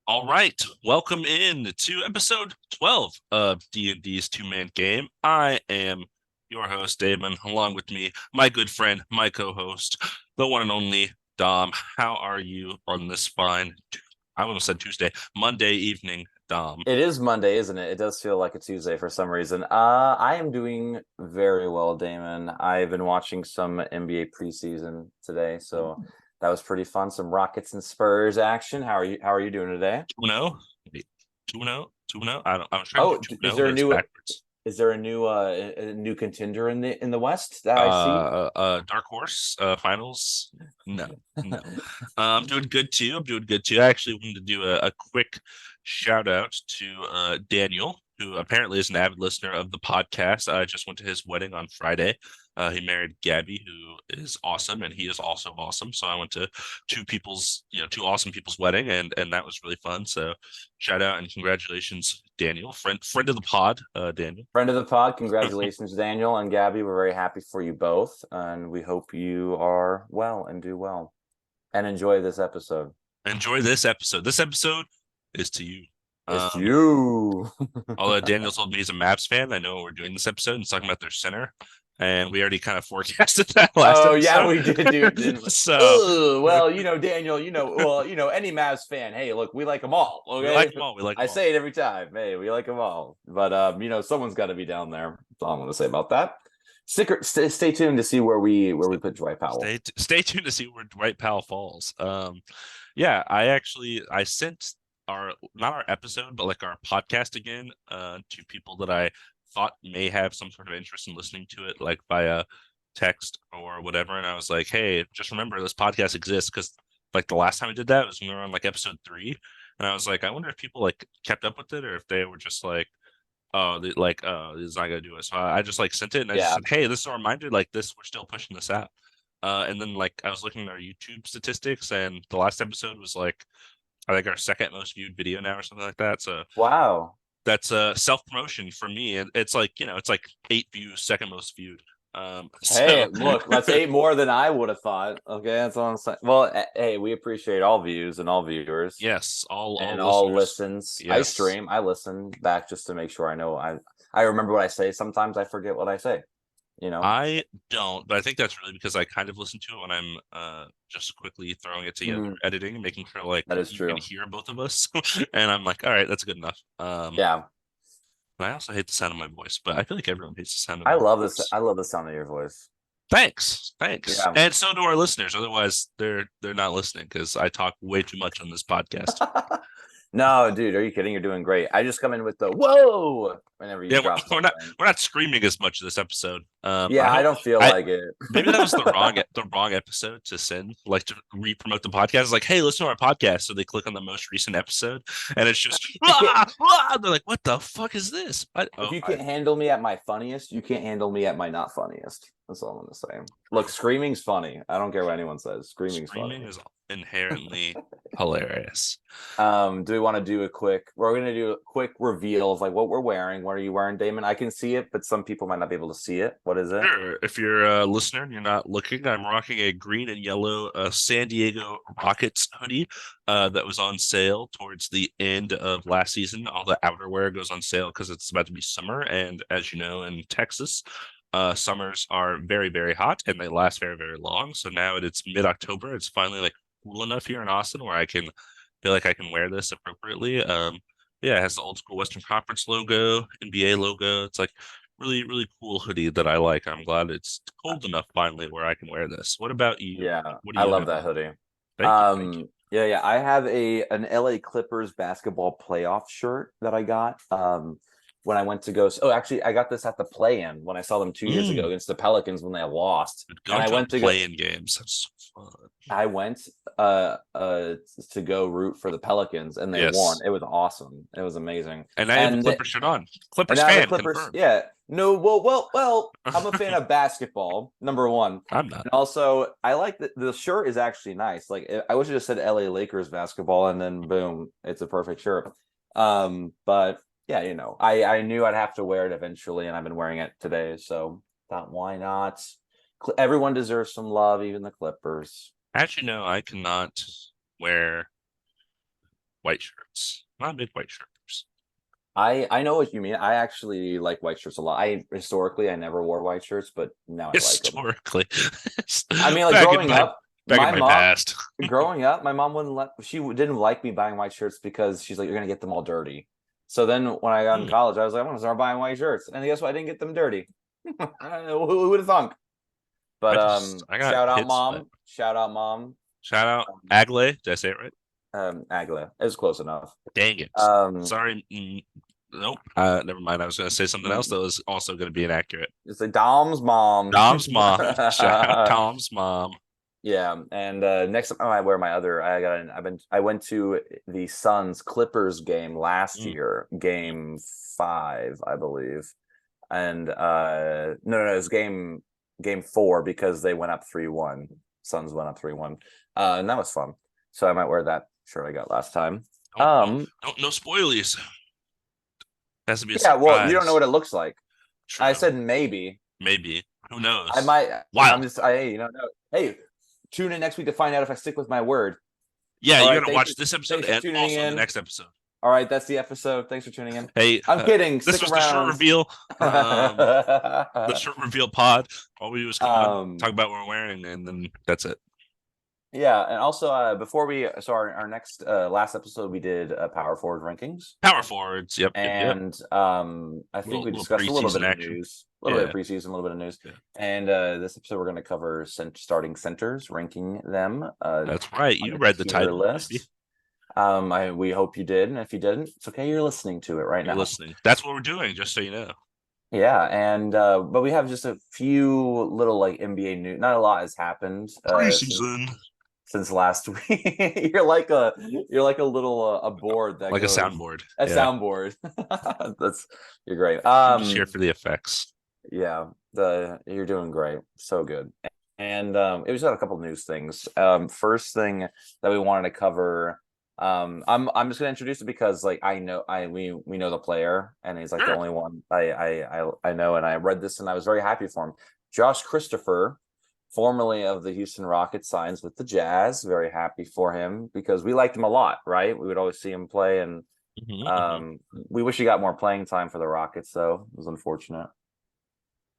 All right, welcome in to episode 12 of D&D's two-man game. I am your host, Damon. Along with me, my good friend, my co-host, the one and only Dom. How are you on this fine, I almost said Tuesday, Monday evening, Dom? It is Monday, isn't it? It does feel like a Tuesday for some reason. I am doing very well, Damon. I've been watching some NBA preseason today, so that was pretty fun. Some Rockets and Spurs action. How are you doing today? 2-0? Wait, 2-0? 2-0? I was trying to Oh, do is 2-0, there but a it's new backwards. is there a new contender in the West that I see? Dark Horse finals. No, no. I'm doing good too. I'm doing good too. I actually wanted to do a quick shout out to Daniel, who apparently is an avid listener of the podcast. I just went to his wedding on Friday. He married Gabby, who is awesome, and he is also awesome. So I went to two awesome people's wedding, and that was really fun. So shout out and congratulations, Daniel, friend of the pod, Daniel. Friend of the pod, congratulations, Daniel and Gabby. We're very happy for you both, and we hope you are well and do well and enjoy this episode. Enjoy this episode. This episode is to you. It's Um, you. Although Daniel told me he's a Mavs fan, I know we're doing this episode and it's talking about their center, and we already kind of forecasted that last Oh yeah, episode. we did, dude, didn't we? So Ugh, well, Daniel, any Mavs fan. Hey, look, we like them all. we like Okay, them all. We like I them all. say it every time. Hey, we like them all. But someone's got to be down there. That's all I'm going to say about that. Stay tuned to see where we put Dwight Powell. Stay tuned to see where Dwight Powell falls. Yeah, I sent our not our episode, but like our podcast again, to people that I thought may have some sort of interest in listening to it, like via text or whatever. And I was like, hey, just remember this podcast exists because like the last time I did that was when we were on like episode 3, and I was like, I wonder if people like kept up with it or if they were just like, oh, this is not gonna do it. So I just like sent it and I just Yeah, said, hey, this is a reminder, like this, we're still pushing this out. And then like I was looking at our YouTube statistics, and the last episode was like I think our second most viewed video now or something like that. So wow. that's self promotion for me, and it's like it's like 8 views, second most viewed. Hey, So look, that's 8 more than I would have thought. Okay, that's all I'm saying. Well, hey, we appreciate all views and all viewers. yes, all And all listeners, listens. I yes. stream. I listen back just to make sure I know I remember what I say. Sometimes I forget what I say. You know. I don't, but I think that's really because I kind of listen to it when I'm just quickly throwing it together, Mm, editing, and making sure like that is you can true. hear both of us. And I'm like, all right, that's good enough. Yeah, And I also hate the sound of my voice, but I feel like everyone hates the sound of I their love this. voice. I love the sound of your voice. Thanks, thanks, Yeah. and so do our listeners. Otherwise, they're not listening because I talk way too much on this podcast. No, dude, are you kidding? You're doing great. I just come in with the whoa whenever you Yeah, drop we're not something. we're not screaming as much this episode. I Yeah, I hope don't feel I like it. maybe that was the wrong episode to send, like to re-promote the podcast. It's like, hey, listen to our podcast. So they click on the most recent episode, and it's just You can't they're like, what the fuck is this? if you can't handle me at my funniest, you can't handle me at my not funniest. That's all I'm gonna say. Look, screaming's funny. I don't care what anyone says. Screaming's Screaming funny. is inherently hilarious. Do we want to do a quick? We're gonna do a quick reveal of like what we're wearing. What are you wearing, Damon? I can see it, but some people might not be able to see it. What is it? Sure. If you're a listener and you're not looking, I'm rocking a green and yellow San Diego Rockets hoodie that was on sale towards the end of last season. All the outerwear goes on sale because it's about to be summer. And as you know, in Texas, summers are very, very hot and they last very, very long. So now it's mid-October. It's finally like cool enough here in Austin where I can feel like I can wear this appropriately. Yeah, it has the old school Western Conference logo, NBA logo. It's like really, really cool hoodie that I like. I'm glad it's cold enough finally where I can wear this. What about you? Yeah, What do I you love have that on? hoodie. Thank you, thank you. Yeah. I have an LA Clippers basketball playoff shirt that I got. When I went to go. Oh, actually, I got this at the play-in when I saw them 2 years ago Mm, against the Pelicans when they lost. And going I to a went to go. play-in games. That's so fun. I went to go root for the Pelicans and they won. Yes. It was awesome. It was amazing. And now you have a And Clipper shirt on. and Clippers now the fan Clippers, confirmed. yeah. No, well, I'm a fan of basketball, number one. I'm not. And also I like the shirt is actually nice. Like I wish it just said LA Lakers basketball and then boom, it's a perfect shirt. But yeah, I knew I'd have to wear it eventually and I've been wearing it today, so thought why not? Everyone deserves some love, even the Clippers. Actually, no, I cannot wear white shirts. Not big white shirts. I know what you mean. I actually like white shirts a lot. I historically I never wore white shirts, but now I like them. Historically, I mean, like back in growing my up, back in my my mom, past. my mom wouldn't let, didn't like me buying white shirts because she's like, you're gonna get them all dirty. So then when I got in Hmm, college, I was like, I'm gonna start buying white shirts. And guess what? I didn't get them dirty. Who would have thunk? But I got hits, but shout out mom, shout out Agley. Did I say it right? Agla. It was close enough. Dang it. Um, Sorry. Nope. Never mind. I was going to say something else that was also going to be inaccurate. it's like Dom's mom. Dom's mom. Shout out Dom's mom. Yeah, and next time I wear my other, I went to the Suns Clippers game last Mm, year, game 5, I believe, and no, it was game 4 because they went up 3-1. Suns went up 3-1, and that was fun. So I might wear that shirt I got last time. Um, no spoilies. Has to be a yeah, well, you don't know surprise. what it looks like. I True. said maybe. Maybe. Who knows? I might. Wild. Hey, no. Hey, tune in next week to find out if I stick with my word. Yeah, All you right, got to watch this episode thanks for and tuning also the in. next episode. All right, that's the episode. Thanks for tuning in. Hey, I'm kidding. this Stick was the short around. reveal. The short reveal pod. All we do is come on, talk about what we're wearing, and then that's it. Yeah, and also before our next last episode we did power forward rankings, Power forwards. Yep. and I think we Little discussed a little bit preseason of action. news, a little bit of preseason, a little bit of news, Yeah. and this episode we're going to cover starting centers, ranking them. That's right. You on a read the tier title, list. maybe. We hope you did, and if you didn't, it's okay. You're listening to it right You're now. listening. That's what we're doing, just so you know. Yeah, and but we have just a few little like NBA news. Not a lot has happened Preseason. since last week. You're like a little a board that Like a goes soundboard. a Yeah. soundboard. That's you're great. I'm just here for the effects. Yeah, you're doing great. So good. And it was got a couple news things. First thing that we wanted to cover. I'm just gonna introduce it because like we know the player and he's like the Sure. only one I know, and I read this and I was very happy for him. Josh Christopher, formerly of the Houston Rockets, signs with the Jazz. Very happy for him because we liked him a lot, right? We would always see him play, and we wish he got more playing time for the Rockets, though. It was unfortunate.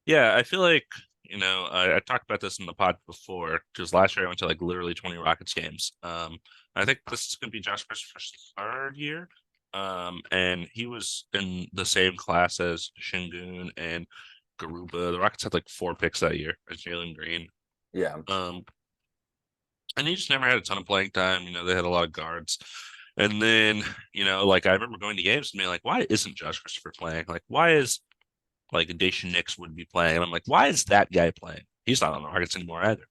Yeah, I feel like, I talked about this in the pod before, because last year I went to like literally 20 Rockets games. I think this is going to be Josh Christopher's 3rd year. And he was in the same class as Shingun and Garuba. The Rockets had like 4 picks that year as Jalen Green. Yeah. And he just never had a ton of playing time. They had a lot of guards. And then, like I remember going to games and being like, why isn't Josh Christopher playing? Like, why is like Dacian Nix would be playing? And I'm like, why is that guy playing? He's not on the Rockets anymore either.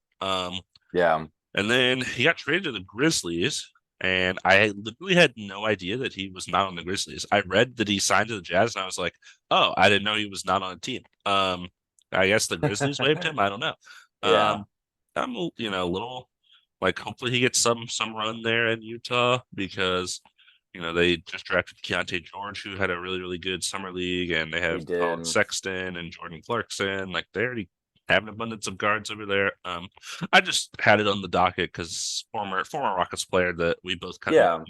Yeah. And then he got traded to the Grizzlies, and I literally had no idea that he was not on the Grizzlies. I read that he signed to the Jazz, and I was like, oh, I didn't know he was not on a team. I guess the Grizzlies waived him. I don't know. Yeah. I'm a little like hopefully he gets some run there in Utah because they just drafted Keontae George, who had a really, really good summer league, and they have Colin Sexton and Jordan Clarkson. Like they already have an abundance of guards over there. I just had it on the docket because former Rockets player that we both kind of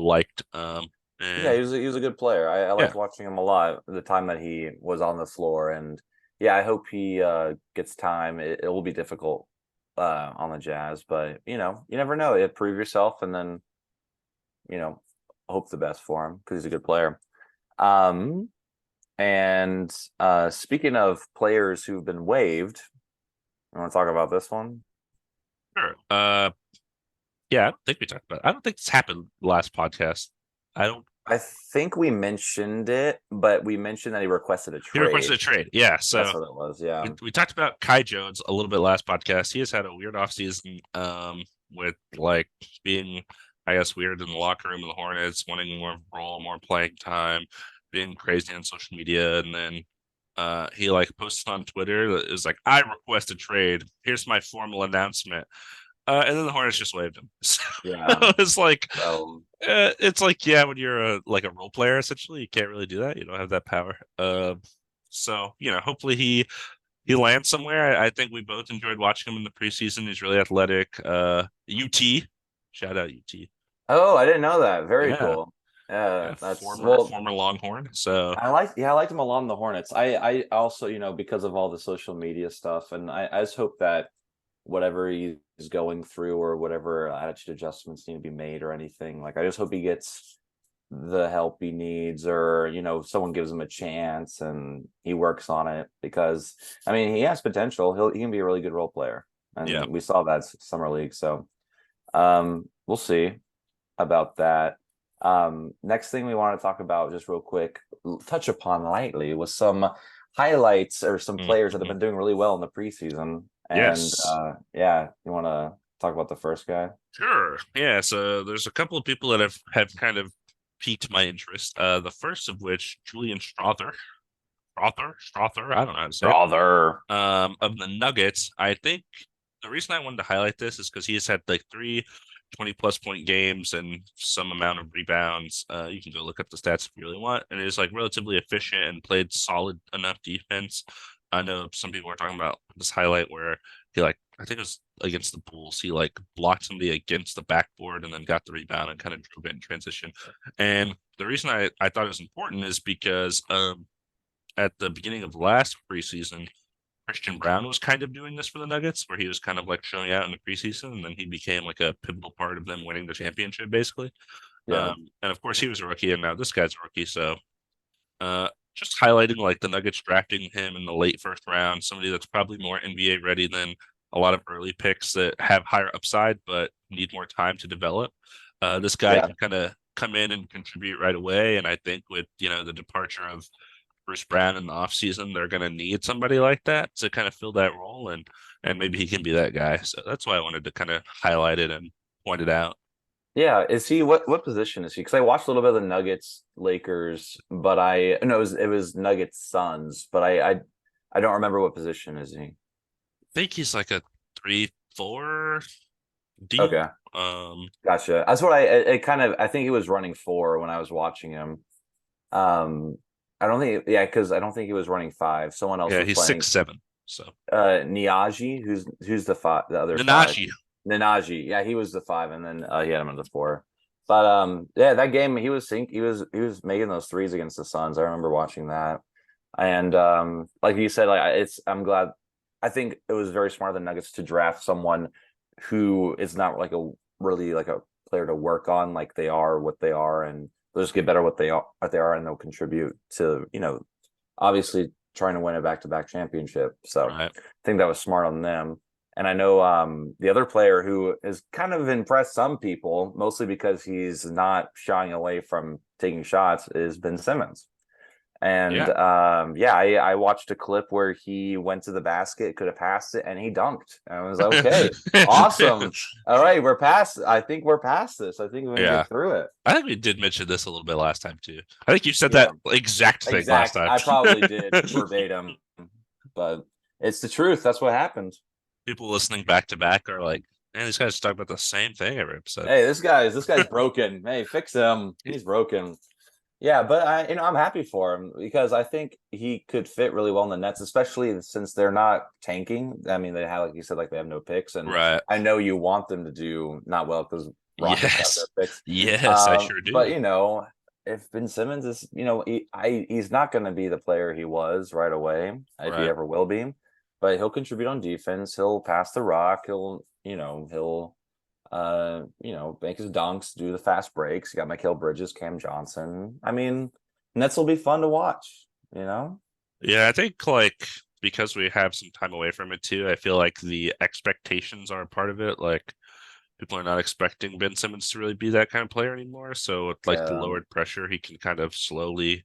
liked. Yeah, he was a good player. I liked watching him a lot the time that he was on the floor, and yeah, I hope he gets time. It will be difficult on the Jazz, but you never know. Prove yourself, and then hope the best for him because he's a good player. And speaking of players who've been waived, you want to talk about this one? Sure. Yeah, I think we talked about it. I don't think this happened last podcast. I think we mentioned it, but we mentioned that he requested a trade. He requested a trade. Yeah, so that's what it was. Yeah, we talked about Kai Jones a little bit last podcast. He has had a weird offseason with like being, I guess, weird in the locker room of the Hornets, wanting more role, more playing time, being crazy on social media, and then he like posted on Twitter that is like, I request a trade. Here's my formal announcement. And then the Hornets just waived him. So yeah, it's like when you're a role player, essentially, you can't really do that. You don't have that power. So hopefully he lands somewhere. I think we both enjoyed watching him in the preseason. He's really athletic. UT, shout out UT. Oh, I didn't know that. Very Yeah, cool. yeah, That's former well. former Longhorn. So I liked him along the Hornets. I also, because of all the social media stuff, and I just hope that whatever he's going through or whatever attitude adjustments need to be made or anything, like I just hope he gets the help he needs, or someone gives him a chance and he works on it, because I mean he has potential. He can be a really good role player, yeah. and we saw that summer league. So we'll see about that. Next thing we want to talk about, just real quick, touch upon lightly, was some highlights or some players that have Mhm. been doing really well in the preseason. And Yes. yeah, you want to talk about the first guy? Sure. Yeah, so there's a couple of people that have kind of piqued my interest. The first of which, Julian Strother, I don't know how to say it. Brother. Of the Nuggets. I think the reason I wanted to highlight this is because he has had like 3 20+ point games and some amount of rebounds. You can go look up the stats if you really want. And is like relatively efficient and played solid enough defense. I know some people are talking about this highlight where he like I think it was against the Bulls. He like blocked somebody against the backboard and then got the rebound and kind of drove it in transition. And the reason I thought it was important is because at the beginning of last preseason, Christian Brown was kind of doing this for the Nuggets, where he was kind of like showing out in the preseason, and then he became like a pivotal part of them winning the championship, basically. Yeah. And of course, he was a rookie, and now this guy's a rookie. So, just highlighting like the Nuggets drafting him in the late first round, somebody that's probably more NBA ready than a lot of early picks that have higher upside but need more time to develop. This guy Yeah. can kind of come in and contribute right away, and I think with the departure of Bruce Brown in the offseason, they're going to need somebody like that to kind of fill that role, and maybe he can be that guy. So that's why I wanted to kind of highlight it and point it out. Yeah. Is he what position is he? Because I watched a little bit of the Nuggets Lakers, but I no, it was Nuggets Suns, but I don't remember what position is he. I think he's like a 3-4 D. Okay. Gotcha. That's what it kind of, I think he was running four when I was watching him. Um, I don't think, yeah, because I don't think he was running five. Someone else Yeah, was he's playing 6'7". So Niaji, who's the other five. Nanaji. Nanaji, yeah, he was the five, and then he had him at the four. But yeah, that game he was making those threes against the Suns. I remember watching that, and like you said, like I'm glad. I think it was very smart of the Nuggets to draft someone who is not like a really like a player to work on, like they are what they are, and they'll just get better what they are, and they'll contribute to obviously trying to win a back-to-back championship. So Right. I think that was smart on them. And I know the other player who has kind of impressed some people, mostly because he's not shying away from taking shots, is Ben Simmons. And Yeah. yeah, I watched a clip where he went to the basket, could have passed it, and he dunked. And I was like, okay, awesome. All right, we're past. I think we're past this. I think we're gonna Yeah. get through it. I think we did mention this a little bit last time too. I think you said Yeah, that exact thing last exact. time. I probably did verbatim, but it's the truth. That's what happened. People listening back to back are like, man, these guys talk about the same thing every episode. Hey, this guy's broken. Hey, fix him. He's broken. Yeah, but I'm happy for him because I think he could fit really well in the Nets, especially since they're not tanking. I mean, they have, like you said, like they have no picks, and Right. I know you want them to do not well because Rockets have their Yes. picks. Yes, I sure But do. if Ben Simmons is, he's not going to be the player he was right away, if he Right. ever will be, but he'll contribute on defense. He'll pass the rock. He'll make his dunks, do the fast breaks. You got Mikal Bridges, Cam Johnson. I mean, Nets will be fun to watch, you know? Yeah, I think like because we have some time away from it too, I feel like the expectations are a part of it. Like people are not expecting Ben Simmons to really be that kind of player anymore. So with like the Yeah. lowered pressure, he can kind of slowly,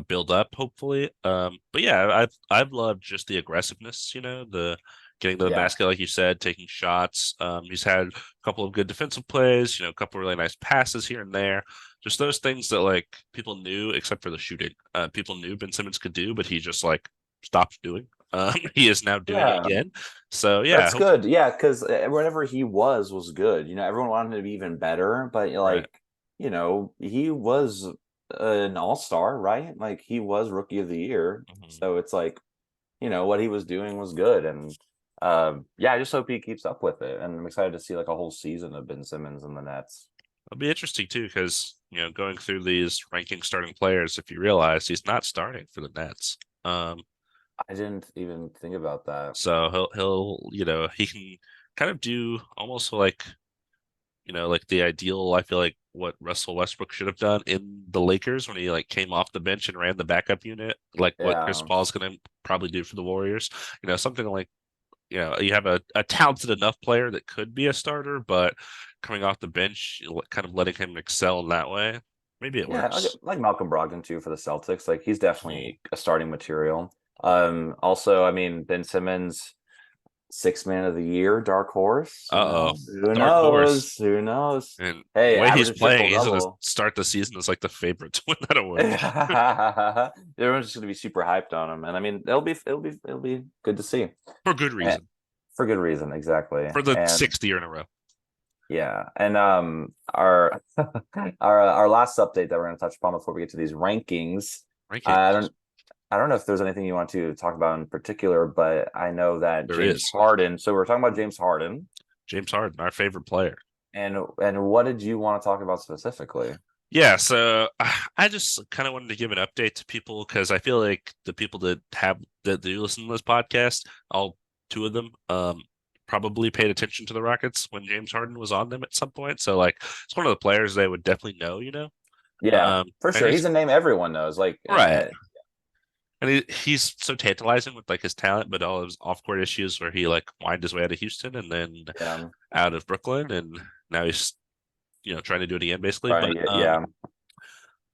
build up, hopefully. But yeah, I've loved just the aggressiveness, the getting to the Yeah. basket, like you said, taking shots. He's had a couple of good defensive plays, a couple of really nice passes here and there. Just those things that like people knew, except for the shooting. People knew Ben Simmons could do, but he just like stopped doing. He is now doing it Yeah. again. So yeah, That's hope good. Yeah, because whenever he was good. Everyone wanted him to be even better, but right. he was an all-star, right? Like he was rookie of the year. Mhm. So it's like, what he was doing was good. And yeah, I just hope he keeps up with it. And I'm excited to see like a whole season of Ben Simmons in the Nets. It'll be interesting too, because going through these ranking starting players, if you realize he's not starting for the Nets. Um, I didn't even think about that. so he can kind of do almost like like the ideal, I feel like what Russell Westbrook should have done in the Lakers when he like came off the bench and ran the backup unit, like what Chris Yeah. Paul's gonna probably do for the Warriors. Something like you have a talented enough player that could be a starter, but coming off the bench, kind of letting him excel in that way, maybe it Yeah, works. like Malcolm Brogdon too for the Celtics. Like he's Mhm. definitely a starting material. Also, I mean, Ben Simmons, six man of the year, dark horse, Uh-oh. Who Dark horse. knows? Who knows? And the Hey, way he's average a triple playing, he's going to double. start the season as like the favorite to win that award Everyone's just gonna be super hyped on him. And I mean, it'll be good to see. for good Eh, reason. for good reason, exactly. For the And sixth year in a row. yeah, and our our last update that we're going to touch upon before we get to these rankings. I Rankings. don't know if there's anything you want to talk about in particular, but I know that There James is. Harden. So we're talking about James Harden, James Harden, our favorite player. and what did you want to talk about specifically? Yeah, so I just kind of wanted to give an update to people because I feel like the people that do listen to this podcast, all two of them, probably paid attention to the Rockets when James Harden was on them at some point. So like, it's one of the players they would definitely know. Yeah, for And sure. He's a name everyone knows. Like, right, and he's so tantalizing with like his talent, but all his off court issues where he like whined his way out of Houston and then yeah, out of Brooklyn, and now he's trying to do it again basically. trying But to get yeah,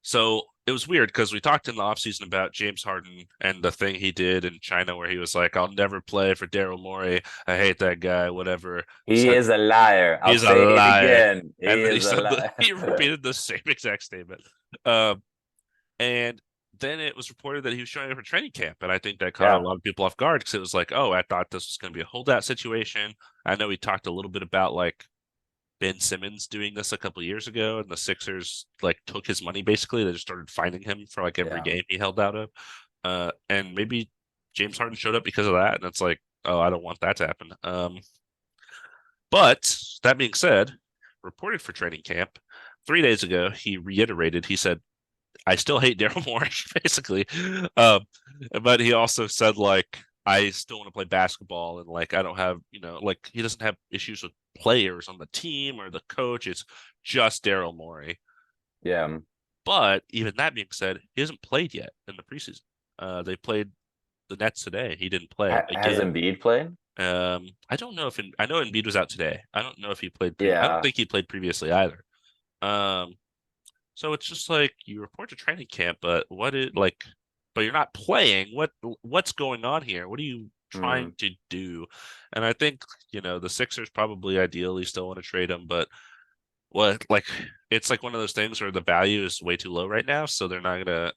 so it was weird because we talked in the offseason about James Harden and the thing he did in China where he was like, I'll never play for Daryl Morey. I hate that guy, whatever. he Said is a liar. I'll he's a say it liar. again. And He then he is a said he liar. repeated the same exact statement. Um, and then it was reported that he was showing up for training camp. And I think that caught a Yeah, lot of people off guard because it was like, oh, I thought this was going to be a holdout situation. I know we talked a little bit about like Ben Simmons doing this a couple years ago, and the Sixers like took his money basically. They just started finding him for like every yeah. game he held out of. And maybe James Harden showed up because of that, and it's like, oh, I don't want that to happen. But that being said, reported for training camp 3 days ago, he reiterated. He said, "I still hate Daryl Morey," basically. Um, but he also said like, "I still want to play basketball, and like I don't have like he doesn't have issues with players on the team or the coach. It's just Daryl Morey." Yeah. But even that being said, he hasn't played yet in the preseason. They played the Nets today. He didn't play Has again. Embiid played? I don't know if I know Embiid was out today. I don't know if he played. I don't Yeah. think he played previously either. Um, so it's just like you report to training camp, but but you're not playing. What's going on here? What are you trying Hmm. to do? And I think the Sixers probably ideally still want to trade him, but like it's like one of those things where the value is way too low right now, so they're not gonna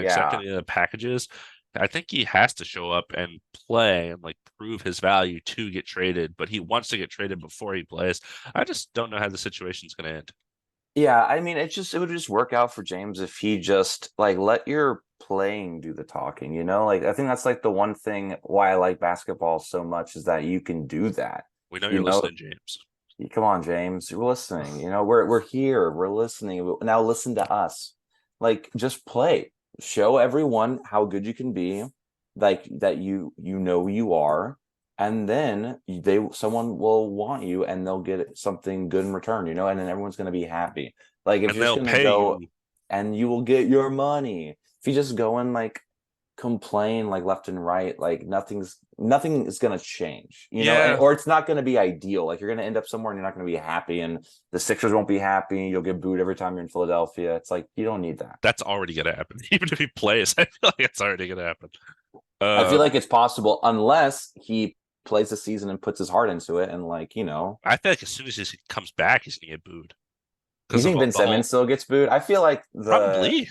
accept Yeah. any of the packages. I think he has to show up and play and like prove his value to get traded, but he wants to get traded before he plays. I just don't know how the situation's gonna end. Yeah. I mean, it would just work out for James if he just like let your playing do the talking, you know? Like I think that's like the one thing why I like basketball so much is that you can do that. We know You you're know, listening, James. come on, James, you're listening. You know, we're here, we're listening. Now listen to us. Like just play. Show everyone how good you can be, like that you know you are, and then someone will want you and they'll get something good in return, you know, and then everyone's gonna be happy. Like if And you're just they'll gonna pay go you. and you will get your money. If you just go and like complain like left and right, like nothing is going to change, you know, Yeah, or it's not going to be ideal. Like you're going to end up somewhere and you're not going to be happy, and the Sixers won't be happy. You'll get booed every time you're in Philadelphia. It's like you don't need that. that's already gonna happen. Even if he plays, I feel like it's already gonna happen. I feel Um, like it's possible unless he plays the season and puts his heart into it, and like, you know, I feel like as soon as he comes back, he's gonna get booed you because of think Ben the whole. Simmons still gets booed? I feel like the Probably.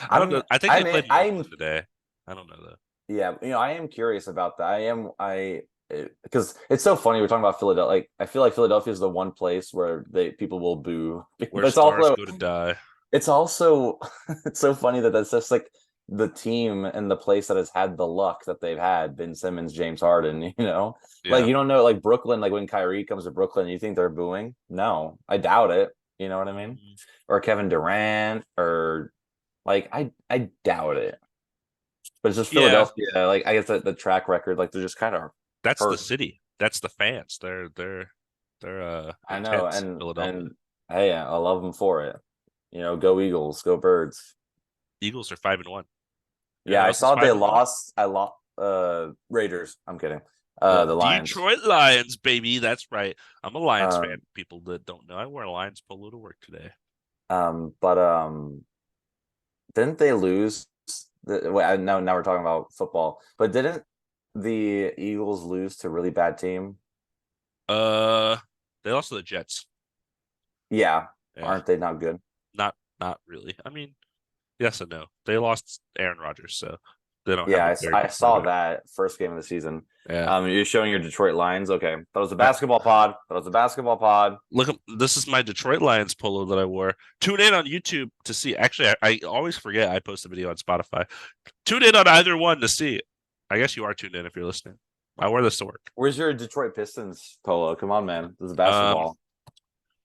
I don't know. I think they played in I'm Brooklyn today. I don't know though. yeah, you know, I am curious about that. I because it's so funny we're talking about Philadelphia. Like, I feel like Philadelphia is the one place where people will boo, Where but stars go to die. it's also it's so funny that that's just like the team and the place that has had the luck that they've had, Ben Simmons, James Harden, Like Yeah. you don't know, like Brooklyn, like when Kyrie comes to Brooklyn, you think they're booing? No, I doubt it. You know what I mean? Mm. Or Kevin Durant, or like I doubt it. But it's just Yeah, Philadelphia. Like I guess the track record, like they're just kind of that's the hurt. city. That's the fans. They're I know, intense, Philadelphia. and hey, I love them for it. Go Eagles, go Birds. Eagles are 5-1. You know Yeah, who I else is saw they 5-1? lost. I lost Raiders. I'm kidding. The The Lions. Detroit Lions, baby. That's right. I'm a Lions fan. Um, People that don't know, I wore a Lions polo to work today. but didn't they lose? Wait, now we're talking about football. But didn't the Eagles lose to a really bad team? Uh, they lost to the Jets. Yeah, Yeah, aren't they not good? not really. I mean, yes and no. They lost Aaron Rodgers, so they don't have Yeah, a very I good saw quarterback. that first game of the season. Yeah. You're showing your Detroit Lions. Okay, that was a I, basketball pod. That was a basketball pod. Look, this is my Detroit Lions polo that I wore. Tune in on YouTube to see. Actually, I always forget I post a video on Spotify. Tune in on either one to see. I guess you are tuned in if you're listening. I wear this to work. Where's your Detroit Pistons polo? Come on, man. This is Um, basketball.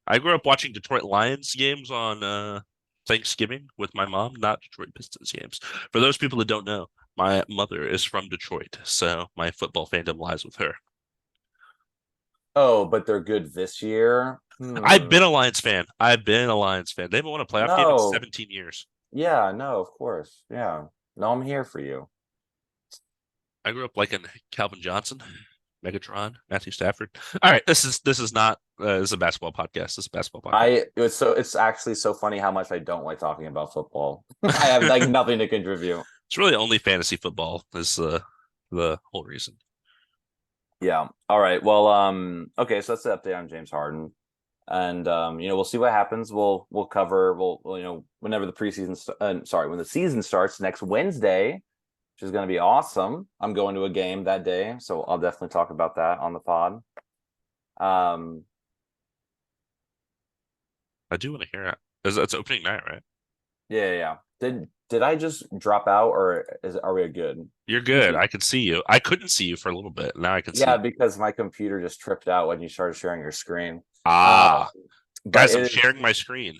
I grew up watching Detroit Lions games on Thanksgiving with my mom, not Detroit Pistons games. For those people that don't know, my mother is from Detroit, so my football fandom lies with her. Oh, but they're good this year. I've been a Lions fan. I've been a Lions fan. They haven't won a playoff game in No. 17 years. Yeah, no, of course. Yeah. No, I'm here for you. I grew up liking Calvin Johnson, Megatron, Matthew Stafford. All right, this is not this is a basketball podcast. This is a basketball podcast. It's actually so funny how much I don't like talking about football. I have like nothing to contribute. It's really only fantasy football is the whole reason. Yeah. All right. Well, okay, so that's the update on James Harden. And we'll see what happens. We'll cover whenever the preseason when the season starts next Wednesday, which is going to be awesome. I'm going to a game that day, so I'll definitely talk about that on the pod. Um, I do want to hear it. It's opening night, right? yeah. Did I just drop out, or are we good? You're good. I could see you. I couldn't see you for a little bit. Now I can see Yeah, you. because my computer just tripped out when you started sharing your screen. Uh, Ah, but guys, I'm sharing my screen.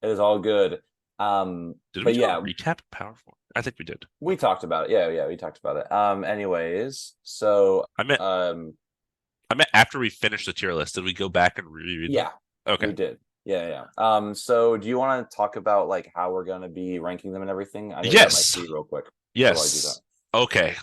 it is all good. Did we But do a yeah, recap of PowerPoint? I think we did. we talked about it. Yeah, we talked about it. Anyways, so I meant I meant after we finished the tier list, did we go back and reread them? yeah, Okay. we did. Yeah. So do you want to talk about like how we're gonna be ranking them and everything? I need to grab my Yes. key real quick. How do I do that? Yes. Okay.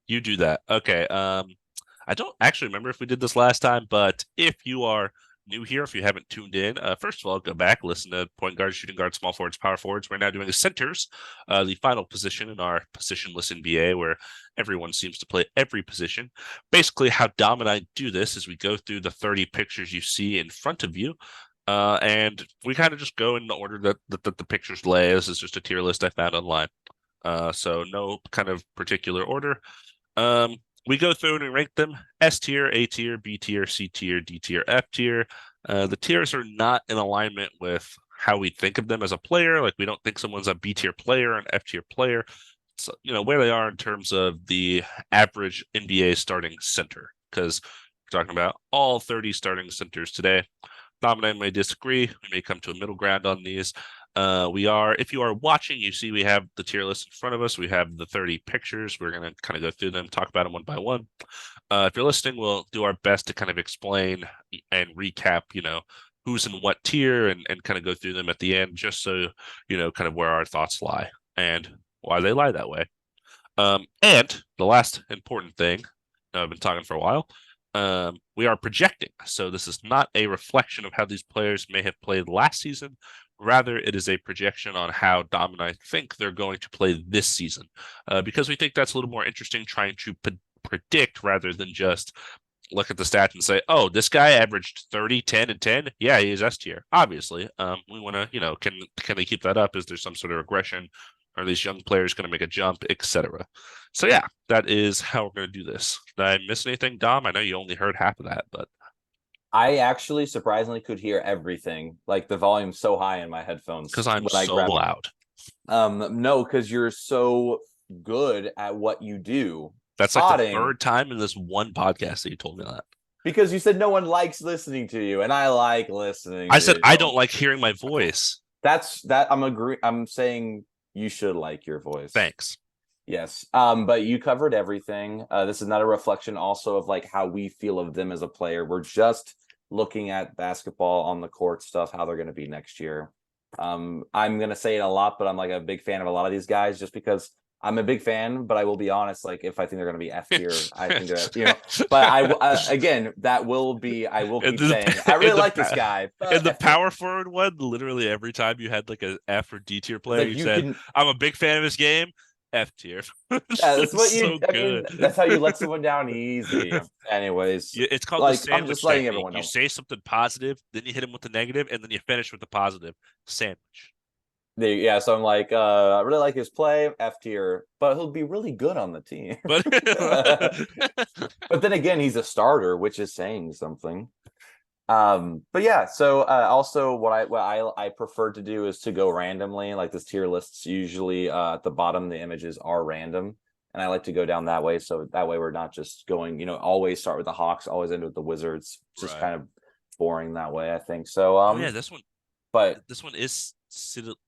You do that. Okay. I don't actually remember if we did this last time, but if you are new here, if you haven't tuned in, first of all, go back, listen to point guard, shooting guard, small forwards, power forwards. We're now doing the centers, the final position in our positionless NBA, where everyone seems to play every position. Basically, how Dom and I do this is we go through the 30 pictures you see in front of you. And we kind of just go in the order that the pictures lay. This is just a tier list I found online. So no kind of particular order. Um, we go through and rank them S tier, A tier, B tier, C tier, D tier, F tier. The tiers are not in alignment with how we think of them as a player. Like we don't think someone's a B tier player, an F tier player. So, where they are in terms of the average NBA starting center, because we're talking about all 30 starting centers today. Dom and I may disagree. We may come to a middle ground on these. If you are watching, you see we have the tier list in front of us. We have the 30 pictures. We're going to kind of go through them, talk about them one by one. If you're listening, we'll do our best to kind of explain and recap, who's in what tier and kind of go through them at the end, just so, kind of where our thoughts lie and why they lie that way. And the last important thing, I've been talking for a while, we are projecting. So this is not a reflection of how these players may have played last season. Rather, it is a projection on how Dom and I think they're going to play this season, because we think that's a little more interesting trying to predict rather than just look at the stats and say, oh, this guy averaged 30, 10, and 10. Yeah, he is S tier. Obviously, we want to, can they keep that up? Is there some sort of regression? Are these young players going to make a jump, etc.? So yeah, that is how we're going to do this. Did I miss anything, Dom? I know you only heard half of that, but I actually surprisingly could hear everything. Like the volume's so high in my headphones because I'm when I so grabbed. loud. No, because you're so good at what you do. That's like the Potting, third time in this one podcast that you told me that. because you said no one likes listening to you, and I like listening I to said you. I don't like hearing my voice. I'm saying you should like your voice. Thanks. Yes. But you covered everything. This is not a reflection also of like how we feel of them as a player. We're just looking at basketball on the court stuff, how they're going to be next year. I'm going to say it a lot, but I'm like a big fan of a lot of these guys just because I'm a big fan, but I will be honest, like if I think they're going to be F tier, I think they're, but again, I will in keep the saying, I really in the like this guy, in but the F tier. power forward one, literally every time you had like a F or D tier It's player, like you you said, can, "I'm a big fan of his game." F tier. yeah, that's It's what you. so I mean, good. that's how you let someone down easy. Anyways, It's called the like I'm just sandwich letting technique. everyone You know. say something positive, then you hit him with the negative, and then you finish with the positive. Sandwich. Yeah, so I'm like, I really like his play, F tier, but he'll be really good on the team. But But then again, he's a starter, which is saying something. But yeah, so also what I prefer to do is to go randomly. Like this tier lists usually at the bottom, the images are random, and I like to go down that way. So that way we're not just going, always start with the Hawks, always end with the Wizards. It's just right. kind of boring that way, I think. So Oh yeah, but this one is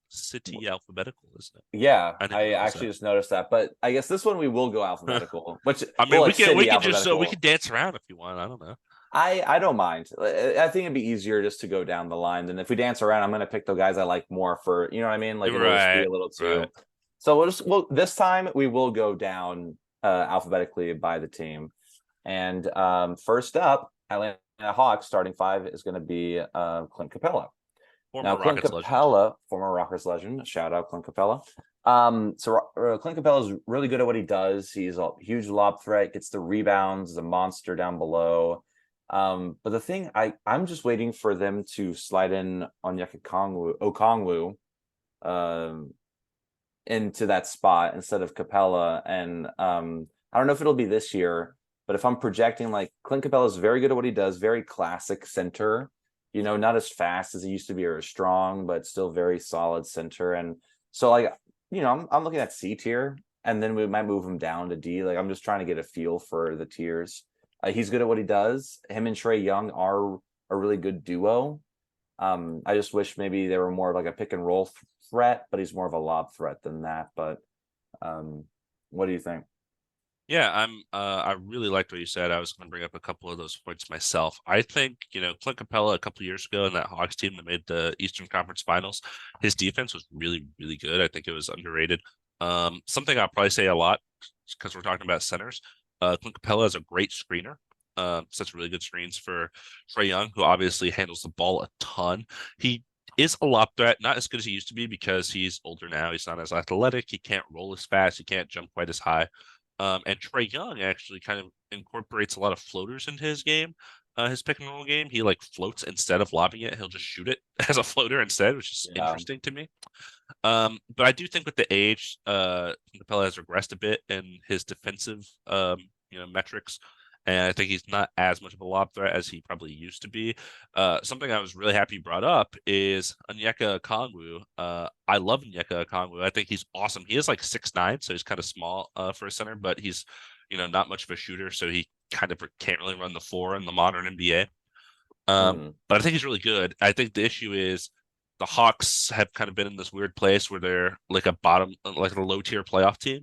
city alphabetical, isn't it? yeah, I didn't I realize actually just noticed that. But I guess this one we will go alphabetical, which I well, mean, like we city can just we alphabetical. can dance around if you want. I don't know. I don't mind. I think it'd be easier just to go down the line. And if we dance around, I'm gonna pick the guys I like more for what I mean? Like it'll just be Right, a little right. too. So well this time we will go down alphabetically by the team. And first up, Atlanta Hawks starting five is gonna be Clint Capella. Now, Former Clint Rockets legend. Capella, former Rockers legend, shout out Clint Capella. Clint Capella is really good at what he does. He's a huge lob threat, gets the rebounds, the monster down below. But the thing I'm just waiting for them to slide in Onyeka Okongwu um, into that spot instead of Capella. And I don't know if it'll be this year, but if I'm projecting, like Clint Capella is very good at what he does, very classic center. Not as fast as he used to be or as strong, but still very solid center. And so, like, I'm looking at C tier, and then we might move him down to D. Like, I'm just trying to get a feel for the tiers. He's good at what he does. Him and Trae Young are a really good duo. I just wish maybe they were more of like a pick and roll threat, but he's more of a lob threat than that. But um, what do you think? Yeah, I really liked what you said. I was going to bring up a couple of those points myself. I think, Clint Capella a couple of years ago in that Hawks team that made the Eastern Conference Finals, his defense was really, really good. I think it was underrated. Something I'll probably say a lot because we're talking about centers. Clint Capella is a great screener. Sets really good screens for Trae Young, who obviously handles the ball a ton. He is a lob threat, not as good as he used to be because he's older now. He's not as athletic. He can't roll as fast. He can't jump quite as high. And Trae Young actually kind of incorporates a lot of floaters into his game, his pick and roll game. He like floats instead of lobbing it. He'll just shoot it as a floater instead, which is Yeah. interesting to me. But I do think with the age, Capella has regressed a bit in his defensive, metrics. And I think he's not as much of a lob threat as he probably used to be. Something I was really happy you brought up is Onyeka Okongwu. I love Onyeka Okongwu. I think he's awesome. He is like 6'9", so he's kind of small for a center, but he's, not much of a shooter, so he kind of can't really run the floor in the modern NBA. But I think he's really good. I think the issue is the Hawks have kind of been in this weird place where they're like like a low tier playoff team.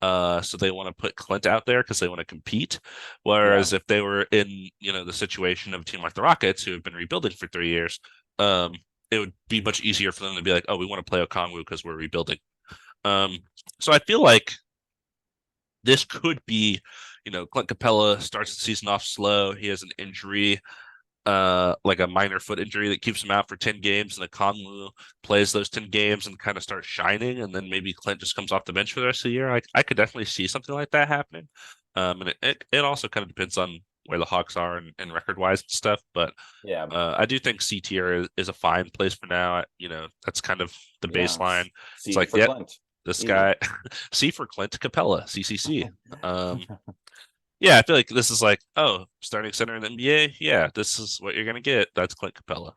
So they want to put Clint out there because they want to compete. Yeah. Whereas if they were in, the situation of a team like the Rockets, who have been rebuilding for 3 years, it would be much easier for them to be like, oh, we want to play Okongwu because we're rebuilding. Um, so I feel like this could be, Clint Capella starts the season off slow. He has an injury, like a minor foot injury that keeps him out for 10 games, and the Conlu plays those 10 games and kind of starts shining, and then maybe Clint just comes off the bench for the rest of the year. I could definitely see something like that happening. And it also kind of depends on where the Hawks are and record wise and stuff. But Yeah. I do think C tier is a fine place for now. That's kind of the Yeah. baseline. It's C like, for yep, Clint. this Easy. guy, C for Clint Capella, CCC. Yeah, I feel like this is like, oh, starting center in the NBA. Yeah, this is what you're gonna get. That's Clint Capella.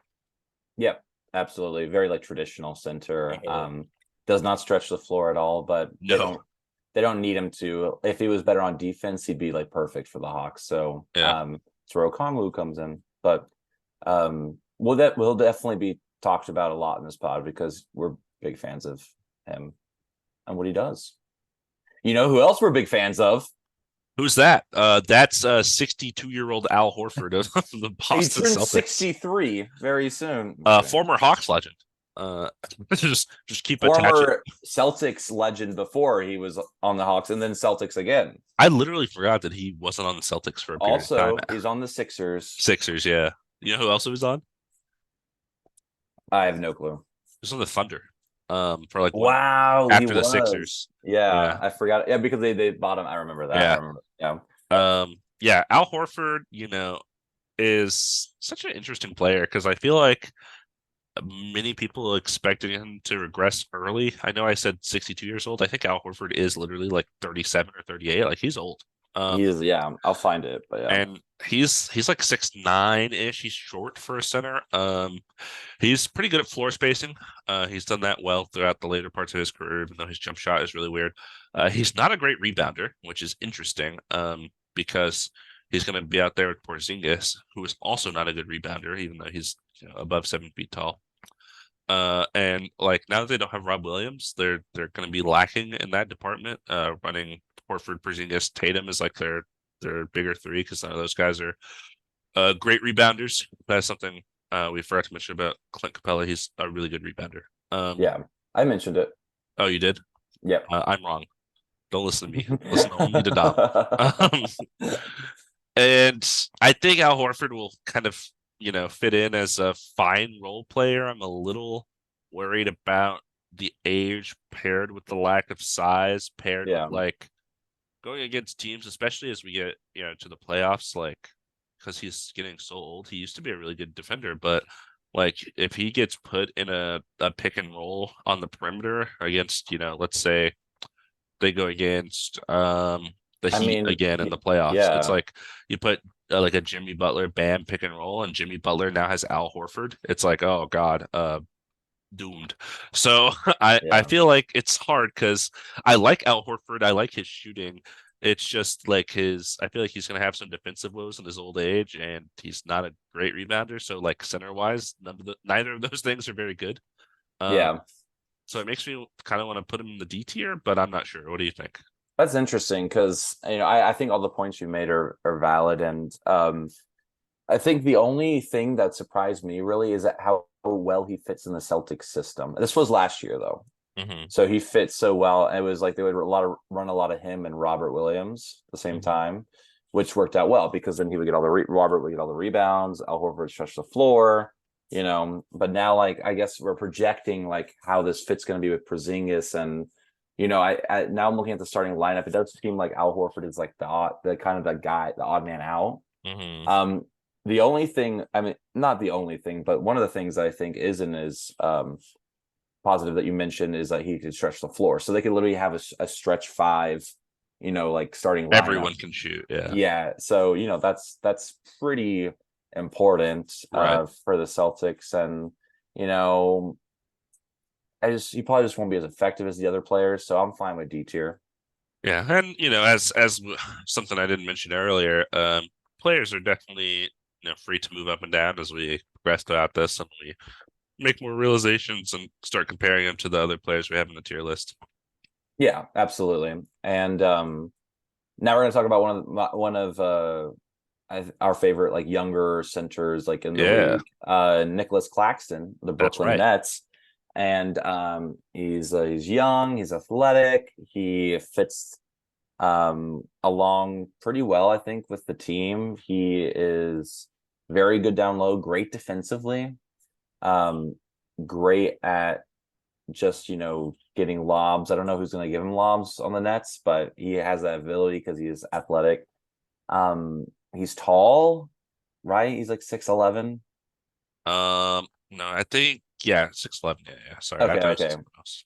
Yep, absolutely. Very like traditional center. Does not stretch the floor at all, but No. they don't need him to. If he was better on defense, he'd be like perfect for the Hawks. So Yeah. Taro Kongwu comes in. But will that will definitely be talked about a lot in this pod because we're big fans of him and what he does. You know who else we're big fans of? Who's that? That's 62-year-old Al Horford of the He Boston turns Celtics. 63 very soon. I'm just kidding. Former Hawks legend. Uh, just keep attaching. Former Celtics legend before he was on the Hawks, and then Celtics again. I literally forgot that he wasn't on the Celtics for a period of time. Also, he's on the Sixers. Sixers, yeah. You know who else he was on? I have no clue. He was on the Thunder. For like one Wow, he after the was. Sixers. Yeah, Yeah, I forgot. Yeah, because they bought him. I remember that. I yeah. remember. Yeah, Yeah. Al Horford, is such an interesting player because I feel like many people expecting him to regress early. I know I said 62 years old. I think Al Horford is literally like 37 or 38. Like he's old. he is. Yeah, I'll find it. But yeah, And he's like 6'9" ish. He's short for a center. He's pretty good at floor spacing. He's done that well throughout the later parts of his career, even though his jump shot is really weird. He's not a great rebounder, which is interesting. Because he's going to be out there with Porzingis, who is also not a good rebounder, even though he's above 7 feet tall. And like now that they don't have Rob Williams, they're going to be lacking in that department. Running Horford, Porzingis, Tatum is like their bigger three because none of those guys are great rebounders. That's something we forgot to mention about Clint Capella. He's a really good rebounder. yeah, I mentioned it. Oh, you did? Yep. I'm wrong. Don't listen to me. Listen only to Dom. Um, and I think Al Horford will kind of, fit in as a fine role player. I'm a little worried about the age paired with the lack of size, paired with Yeah, like going against teams, especially as we get, to the playoffs, like because he's getting so old. He used to be a really good defender, but like if he gets put in a pick and roll on the perimeter against, let's say they go against the I Heat mean, again in the playoffs. It's yeah, like you put like a Jimmy Butler Bam pick and roll, and Jimmy Butler now has Al Horford. It's like, oh God, doomed. So I yeah, feel like it's hard because I like Al Horford. I like his shooting. It's just like I feel like he's gonna have some defensive woes in his old age, and he's not a great rebounder. So like center wise, neither of those things are very good. Um, yeah. so it makes me kind of want to put him in the D tier, but I'm not sure. What do you think? That's interesting because I think all the points you made are valid, and I think the only thing that surprised me really is that how well he fits in the Celtics system. This was last year though, Hmm. so he fits so well. It was like they would run a lot of him and Robert Williams at the same Hmm. time, which worked out well because then he would get all the Robert would get all the rebounds. Al Horford would stretch the floor, But now, like I guess we're projecting like how this fit's going to be with Porzingis, and I now I'm looking at the starting lineup. It does seem like Al Horford is like the kind of the guy, the odd man out. Hmm. Um, the only thing, I mean, not the only thing, but one of the things that I think isn't as positive that you mentioned is that he could stretch the floor. So they could literally have a stretch five, like starting lineup. Everyone can shoot. Yeah. Yeah. So, that's pretty important Right. for the Celtics. And, he probably just won't be as effective as the other players. So I'm fine with D tier. Yeah. And as something I didn't mention earlier, players are definitely free to move up and down as we progress throughout this and we make more realizations and start comparing them to the other players we have in the tier list. Yeah, absolutely. And now we're going to talk about one of our favorite like younger centers like in the Yeah, league, Nicholas Claxton, the that's Brooklyn right. Nets. And he's young, he's athletic, he fits along pretty well, I think, with the team. He is very good down low, great defensively, um, great at just getting lobs. I don't know who's going to give him lobs on the Nets, but he has that ability because he is athletic. He's tall, right? He's like 6'11". No, I think yeah, 6'11". Yeah, yeah. Sorry, I Okay, thought you said okay, something else.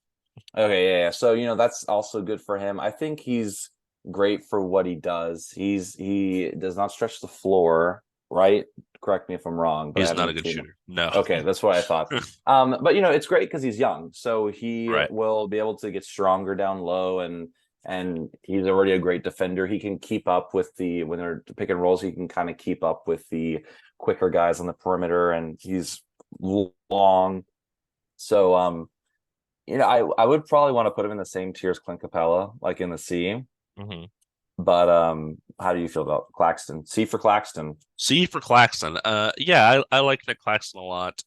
okay, yeah, yeah. So that's also good for him. I think he's great for what he does. He does not stretch the floor, right? Correct me if I'm wrong, but I He's not a haven't good seen him. shooter. No. Okay, that's what I thought. But it's great because he's young, so he Right. will be able to get stronger down low, and he's already a great defender. He can keep up with the when they're pick and rolls. He can kind of keep up with the quicker guys on the perimeter, and he's long. So I would probably want to put him in the same tier as Clint Capella, like in the C. Hmm. But how do you feel about Claxton? C for Claxton. C for Claxton. Yeah, I like Nick Claxton a lot.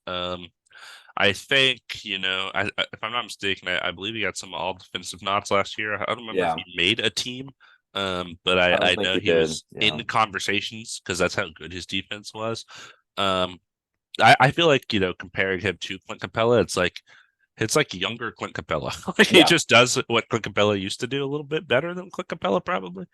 I think, if I'm not mistaken, I believe he got some all defensive nods last year. I don't remember if Yeah, he made a team, but I don't I think know he he did. was Yeah, in conversations because that's how good his defense was. Um, I feel like, comparing him to Clint Capella, it's like younger Clint Capella. Like he yeah, just does what Clint Capella used to do a little bit better than Clint Capella probably.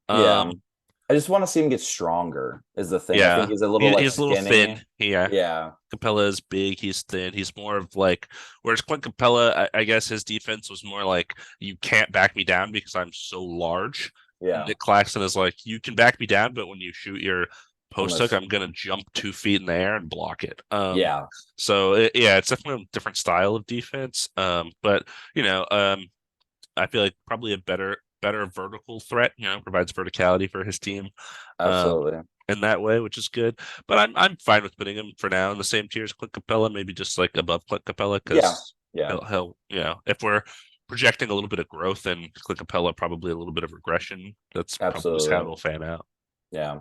yeah. Um, I just want to see him get stronger. Is the thing. I think yeah, he's a little like he's a little thin. skinny. Yeah, Yeah, Capella is big. He's thin. He's more of like, whereas Clint Capella, I guess his defense was more like, you can't back me down because I'm so large. yeah. Nick Claxton is like, you can back me down, but when you shoot your post hook, Almost. I'm gonna jump 2 feet in the air and block it. Yeah, So yeah, it's definitely a different style of defense. But I feel like probably a better vertical threat. Provides verticality for his team. Um, absolutely. in that way, which is good. But I'm fine with putting him for now in the same tier as Clint Capella, maybe just like above Clint Capella, Yeah, because yeah, he'll if we're projecting a little bit of growth and Clint Capella probably a little bit of regression, that's probably just how absolutely. it'll fan out. Yeah.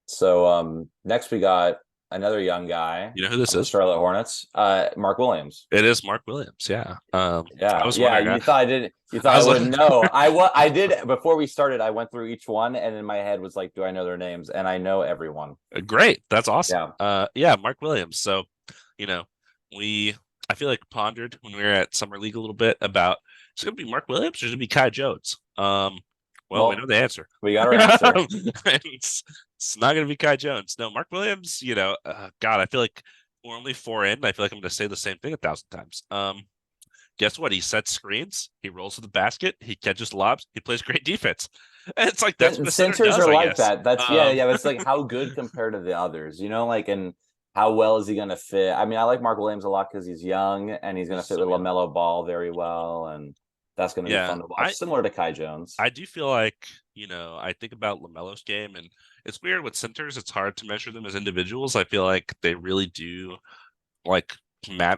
So next we got another young guy You know who this on the is? Charlotte Hornets, Mark Williams. It is Mark Williams. Yeah. I Yeah, was yeah. wondering. You thought I didn't. You thought I I was wouldn't like, know. I did before we started. I went through each one, and in my head was like, "Do I know their names?" And I know everyone. great. That's awesome. Yeah. Yeah, Mark Williams. So, you know, we I feel like pondered when we were at Summer League a little bit about is it gonna be Mark Williams or is it gonna be Kai Jones? Well, we know Well, the answer. we got our answer. It's not gonna be Kai Jones. No, Mark Williams, God, I feel like we're only 4 in. I feel like I'm gonna say the same thing 1,000 times. Guess what? He sets screens, he rolls to the basket, he catches lobs, he plays great defense. And it's like that's what a center Centers does, are I like guess. that. That's yeah. It's like how good compared to the others, like, and how well is he going to fit? I mean, I like Mark Williams a lot because he's young and he's going to He's fit so with young. Lamelo Ball very well, and that's going to be Yeah, fun to watch. I Similar to Kai Jones. I do feel like, I think about LaMelo's game, and it's weird with centers. It's hard to measure them as individuals. I feel like they really do like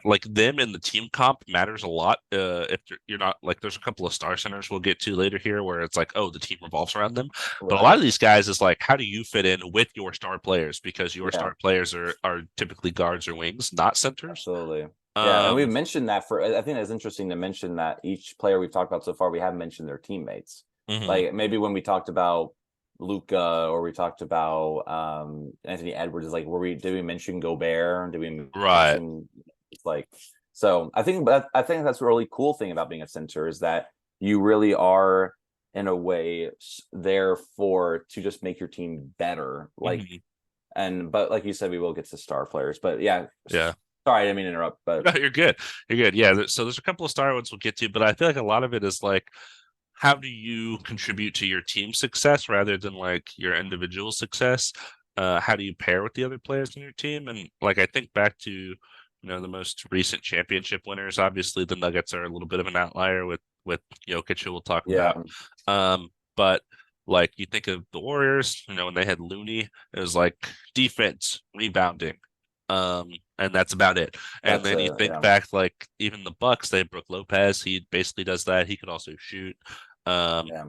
like them in the team comp matters a lot. If you're not like, there's a couple of star centers we'll get to later here where it's like, oh, the team revolves around them. But a lot Right. of these guys is like, how do you fit in with your star players? Because your Yeah. star players are typically guards or wings, not centers. Absolutely. Yeah, and we've Um, mentioned that for I think it's interesting to mention that each player we've talked about so far, we have mentioned their teammates. mhm. Like maybe when we talked about Luca or we talked about Anthony Edwards, like did we mention Gobert? Did we Right. mention like so I think that's a really cool thing about being a center is that you really are in a way there for to just make your team better. Like Mhm. but like you said, we will get to star players. But yeah, Yeah. sorry, I didn't mean to interrupt, but No, you're good. You're good. Yeah. So there's a couple of star ones we'll get to, but I feel like a lot of it is like, how do you contribute to your team success rather than like your individual success? How do you pair with the other players in your team? And like, I think back to, the most recent championship winners. Obviously, the Nuggets are a little bit of an outlier with Jokic, who we'll talk yeah, about. But like, you think of the Warriors, when they had Looney, it was like defense, rebounding, and that's about it. And that's then you a think yeah, back, like even the Bucks, they have Brook Lopez. He basically does that. He could also shoot. Um, yeah.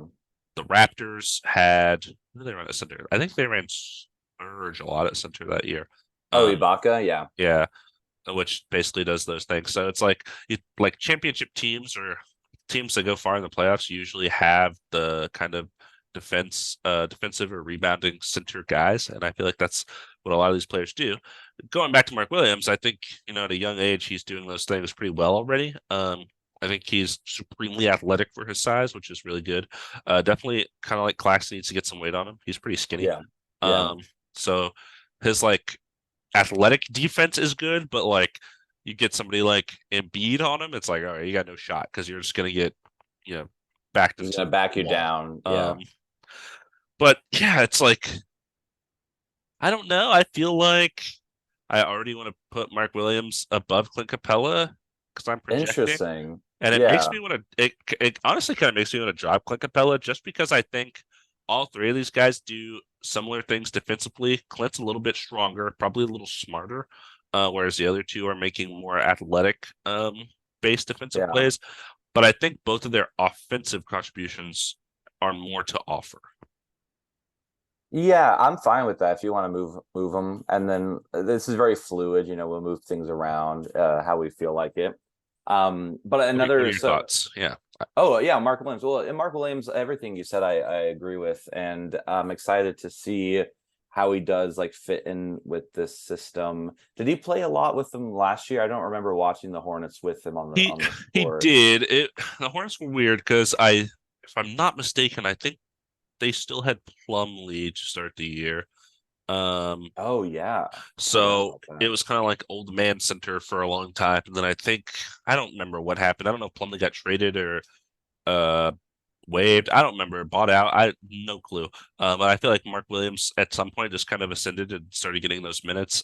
the Raptors had who did they run at center? I think they ran Surge a lot at center that year. Oh, Um, Ibaka, yeah, yeah, which basically does those things. So it's like championship teams or teams that go far in the playoffs usually have the kind of defensive or rebounding center guys, and I feel like that's what a lot of these players do. Going back to Mark Williams, I think at a young age he's doing those things pretty well already. I think he's supremely athletic for his size, which is really good. Definitely kind of like Claxton needs to get some weight on him. He's pretty skinny. yeah, yeah. Um, so his like athletic defense is good, but like you get somebody like Embiid on him, it's like, all right, you got no shot because you're just gonna get, you know, backed He's into gonna back the you wall. down. Yeah, Um, But yeah, it's like I don't know. I feel like I already want to put Mark Williams above Clint Capella because I'm projecting. Interesting. And it makes Yeah. me want to, it honestly kind of makes me want to drop Clint Capella just because I think all three of these guys do similar things defensively. Clint's a little bit stronger, probably a little smarter, whereas the other two are making more athletic based defensive Yeah. plays. But I think both of their offensive contributions are more to offer. Yeah, I'm fine with that if you want to move them. And then this is very fluid, we'll move things around how we feel like it. But What are another your so thoughts? Yeah. Oh yeah, Mark Williams. Well, in Mark Williams, everything you said, I agree with, and I'm excited to see how he does like fit in with this system. Did he play a lot with them last year? I don't remember watching the Hornets with him He on the he floor. did. The Hornets were weird because if I'm not mistaken, I think they still had Plumlee to start the year. Um, Oh yeah, I forgot so about it that. was kind of like old man center for a long time. And then I don't remember what happened. I don't know if Plumlee got traded or uh waived. I don't remember. Bought out. I no clue. But I feel like Mark Williams at some point just kind of ascended and started getting those minutes,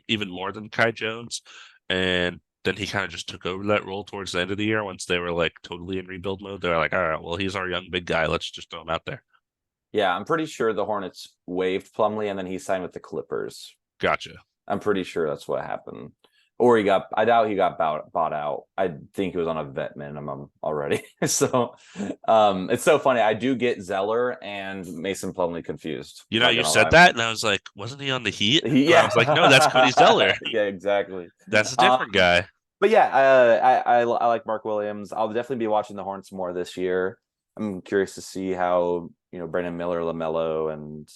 even more than Kai Jones. And then he kind of just took over that role towards the end of the year once they were like totally in rebuild mode. They're like, all right, well, he's our young big guy. Let's just throw him out there. Yeah, I'm pretty sure the Hornets waived Plumlee and then he signed with the Clippers. Gotcha. I'm pretty sure that's what happened. Or I doubt he got bought out. I think he was on a vet minimum already. So it's so funny. I do get Zeller and Mason Plumlee confused. You know, Not you gonna said lie. that, and I was like, wasn't he on the Heat? And I Yeah. was like, no, that's Cody Zeller. Yeah, exactly. That's a different Um, guy. but yeah, I like Mark Williams. I'll definitely be watching the Hornets more this year. I'm curious to see how Brandon Miller, LaMelo, and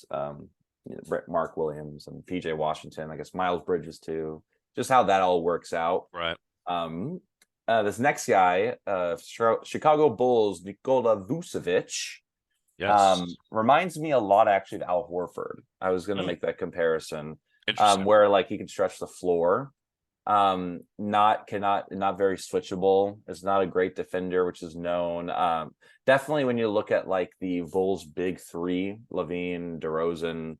Mark Williams and PJ Washington. I guess Miles Bridges too. Just how that all works out. Right. Um, this next guy, Chicago Bulls, Nikola Vucevic, Yes. reminds me a lot actually of Al Horford. I was going to Hmm. make that comparison, Interesting. where like he can stretch the floor, not very switchable. Is not a great defender, which is known. Definitely when you look at like the Bulls big three, Levine, DeRozan,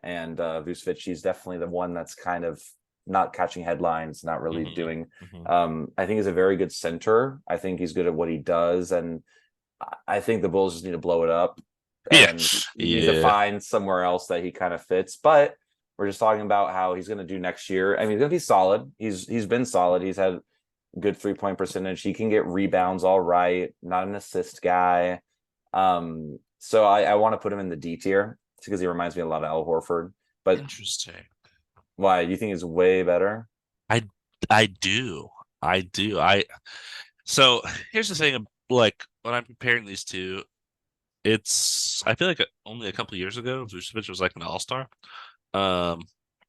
and Vucevic, he's definitely the one that's kind of not catching headlines, not really Hmm. doing. Hmm. I think he's a very good center. I think he's good at what he does, and I think the Bulls just need to blow it up, Yeah. and he needs to Yeah. find somewhere else that he kind of fits. But we're just talking about how he's going to do next year. I mean, he's going to be solid. He's been solid. He's had good 3-point percentage. He can get rebounds all right. Not an assist guy. So I want to put him in the D tier because he reminds me a lot of Al Horford. But Interesting. why? You think he's way better? I I do. I do. So here's the thing, like when I'm comparing these two, I feel like only a couple of years ago, Vucevic was like an all-star. Um,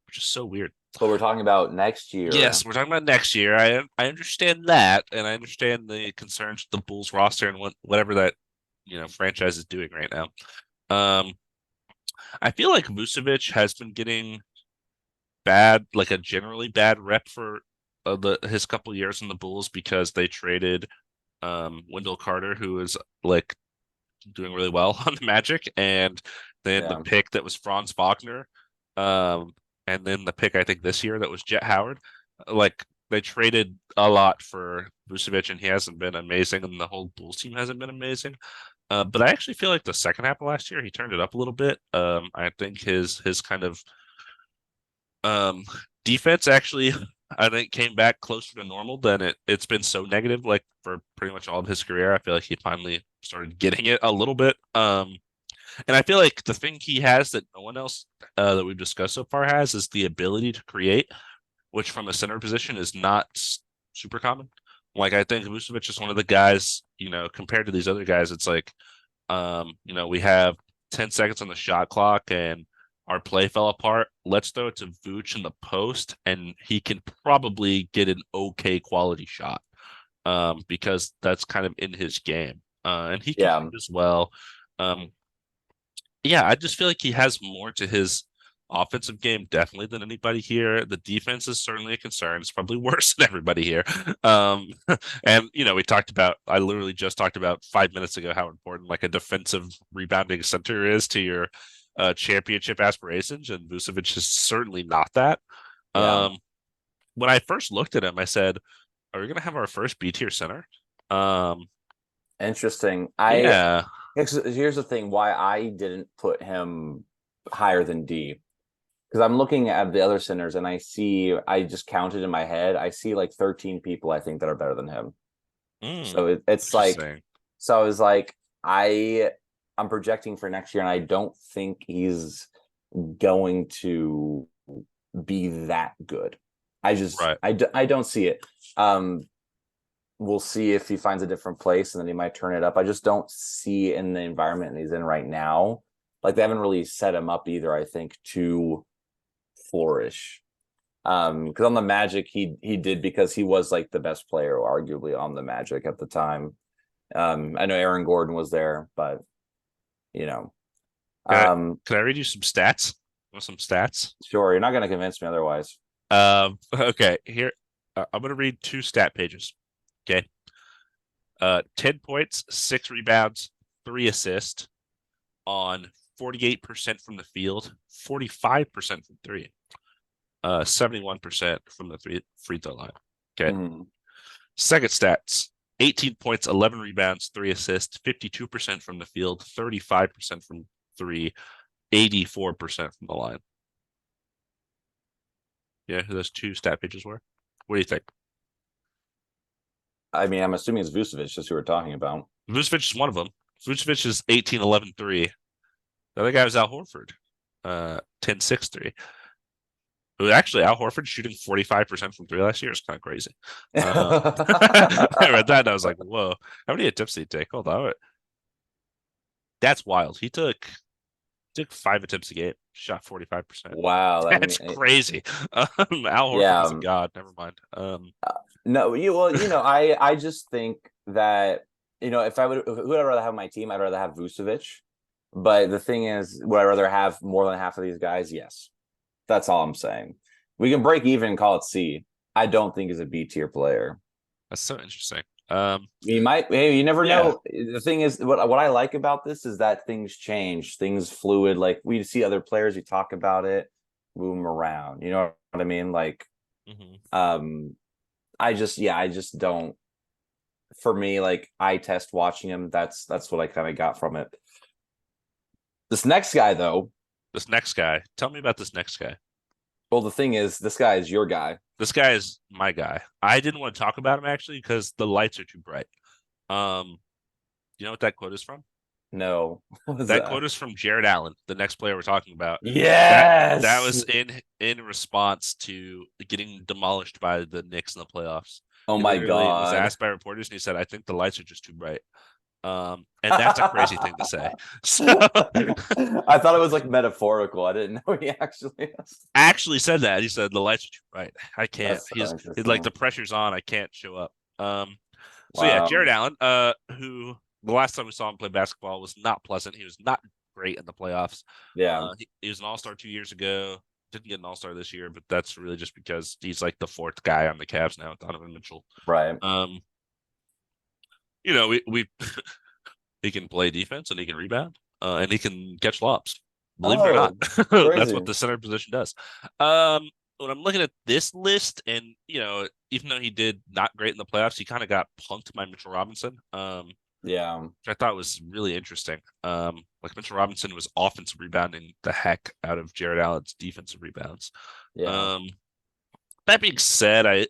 which is so weird. But we're talking about next year. Yes, we're talking about next year. I understand that, and I understand the concerns with the Bulls roster and whatever that franchise is doing right now. Um, I feel like Vucevic has been getting like a generally bad rep for his couple years in the Bulls because they traded Wendell Carter, who is like doing really well on the Magic, and then the Yeah. pick that was Franz Wagner, um, and then the pick I think this year that was Jet Howard. Like they traded a lot for Vucevic, and he hasn't been amazing, and the whole Bulls team hasn't been amazing. But I actually feel like the second half of last year he turned it up a little bit. I think his kind of um, defense actually, I think, came back closer to normal than it's been so negative like for pretty much all of his career. I feel like he finally started getting it a little bit. And I feel like the thing he has that no one else that we've discussed so far has is the ability to create, which from a center position is not super common. Like I think Vucevic is one of the guys, compared to these other guys, it's like, we have 10 seconds on the shot clock and our play fell apart. Let's throw it to Vooch in the post, and he can probably get an okay quality shot, because that's kind of in his game. And he can Yeah. shoot as well. Um, yeah, I just feel like he has more to his Offensive game, definitely than anybody here. The defense is certainly a concern. It's probably worse than everybody here. Um, and we talked about, I literally just talked about 5 minutes ago how important like a defensive rebounding center is to your championship aspirations, and Vucevic is certainly not that. Yeah, Um, when I first looked at him, I said, "Are we going to have our first B tier center?" Um, interesting. yeah. Here's the thing why I didn't put him higher than D. Because I'm looking at the other centers and I just counted in my head. I see like 13 people I think that are better than him. Mm, So it's like, interesting. so I was like, I'm projecting for next year, and I don't think he's going to be that good. Right. I don't see it. Um, we'll see if he finds a different place, and then he might turn it up. I just don't see in the environment he's in right now. Like they haven't really set him up either, I think, to flourish. Because on the Magic, he did because he was like the best player, arguably, on the Magic at the time. I know Aaron Gordon was there, but you know, Can I, um, can I read you some stats? Want some stats? sure, you're not going to convince me otherwise. Okay, here I'm gonna read two stat pages. Okay. 10 points, 6 rebounds, 3 assists on 48% from the field, 45% from three, 71% from the free throw line. Okay. Mhm. Second stats: 18 points, 11 rebounds, 3 assists, 52% from the field, 35% from three, 84% from the line. Yeah, who those two stat pages were. What do you think? I mean, I'm assuming it's Vucevic, just who we're talking about. Vucevic is one of them. Vucevic is 18, 11, 3. The other guy was Al Horford, 10, 6, 3. Actually, Al Horford shooting 45% from three last year is kind of crazy. I read that and I was like, whoa, how many attempts did he take? Hold on. That's wild. He took 5 attempts a game, shot 45%. Wow, I That's mean, crazy. Al Horford yeah. is a god. Never mind. No, I just think that if who would I rather have on my team, I'd rather have Vucevic. But the thing is, would I rather have more than half of these guys? Yes. That's all I'm saying. We can break even and call it C. I don't think he's a B tier player. That's so interesting. He might. Hey, you never Yeah. know. The thing is, what I like about this is that things change, things fluid. Like we see other players, we talk about it, move them around. You know what I mean? Like, Mhm. um, I just don't. For me, like eye test watching him, that's what I kind of got from it. This next guy, though, This next guy. Tell me about this next guy. well, the thing is, this guy is your guy. This guy is my guy. I didn't want to talk about him actually because the lights are too bright. Um, you know what that quote is from? No, what was That that? quote is from Jared Allen, the next player we're talking about. That Yes. was in response to getting demolished by the Knicks in the playoffs. Oh He my literally was God. asked by reporters and he said, "I think the lights are just too bright." And that's a crazy thing to say. So I thought it was like metaphorical. I didn't know he actually. actually said that. He said the lights are too bright. I can't. That's so He's like interesting. the pressure's on. I can't show up. So yeah, Wow. Jared Allen, who the last time we saw him play basketball was not pleasant. He was not great in the playoffs. Yeah. He was an all-star 2 years ago. Didn't get an all-star this year, but that's really just because he's like the fourth guy on the Cavs now, Donovan Mitchell. Right. Um, we he can play defense and he can rebound, and he can catch lobs. Believe it or not, Oh, that's what crazy. the center position does. When I'm looking at this list, and even though he did not great in the playoffs, he kind of got punked by Mitchell Robinson. Yeah. Which I thought was really interesting. Like Mitchell Robinson was offensive rebounding the heck out of Jared Allen's defensive rebounds. Yeah. Um, that being said, I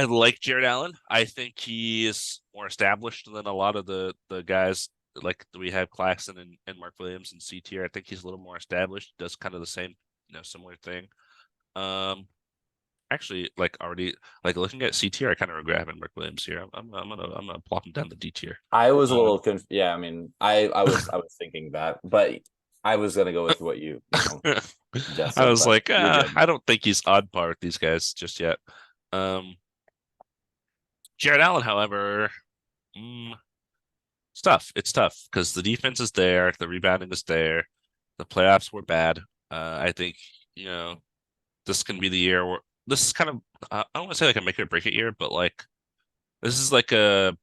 like Jared Allen. I think he is more established than a lot of the guys like we have Claxton and Mark Williams and C tier. I think he's a little more established. Does kind of the same, similar thing. Um, Actually, like already, like looking at C tier, I kind of regret having Mark Williams here. I'm gonna plop him down to D tier. I was a Uh, little yeah, I mean, I was thinking that, but I was gonna go with what just I said, was but like, you're good. I don't think he's on par with these guys just yet. Um, Jared Allen, however, mm, it's tough. It's tough because the defense is there, the rebounding is there, The playoffs were bad. I think, you know, this can be the year where this is kind of I don't want to say like a make it or break it year, but like this is like a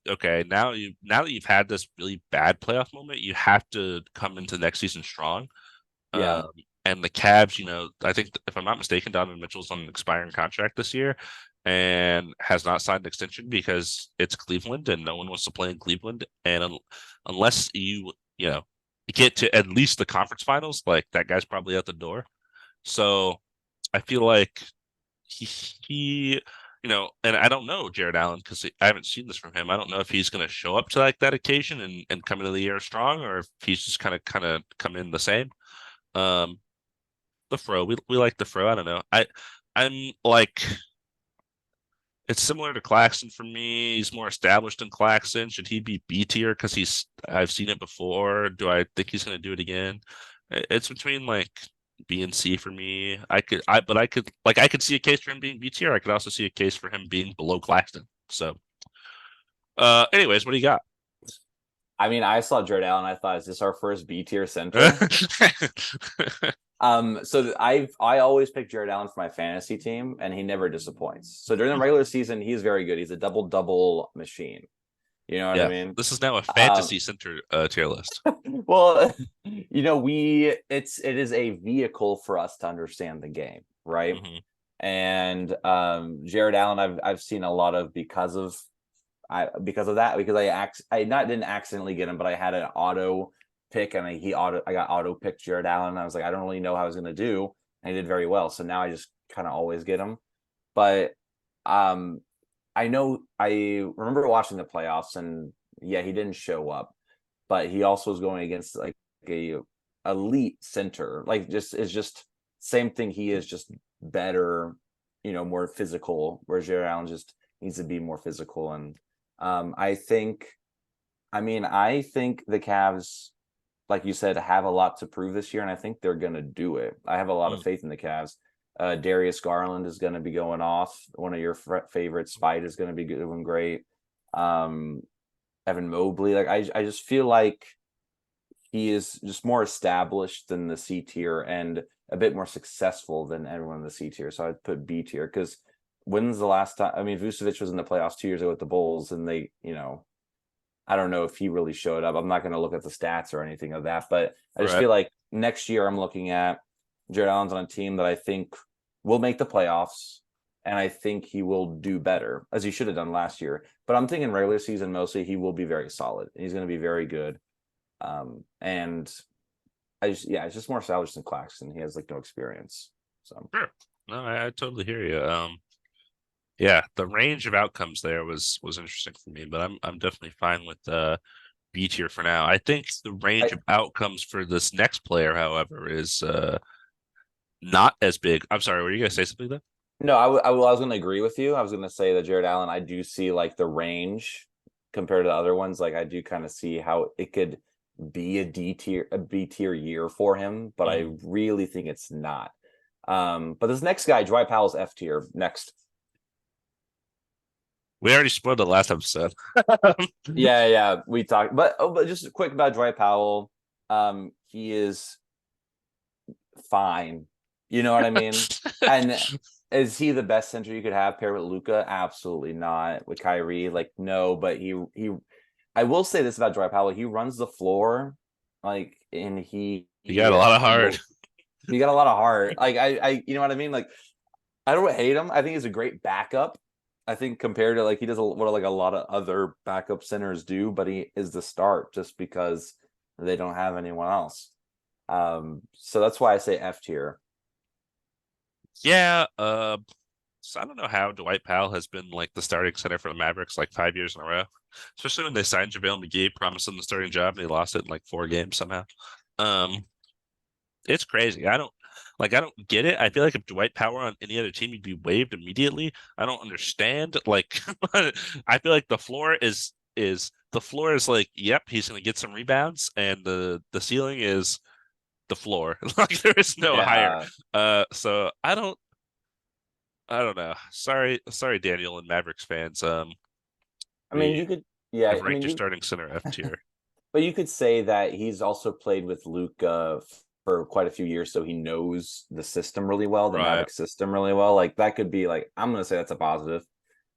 okay, now that you've had this really bad playoff moment, you have to come into next season strong. Yeah, Um, and the Cavs, I think if I'm not mistaken, Donovan Mitchell's on an expiring contract this year and has not signed an extension because it's Cleveland and no one wants to play in Cleveland. And unless you know, get to at least the conference finals, like that guy's probably out the door. So I feel like he and I don't know Jared Allen because I haven't seen this from him. I don't know if he's going to show up to like that occasion and come into the year strong, or if he's just kind of come in the same. Um, the Fro, we like the Fro. I don't know. I'm like it's similar to Claxton for me. He's more established than Claxton. Should he be B tier because I've seen it before? Do I think he's going to do it again? It's between like B and C for me. I could see a case for him being B tier. I could also see a case for him being below Claxton. So, anyways, what do you got? I mean, I saw Jared Allen. I thought, is this our first B tier center? So I always pick Jared Allen for my fantasy team, and he never disappoints. So during the regular season, he's very good. He's a double machine. You know what I Yeah, mean? this is now a Um, fantasy center tier list. well, it is a vehicle for us to understand the game, right? Hmm. And Jared Allen, I've seen a lot of because of that, because I not didn't accidentally get him, but I had an auto pick and I got auto picked Jared Allen. And I was like, I don't really know how I was gonna do, and he did very well. So now I just kind of always get him. But um I know I remember watching the playoffs, and yeah, he didn't show up, but he also was going against like a elite center. Like just is just same thing. He is just better, more physical, whereas Jared Allen just needs to be more physical. And I think I think the Cavs, like you said, have a lot to prove this year, and I think they're gonna do it. I have a lot of faith in the Cavs. Darius Garland is going to be going off. One of your favorites, Spide, is going to be doing great. Um, Evan Mobley, like I just feel like he is just more established than the C tier and a bit more successful than everyone in the C tier. So I'd put B tier because when's the last time? I mean, Vucevic was in the playoffs 2 years ago with the Bulls, and they, I don't know if he really showed up. I'm not going to look at the stats or anything of that, but I just Right. feel like next year I'm looking at Jared Allen's on a team that I think will make the playoffs, and I think he will do better as he should have done last year. But I'm thinking regular season mostly he will be very solid. He's going to be very good, and it's just more established than Claxton. He has like no experience, so Sure. No, I totally hear you. Yeah, the range of outcomes there was interesting for me, but I'm definitely fine with B tier for now. I think the range I of outcomes for this next player, however, is not as big. I'm sorry, were you gonna say something there? no, I was going to agree with you. I was going to say that Jared Allen, I do see like the range compared to the other ones. Like I do kind of see how it could be a B tier year for him, but I Mm. really think it's not. But this next guy, Dwight Powell's F tier next. We already spoiled the last episode. Yeah, we talked, but just quick about Dwight Powell. He is fine. You know what I mean? And is he the best center you could have paired with Luca? Absolutely not. With Kyrie, like no. But he. I will say this about Dwight Powell: he runs the floor, like, and You got a lot of heart. he got a lot of heart. Like you know what I mean? Like I don't hate him. I think he's a great backup. I think compared to like he does what like a lot of other backup centers do, but he is the start just because they don't have anyone else. So that's why I say F tier. Yeah, so I don't know how Dwight Powell has been like the starting center for the Mavericks like 5 years in a row, especially when they signed JaVale McGee, promised him the starting job, and he lost it in like 4 games somehow. Um, it's crazy. I don't get it. I feel like if Dwight Powell on any other team, he'd be waived immediately. I don't understand. Like, I feel like the floor is like, yep, he's gonna get some rebounds, and the ceiling is the floor. Like there is no higher. Yeah. So I don't know. Sorry, Daniel and Mavericks fans. I mean, We you could, yeah, have I ranked mean, your starting center F tier. But you could say that he's also played with Luke for quite a few years, so he knows the system really well, the Right. Mavic system really well. Like that could be like I'm gonna say that's a positive,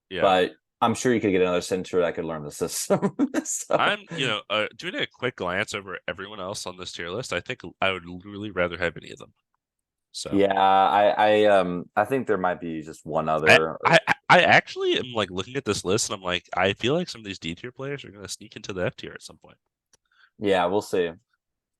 Yeah. but I'm sure you could get another center that could learn the system. So I'm, doing a quick glance over everyone else on this tier list. I think I would really rather have any of them. So yeah, I think there might be just one I, other. I, I actually am like looking at this list and I'm like, I feel like some of these D tier players are going to sneak into the F tier at some point. Yeah, we'll see.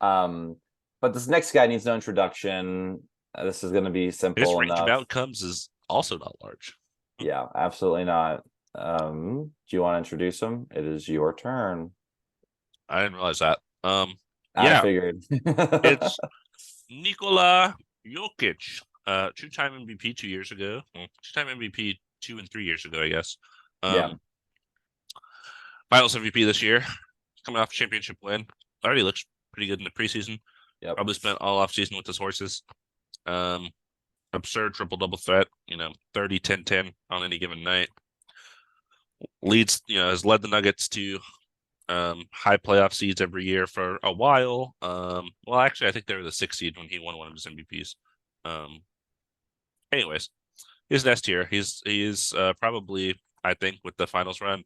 Um, but this next guy needs no introduction. This is going to be His simple range of enough. outcomes is also not large. Yeah, absolutely not. Do you want to introduce him? It is your turn. I didn't realize that. I Yeah, figured. it's Nikola Jokic, two-time MVP 2 years ago. Well, two-time MVP 2 and 3 years ago, I guess. Yeah. Um, Finals MVP this year, coming off a championship win. Already looks pretty good in the preseason. Yep. Probably spent all off season with his horses. Um, Absurd triple double threat. 30, 10, 10 on any given night. Leads, has led the Nuggets to high playoff seeds every year for a while. Well, actually, I think they were the 6th seed when he won one of his MVPs. Anyways, he's an S tier. He's probably, I think, with the finals run,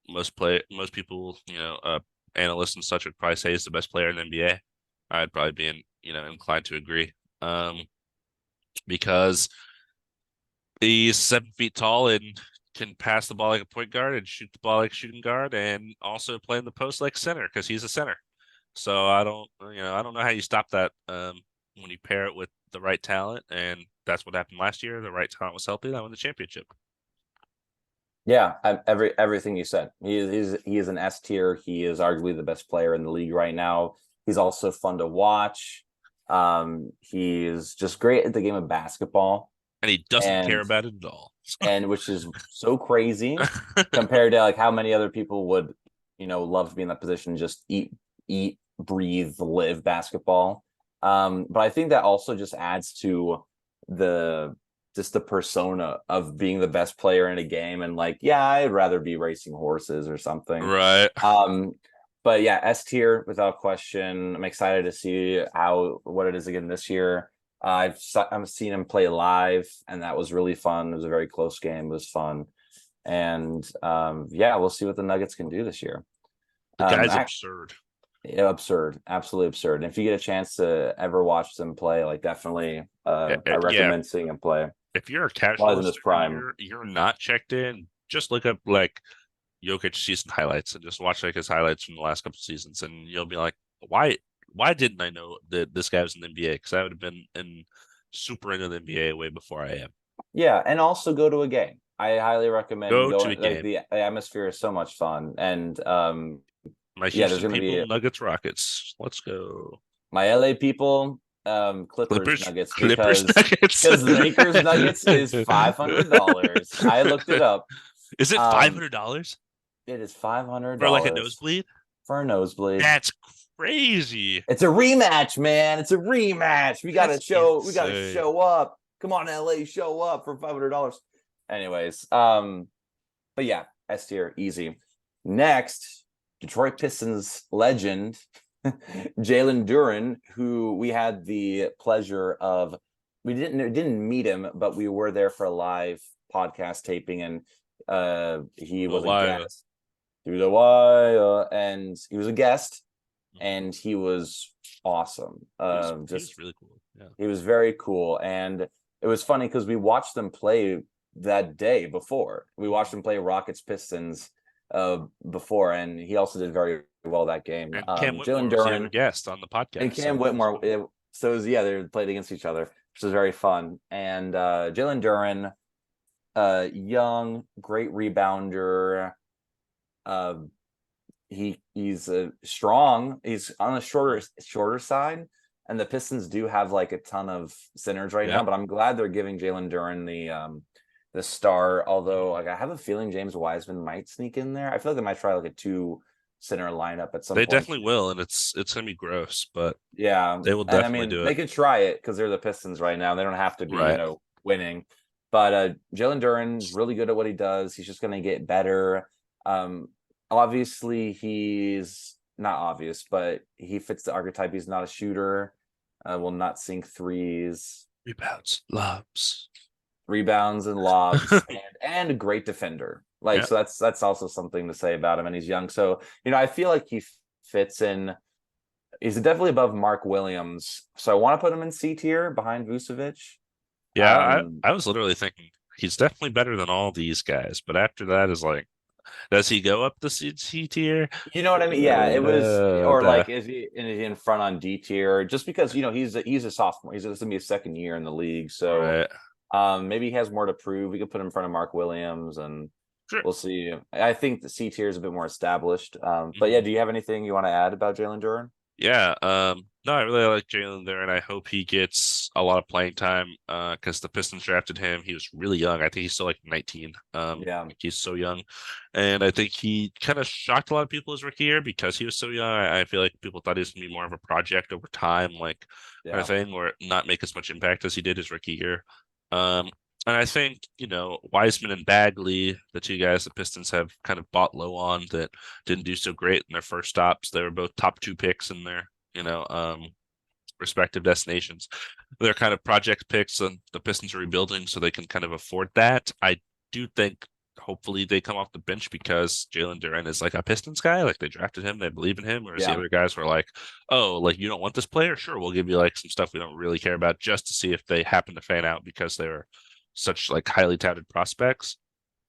most people, analysts and such would probably say he's the best player in the NBA. I'd probably be inclined to agree. Because he's 7 feet tall and can pass the ball like a point guard and shoot the ball like a shooting guard and also play in the post like center because he's a center. So I don't know how you stop that when you pair it with the right talent, and that's what happened last year. The right talent was healthy, that won the championship. Yeah, everything you said. He is an S tier. He is arguably the best player in the league right now. He's also fun to watch. He's just great at the game of basketball, And he doesn't care and about it at all. which is so crazy compared to like how many other people would, love to be in that position, just eat, breathe, live basketball. But I think that also just adds to the the persona of being the best player in a game, and like, yeah, I'd rather be racing horses or something. Right. But yeah, S tier without question. I'm excited to see what it is again this year. I've seen him play live, and that was really fun. It was a very close game. It was fun, and yeah, we'll see what the Nuggets can do this year. The guy's absurd. Yeah, absurd, absolutely absurd. And if you get a chance to ever watch them play, like definitely, I Yeah. recommend seeing him play. If you're a While he's in casualist his or prime. you're not checked in, just look up like Jokic season highlights and just watch like his highlights from the last couple seasons, and you'll be like, why didn't I know that this guy was in the NBA? Because I would have been super into the NBA way before I am. Yeah, and also go to a game. I highly recommend Go to a going. Like game. the atmosphere is so much fun, and My yeah, there's Houston going to be people, Nuggets, Rockets. Let's go. my LA people, Clippers Clippers, Nuggets, Clippers, because Nuggets. Lakers Nuggets is $500. I looked it up. Is it $500 It is $500 for like a nosebleed? for a nosebleed. That's crazy. It's a rematch, man. It's a rematch. We gotta That's show. We gotta insane. show up. Come on, LA, show up for $500. Anyways, but yeah, S tier, easy. Next, Detroit Pistons legend Jalen Duren, who we had the pleasure of. We didn't meet him, but we were there for a live podcast taping, and he was a guest through the wire, and he was a guest, and he was awesome. He was really cool. Yeah, he was very cool, and it was funny because we watched them play that day before. We watched him play Rockets Pistons before, and he also did very well that game. and Cam Whitmore Jalen was the other Duren guest on the podcast. and Cam Whitmore. So it was, yeah, they played against each other, which was very fun. And Jalen Duren, young, great rebounder. He's strong. He's on the shorter side, and the Pistons do have like a ton of centers right now. But I'm glad they're giving Jalen Duren the star. Although, like, I have a feeling James Wiseman might sneak in there. I feel like they might try like a 2 center lineup at some point. They definitely will, and it's gonna be gross, but yeah, they will definitely do it. They could try it because they're the Pistons right now. They don't have to be, right. Winning. But Jalen Duren's really good at what he does. He's just going to get better. Obviously, he's not obvious, but he fits the archetype. He's not a shooter. Will not sink threes, Rebounds, lobs. rebounds and lobs, and a great defender. Like, Yeah. so that's also something to say about him, and he's young. So, I feel like he fits in. He's definitely above Mark Williams. So I want to put him in C tier behind Vucevic. Yeah, Um, I was literally thinking he's definitely better than all these guys, but after that is like, does he go up the C tier? you know what I mean? Yeah, it was, or Nah. like, is he in front on D tier? Just because he's a sophomore. He's gonna be a second year in the league, so Right. maybe he has more to prove. We could put him in front of Mark Williams, and Sure. we'll see. I think the C tier is a bit more established. But yeah, Mhm. do you have anything you want to add about Jalen Duren? Yeah, no, I really like Jalen there, and I hope he gets a lot of playing time. Because the Pistons drafted him, he was really young. I think he's still like 19. Yeah, Like, he's so young, and I think he kind of shocked a lot of people his rookie year because he was so young. I feel like people thought he was gonna be more of a project over time, like kind of yeah, thing, or not make as much impact as he did his rookie year. Um, and I think, Wiseman and Bagley, the two guys the Pistons have kind of bought low on that didn't do so great in their first stops. They were both top two picks in their, respective destinations. They're kind of project picks, and the Pistons are rebuilding, so they can kind of afford that. I do think hopefully they come off the bench because Jalen Duren is like a Pistons guy. Like they drafted him, they believe in him, whereas the yeah, other guys were like, oh, like you don't want this player? Sure, we'll give you like some stuff we don't really care about just to see if they happen to fan out because they're such like highly touted prospects.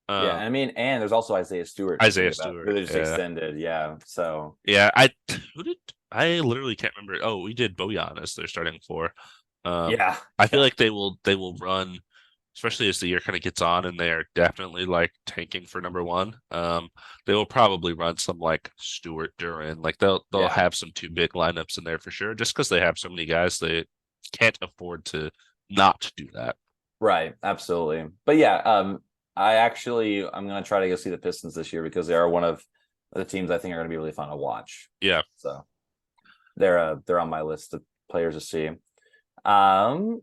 yeah. Um, And I mean, and there's also Isaiah Stewart to Isaiah think about, who Stewart, they just yeah. extended. Yeah, so Yeah, who did I literally can't remember. Oh, we did Bojan as their starting four. yeah, I feel yeah, like they will run, especially as the year kind of gets on and they are definitely like tanking for number one. They will probably run some like Stewart Duran. Like they'll yeah. have some two big lineups in there for sure, just because they have so many guys they can't afford to not do that. Right, absolutely. But yeah, I'm gonna try to go see the Pistons this year because they are one of the teams I think are gonna be really fun to watch. Yeah, So they're on my list of players to see.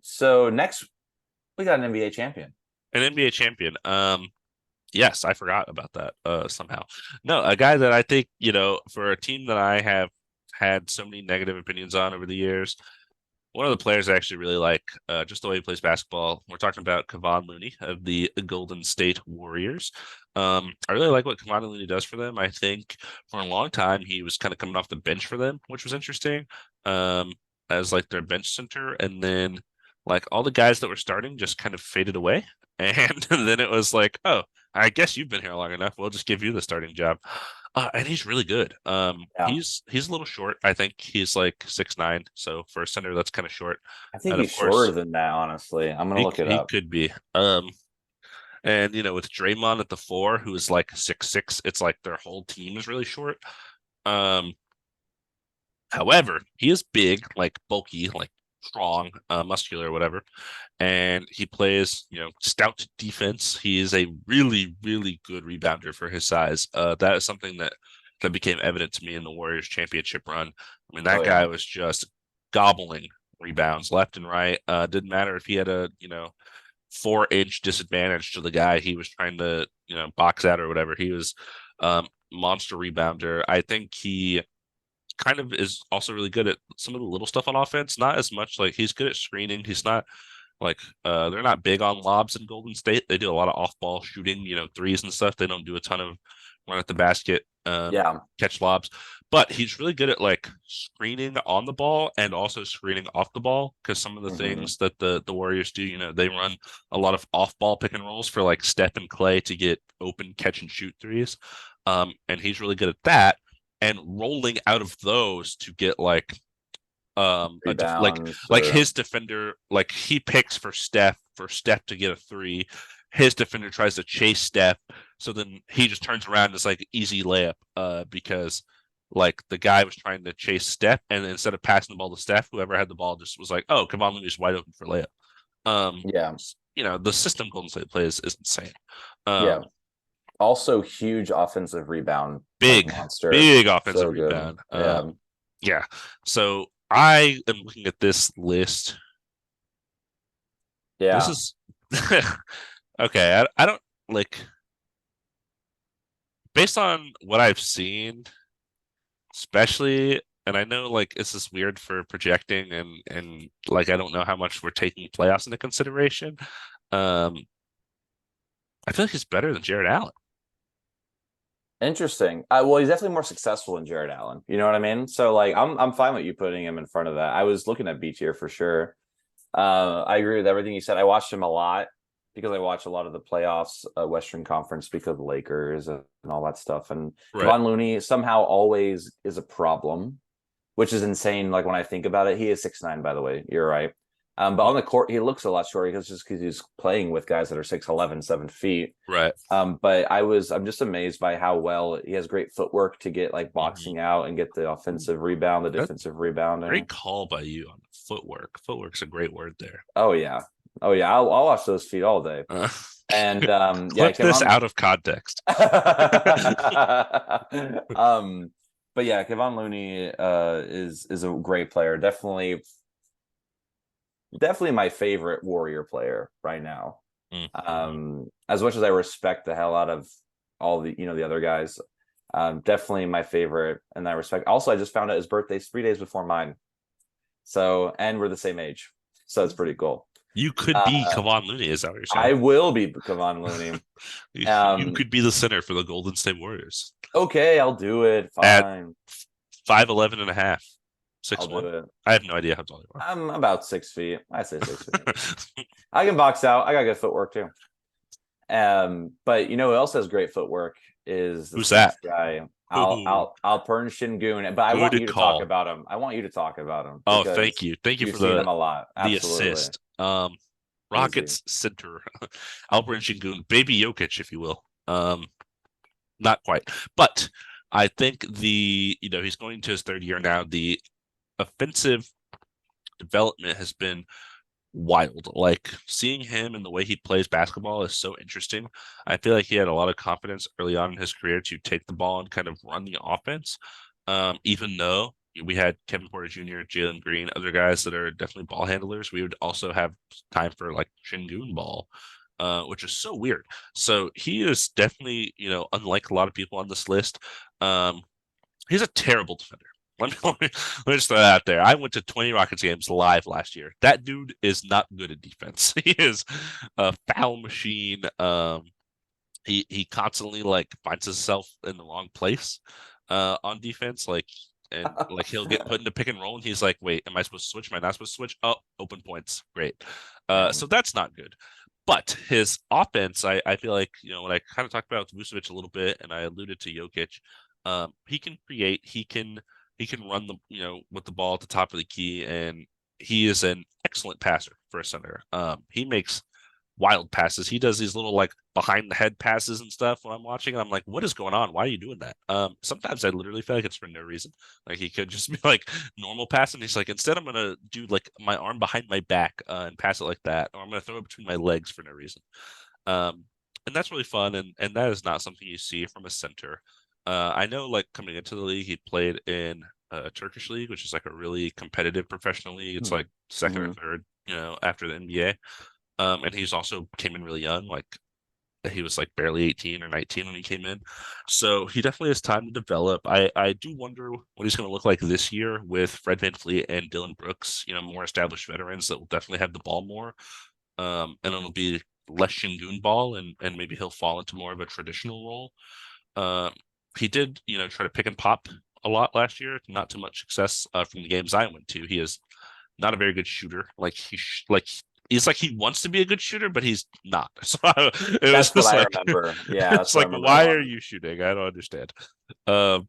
So next we got an NBA champion. an NBA champion. Yes, I forgot about that somehow. No, a guy that I think, for a team that I have had so many negative opinions on over the years, one of the players I actually really like, just the way he plays basketball. We're talking about Kevon Looney of the Golden State Warriors. I really like what Kevon Looney does for them. I think for a long time he was kind of coming off the bench for them, which was interesting, um, as like their bench center, and then like all the guys that were starting just kind of faded away, and then it was like, oh, I guess you've been here long enough. We'll just give you the starting job. And he's really good. Yeah, He's a little short. I think he's like 6'9", so for a center, that's kind of short. I think And he's of shorter course, than that. Honestly, I'm gonna he look it he up. could be. And with Draymond at the four, who is like 6'6", it's like their whole team is really short. Um, However, he is big, like bulky, like strong, muscular, whatever, and he plays, stout defense. He is a really, really good rebounder for his size. That is something that became evident to me in the Warriors championship run. I mean, Oh that guy yeah, was just gobbling rebounds left and right. Didn't matter if he had a, 4-inch disadvantage to the guy he was trying to, box out or whatever. He was monster rebounder. I think he kind of is also really good at some of the little stuff on offense. Not as much like he's good at screening. He's not like they're not big on lobs in Golden State. They do a lot of off-ball shooting, threes and stuff. They don't do a ton of run at the basket, yeah. catch lobs. But he's really good at like screening on the ball and also screening off the ball because some of the Hmm. things that the Warriors do, they run a lot of off-ball pick and rolls for like Steph and Clay to get open catch and shoot threes. And he's really good at that and rolling out of those to get like Rebounds like or his defender, like he picks for Steph to get a three. His defender tries to chase Steph, so then he just turns around and it's like easy layup, because like the guy was trying to chase Steph, and instead of passing the ball to Steph, whoever had the ball just was like, oh, come on, Looney's wide open for layup. Um, yeah, the system Golden State plays is insane. yeah. Um, Also, huge offensive rebound, like big, monster. big offensive So good. rebound. Yeah, Yeah. So I am looking at this list. This yeah. is okay. I don't like based on what I've seen. especially. And I know like this is weird for projecting, and like I don't know how much we're taking playoffs into consideration. Um, I feel like he's better than Jared Allen. Interesting. Well, he's definitely more successful than Jared Allen. You know what I mean? So like, I'm fine with you putting him in front of that. I was looking at B tier for sure. I agree with everything you said. I watched him a lot because I watch a lot of the playoffs, Western Conference, because of the Lakers and all that stuff. And Right. Kevon Looney somehow always is a problem, which is insane. Like when I think about it, he is 6'9", by the way. You're right. But on the court, he looks a lot shorter because he's playing with guys that are 6'11", 7 feet. Right. But I'm just amazed by how well he has great footwork to get like Mhm. boxing out and get the offensive rebound, the That defensive rebounding. great call by you on footwork. Footwork's a great word there. Oh yeah. Oh yeah. I'll watch those feet all day. Uh, And yeah, clip this Kevon. out of context. um, but yeah, Kevon Looney is a great player. Definitely my favorite Warrior player right now. Mhm. As much as I respect the hell out of all the the other guys, definitely my favorite in that respect. Also, I just found out his birthday's 3 days before mine. So, and we're the same age. So it's pretty cool. You could be Uh, Kevon Looney, is that what you're saying? I will be Kevon Looney. You Um, could be the center for the Golden State Warriors okay, I'll do it. at Fine. 5'11 and a half, I'll six do one. it. I have no idea how tall you I'm about 6 feet. I say 6 feet. are. I can box out. I got good footwork too. But you know who else has great footwork is this Who's that? next guy, Ooh, Alpern Şengün. But I want good you to talk call. about him. I want you to talk about him Oh, thank because you. Thank you you've for seen him a lot. the Absolutely. assist. Easy. Rockets center, Alperen Şengün, baby Jokic, if you will. Not quite, but I think he's going to his third year now. The offensive development has been wild. Like seeing him and the way he plays basketball is so interesting. I feel like he had a lot of confidence early on in his career to take the ball and kind of run the offense. Even though we had Kevin Porter Jr., Jalen Green, other guys that are definitely ball handlers, we would also have time for like Shingun ball. Which is so weird. So he is definitely, unlike a lot of people on this list, um, he's a terrible defender. Let me just throw that out there. I went to 20 Rockets games live last year. That dude is not good at defense. He is a foul machine. He constantly like finds himself in the wrong place on defense. And like he'll get put into pick and roll, and he's like, "Wait, am I supposed to switch? Am I not supposed to switch? Oh, open points, great." So Man. that's not good. But his offense, I feel like when I kind of talked about Vucevic a little bit, and I alluded to Jokic, he can create, he can run with the ball at the top of the key, and he is an excellent passer for a center. He makes wild passes. He does these little like behind the head passes and stuff when I'm watching. And I'm like, what is going on? Why are you doing that? Sometimes I literally feel like it's for no reason. Like he could just be like normal passing. He's like, instead I'm gonna do like my arm behind my back and pass it like that, or I'm gonna throw it between my legs for no reason. Um, and that's really fun, and that is not something you see from a center. I know, like coming into the league, he played in a Turkish league, which is like a really competitive professional league. It's like second or Mm-hmm. third, after the NBA. And he's also came in really young, like he was like barely 18 or 19 when he came in. So he definitely has time to develop. I do wonder what he's going to look like this year with Fred VanVleet and Dylan Brooks, more established veterans that will definitely have the ball more. And it'll be less Shingun ball, and maybe he'll fall into more of a traditional role. Um, he did, try to pick and pop a lot last year. Not too much success from the games I went to. He is not a very good shooter. He's like he wants to be a good shooter, but he's not. So it was That's what just I like remember. Yeah, that's it's what I like remember a why lot. are you shooting? I don't understand. Um,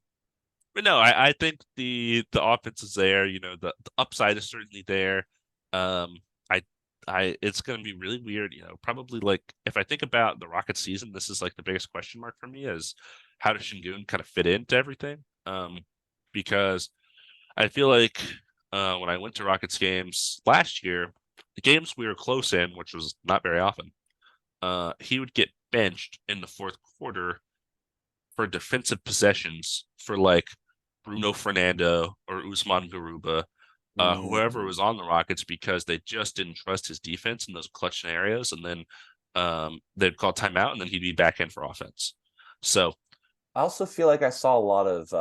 but no, I think the offense is there. The upside is certainly there. Um, I it's going to be really weird. Probably like if I think about the Rocket season, this is like the biggest question mark for me is how does Shingun kind of fit into everything? Because I feel like when I went to Rockets games last year, the games we were close in, which was not very often, he would get benched in the fourth quarter for defensive possessions for like Bruno Fernando or Usman Garuba, whoever Mm. was on the Rockets because they just didn't trust his defense in those clutch scenarios, and then they'd call timeout, and then he'd be back in for offense. So I also feel like I saw a lot of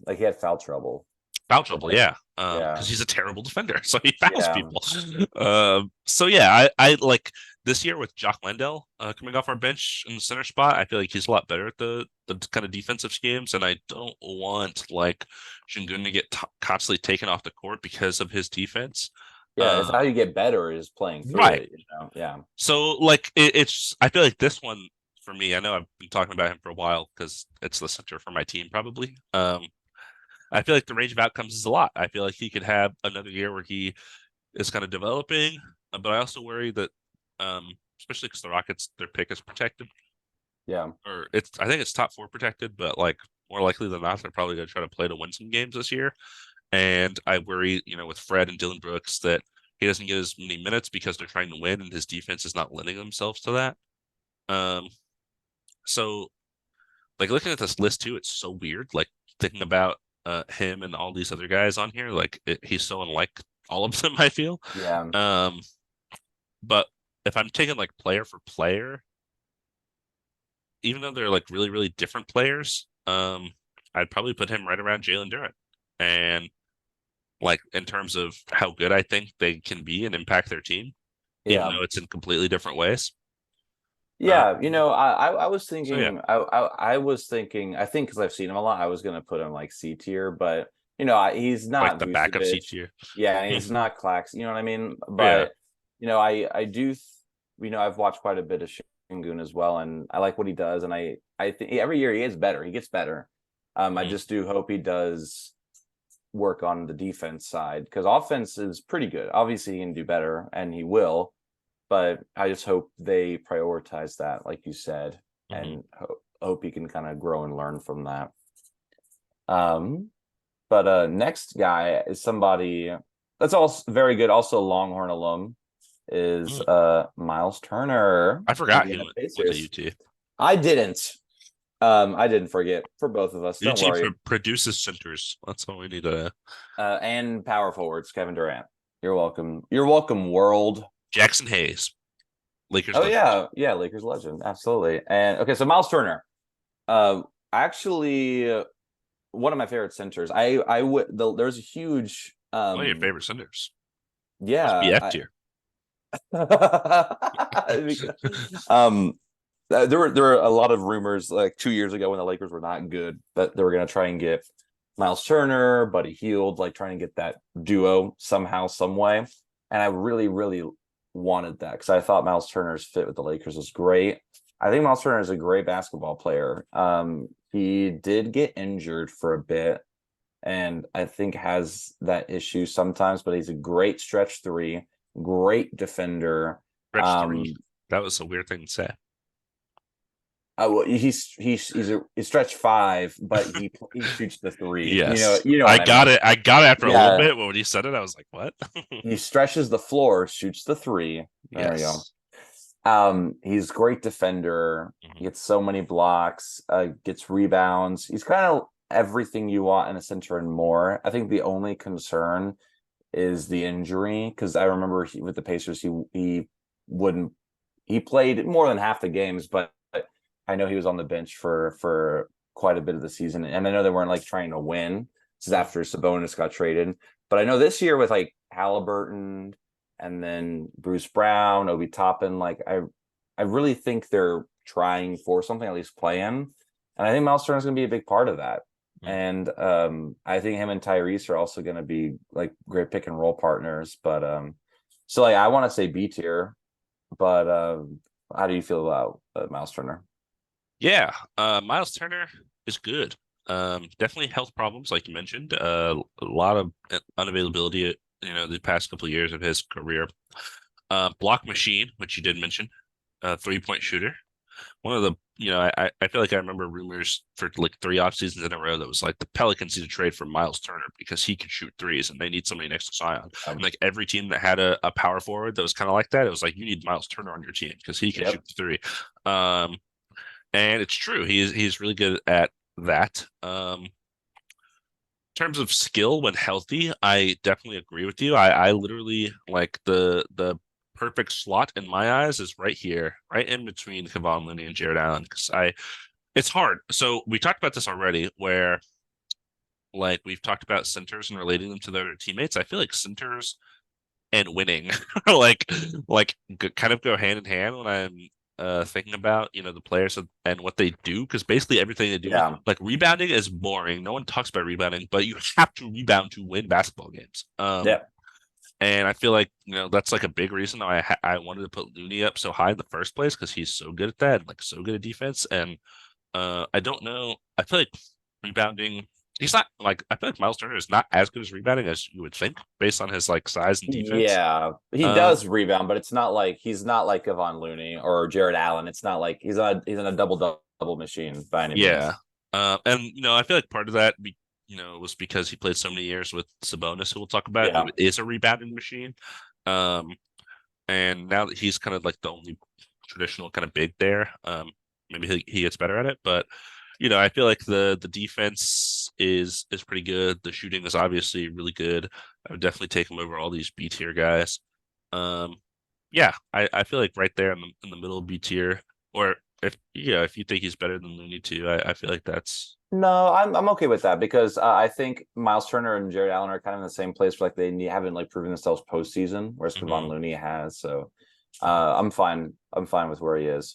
Like he had foul trouble. Foul trouble, Like, yeah. yeah, Because he's a terrible defender, so he fouls yeah, people. So yeah, I like this year with Jock Landale coming off our bench in the center spot. I feel like he's a lot better at the kind of defensive schemes, and I don't want like Şengün to get constantly taken off the court because of his defense. yeah. It's Um, how you get better is playing through right. it. Yeah, So like it's I feel like this one for me. I know I've been talking about him for a while because it's the center for my team probably. I feel like the range of outcomes is a lot. I feel like he could have another year where he is kind of developing, but I also worry that, especially because the Rockets, their pick is protected, yeah, or I think it's top four protected, but like more likely than not, they're probably going to try to play to win some games this year. And I worry, with Fred and Dylan Brooks that he doesn't get as many minutes because they're trying to win and his defense is not lending themselves to that. Um, so like looking at this list too, it's so weird. Like thinking about him and all these other guys on here, like he's so unlike all of them. I feel. yeah, Um, but if I'm taking like player for player, even though they're like really really different players, I'd probably put him right around Jalen Durant. And like in terms of how good I think they can be and impact their team, even yeah. though it's in completely different ways. Yeah, Um, I was so yeah, thinking, I was thinking, I think because I've seen him a lot, I was gonna put him like C tier, but he's like not the backup Vucevic, seat tier. yeah, and he's not Clax, you know what I mean? Yeah. But I do, I've watched quite a bit of Şengün as well, and I like what he does, and I think every year he is better, he gets better. I Mhm. just do hope he does work on the defense side because offense is pretty good. Obviously, he can do better, and he will, but I just hope they prioritize that, like you said, Mhm. and hope he can kind of grow and learn from that. Um, but next guy is somebody that's also very good, also Longhorn alum, is Mm. Miles Turner, I forgot he Indiana went to Pacers. UT. I didn't forget for both of us. Don't UT worry. produces centers. That's all we need to. And power forwards, Kevin Durant. You're welcome. You're welcome, world. Jackson Hayes, Lakers Oh legend. yeah, yeah, Lakers legend, absolutely. And okay, so Miles Turner, uh, actually, one of my favorite centers. I would there's a huge One of your favorite centers. Must be yeah, F tier. um there were a lot of rumors like 2 years ago when the Lakers were not good that they were going to try and get Miles Turner, Buddy Hield, like trying to get that duo somehow, some way. And I really, really wanted that because I thought Miles Turner's fit with the Lakers was great. I think Miles Turner is a great basketball player. He did get injured for a bit and I think has that issue sometimes, but he's a great stretch three, great defender. Stretch three. That was a weird thing to say. Well, he's stretch five, but he shoots the three. Yes. You know I what I got mean. it. I got it after a little Yeah, bit. But when you said it, I was like, what? he stretches the floor, shoots the three. There we go. Yes. He's great defender. He Mhm. gets so many blocks, gets rebounds. He's kind of everything you want in a center and more. I think the only concern is the injury because I remember with the Pacers, wouldn't he played more than half the games, but I know he was on the bench for quite a bit of the season, and I know they weren't like trying to win. This is Mhm. after Sabonis got traded, but I know this year with like Halliburton and then Bruce Brown, Obi Toppin, like I really think they're trying for something, at least playing, and I think Miles Turner is going to be a big part of that. Mhm. And I think him and Tyrese are also going to be like great pick and roll partners. But so like I want to say B tier, but how do you feel about Miles Turner? Yeah. Miles Turner is good. Definitely health problems, like you mentioned. A lot of unavailability, the past couple of years of his career. Block machine, which you did mention. 3-point shooter. One of the, I feel like I remember rumors for like 3 off seasons in a row that was like the Pelicans need to trade for Miles Turner because he can shoot threes and they need somebody next to Zion. And like every team that had a power forward that was kind of like that, it was like you need Miles Turner on your team because he can shoot Yep. the three. Um, and it's true. He's really good at that. In terms of skill when healthy, I definitely agree with you. I literally like the perfect slot in my eyes is right here, right in between Kevon Looney and Jared Allen. Because it's hard. So we talked about this already, where like we've talked about centers and relating them to their teammates. I feel like centers and winning like kind of go hand in hand when I'm thinking about the players and what they do, because basically everything they do, Yeah. like rebounding is boring. No one talks about rebounding, but you have to rebound to win basketball games. Yeah. And I feel like that's like a big reason why I wanted to put Looney up so high in the first place, because he's so good at that, and, like so good at defense. And I don't know. I feel like rebounding. He's not like I feel like Miles Turner is not as good as rebounding as you would think based on his like size and defense. Yeah, he Um, does rebound, but it's not like he's not like Kevon Looney or Jared Allen. It's not like he's in a double machine by any yeah. means. And I feel like part of that was because he played so many years with Sabonis, who we'll talk about, who Yeah. is a rebounding machine. Um, and now that he's kind of like the only traditional kind of big there, maybe he gets better at it. But I feel like the defense is pretty good. The shooting is obviously really good. I would definitely take him over all these B tier guys. Um, yeah, I feel like right there in the middle of B tier, or if you think he's better than Looney too, I feel like that's No, I'm okay with that because I think Miles Turner and Jared Allen are kind of in the same place where like haven't like proven themselves postseason, whereas Kevon mhm. Looney has. So I'm fine. I'm fine with where he is.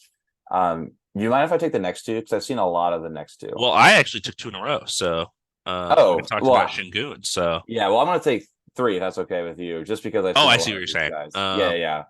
You mind if I take the next two? Because I've seen a lot of the next two. Well, I actually took two in a row, so we Oh, talked about well, Şengün. So yeah. Well, I'm gonna take three if that's okay with you, just because I've oh, seen I a see lot what of you're these saying. guys. Yeah,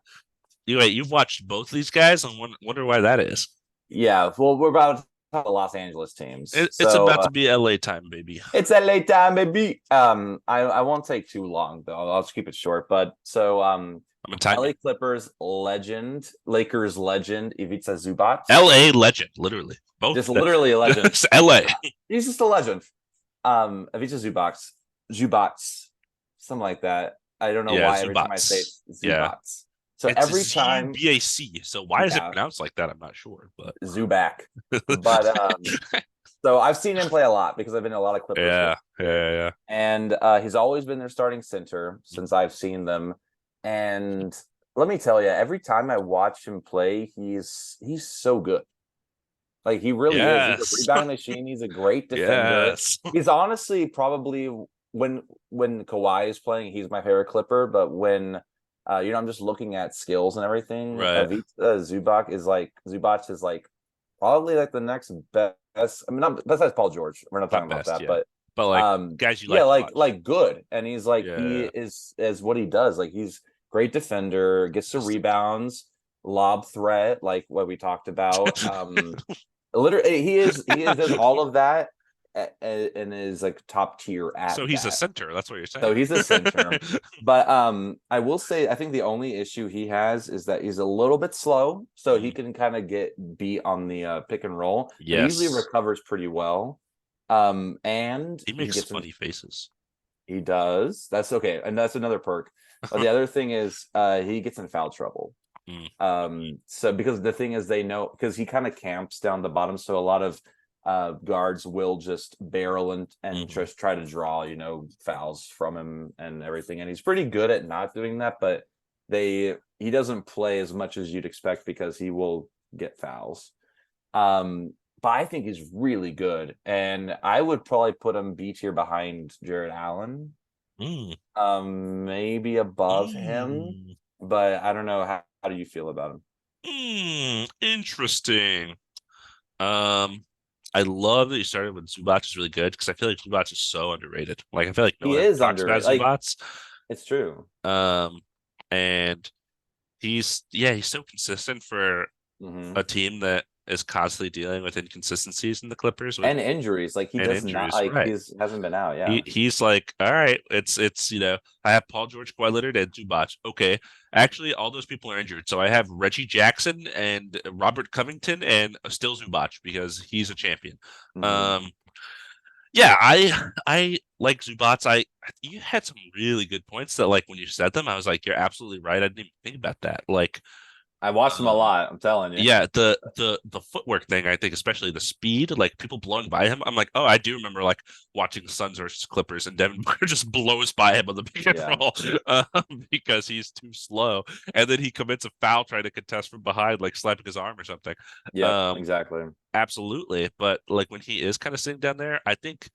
yeah. You've watched both these guys, and wonder why that is. Yeah, well, we're about to talk the Los Angeles teams, It's so about to be LA time, baby. it's LA time, baby. I won't take too long though. I'll just keep it short. But so, I'm gonna time you. LA Clippers legend, Lakers legend, Ivica Zubac, LA legend, literally. Both just literally a legend. it's LA. He's just a legend. Ivica Zubac, Zubac, something like that. I don't know Yeah, why every time I say Zubats. it, Yeah. Zubac. So It's every time, Zubac. So why is it yeah, pronounced like that? I'm not sure, but Zubac. But so I've seen him play a lot because I've been in a lot of Clippers games. yeah, yeah, yeah. And he's always been their starting center since I've seen them. And let me tell you, every time I watch him play, he's so good. Like he really is. He's a Yes. rebounding machine. He's a great defender. Yes. He's honestly probably when Kawhi is playing, he's my favorite Clipper. But when I'm just looking at skills and everything, Right. Avita Zubac is like probably like the next best. I mean, not besides Paul George. We're not Not talking about best, that, yeah. but But like guys you yeah, like to watch. like good. And he's like he Yeah. is what he does. Like he's great defender, gets to Just rebounds, lob threat, like what we talked about. Literally he is does all of that and is like top tier so at he's a that. center, that's what you're So saying. he's a center. But I will say I think the only issue he has is that he's a little bit slow, so he Mm, can kind of get beat on the pick and roll, but he usually yes. recovers pretty well. And He he makes gets in, funny faces. he does. That's okay, and that's another perk. But the other thing is he gets in foul trouble. Mm, So because the thing is they know because he kind of camps down the bottom, so a lot of guards will just barrel and mhm. just try to draw, fouls from him and everything. And he's pretty good at not doing that, but he doesn't play as much as you'd expect because he will get fouls. But I think he's really good, and I would probably put him B tier behind Jared Allen, Mm, maybe above him, mm, but I don't know how do you feel about him? interesting. Um, I love that you started with Zubac is really good, because I feel like Zubac is so underrated. Like I feel like no He one ever is talks about underrated. Like Zubac. it's true. Um, and he's so consistent for Hmm. a team that is constantly dealing with inconsistencies in the Clippers with And injuries. Like he and does not injuries. like Right. he's hasn't been out. Yeah. He's like, all right, it's I have Paul George, Kawhi Leonard, and Zubac. Okay, actually, all those people are injured, so I have Reggie Jackson and Robert Covington and still Zubac because he's a champion. Hmm. Um, yeah, I like Zubac. You had some really good points that like when you said them, I was like, you're absolutely right. I didn't even think about that. Like, I watched him a um, lot. I'm telling you. yeah, the footwork thing, I think, especially the speed, like people blowing by him. I'm like, oh, I do remember like watching the Suns versus Clippers, and Devin Booker just blows by him on the pick and Yeah. roll because he's too slow, and then he commits a foul trying to contest from behind, like slapping his arm or something. Yep. Um, Exactly. absolutely, but like when he is kind of sitting down there, I think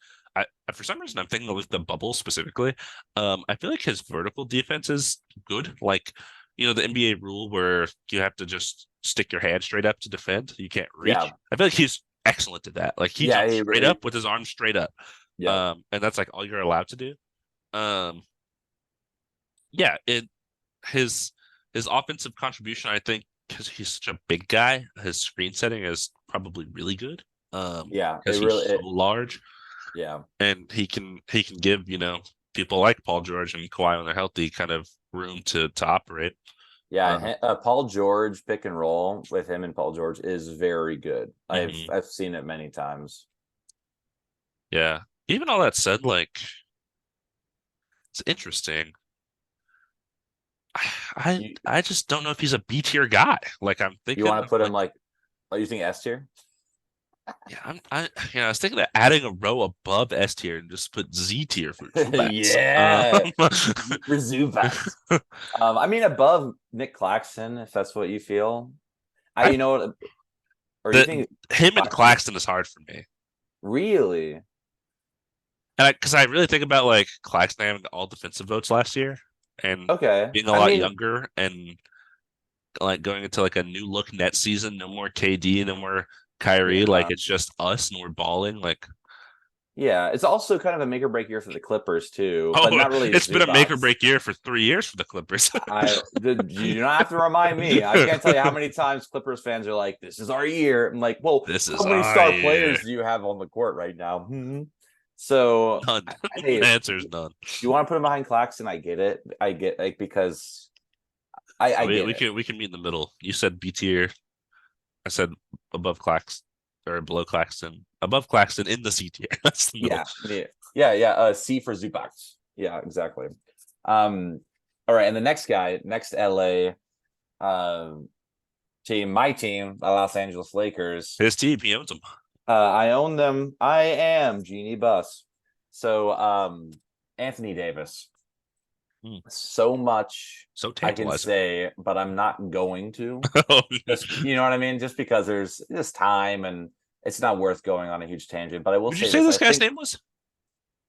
for some reason I'm thinking of the bubble specifically. I feel like his vertical defense is good. Like, the NBA rule where you have to just stick your hand straight up to defend. You can't Yeah, reach. I feel like he's excellent at that. Like he yeah, jumps straight up with his arms straight up. yeah, And that's like all you're allowed to do. Um, yeah, his his offensive contribution, I think, because he's such a big guy, his screen setting is probably really good. yeah. It Because he's really, so large yeah, and he can give, people like Paul George and Kawhi when they're healthy kind of room to operate. yeah. Uh, Paul George pick and roll with him and Paul George is very good. I've mhm. I've seen it many times. Yeah. Even all that said, like it's interesting. I You I just don't know if he's a B tier guy. Like I'm you thinking want to of put him like like? Oh, you think S tier? yeah, I was thinking of adding a row above S tier and just put Z tier for Zubats. Yeah, for Zubats. I mean above Nick Claxton, if that's what you feel. I You know what? Or you the think him and Claxton Claxton is hard for me. really? And because I really think about like Claxton having all defensive votes last year and Okay. being a I lot mean, younger and like going into like a new look net season, no more KD, no more Kyrie, like yeah. it's just us and we're balling. Like, Yeah, it's also kind of a make or break year for the Clippers too, but oh, not really it's been a make or Zubats. break year for 3 years for the Clippers. You do not have to remind me. I can't tell you how many times Clippers fans are like, "This is our year." I'm like, "Well, This how is many our star year. players do you have on the court right now?" So, None. hey, Answer's none. you want to put him behind Claxton? I get it. I get like because I We get we it. can we can meet in the middle. You said B tier. I said above Claxton or below Claxton. Above Claxton in the C tier. That's the middle. Yeah, yeah. C for Zubac. Yeah, exactly. All right, and the next guy, next LA team, my team, the Los Angeles Lakers. His team, he owns them. I own them. I am Genie Bus. So, Anthony Davis. Hmm. So much So I can tantalizing. say, but I'm not going to. Oh, Just you know what I mean? Just because there's this time and it's not worth going on a huge tangent. But I will did you say say this: this I guy's think name was?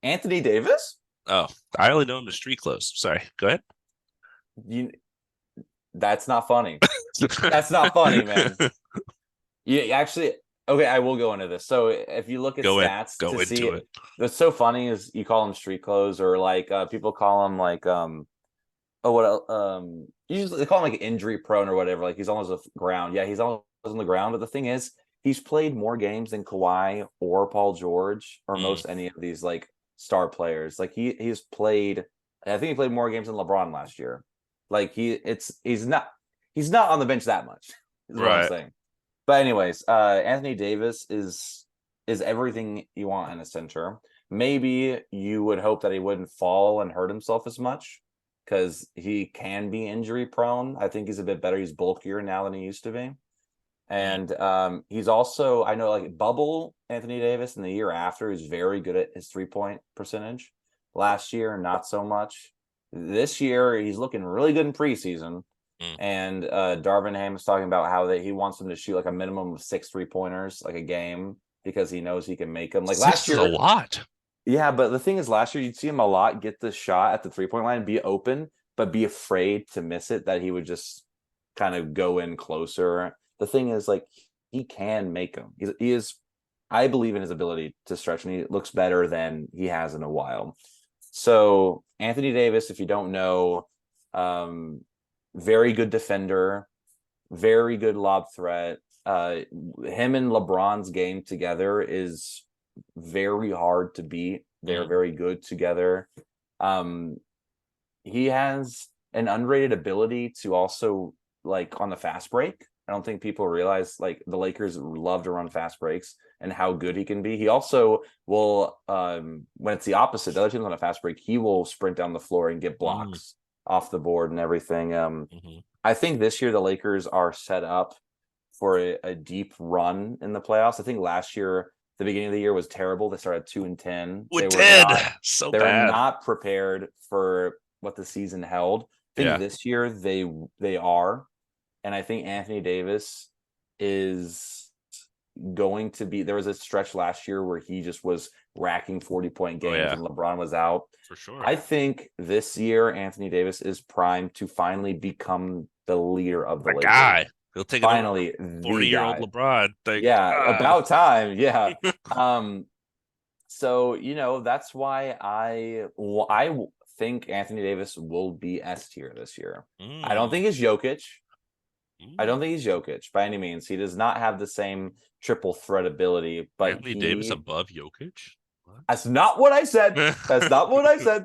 Anthony Davis. Oh, I only know him as Street Clothes. Sorry. Go ahead. You That's not funny. That's not funny, man. You actually okay, I will go into this. So if you look at Go in. stats Go to see into it. what's so funny is you call them street clothes or like people call them like oh what usually they call him like injury prone or whatever. Like he's almost on the ground. Yeah, he's almost on the ground. But the thing is, he's played more games than Kawhi or Paul George or Mm. most any of these like star players. Like he's played. I think he played more games than LeBron last year. Like he's not on the bench that much. Is what I'm Right. saying. But anyways, Anthony Davis is everything you want in a center. Maybe you would hope that he wouldn't fall and hurt himself as much because he can be injury prone. I think he's a bit better. He's bulkier now than he used to be. Mm. And he's also, I know, like bubble Anthony Davis in the year after, he's very good at his 3-point percentage. Last year, not so much. This year, he's looking really good in preseason. Mm. And Darvin Ham is talking about how he wants him to shoot like a minimum of 6 3-pointers like a game because he knows he can make them. Like last Six is a year, lot. yeah, but the thing is, last year you'd see him a lot get the shot at the 3-point line, be open, but be afraid to miss it. That he would just kind of go in closer. The thing is, like he can make them. He is. I believe in his ability to stretch, and he looks better than he has in a while. So Anthony Davis, if you don't know, very good defender, very good lob threat. Him and LeBron's game together is very hard to beat. They're Mm. very good together. Um, he has an underrated ability to also like on the fast break. I don't think people realize like the Lakers love to run fast breaks and how good he can be. He also will when it's the opposite, the other team's on a fast break, he will sprint down the floor and get Mm. blocks off the board and everything. Mhm. I think this year the Lakers are set up for a deep run in the playoffs. I think last year, the beginning of the year was terrible. They started 2-10. We did so They were bad. not prepared for what the season held. I think Yeah. this year they are, and I think Anthony Davis is going to be. There was a stretch last year where he just was racking 40-point Oh games yeah, and LeBron was out. for sure. I think this year Anthony Davis is primed to finally become the leader of the That Lakers. guy, he'll take it over from Finally, the 40-year-old guy. LeBron. Thank Yeah, God. about time. Yeah. Um, so that's why I think Anthony Davis will be S tier this year. I don't Mm, think he's Jokic. I mm. don't think he's Jokic by any means. He does not have the same triple threat ability, but Anthony Davis above Jokic? What? that's not what I said. That's not what I said.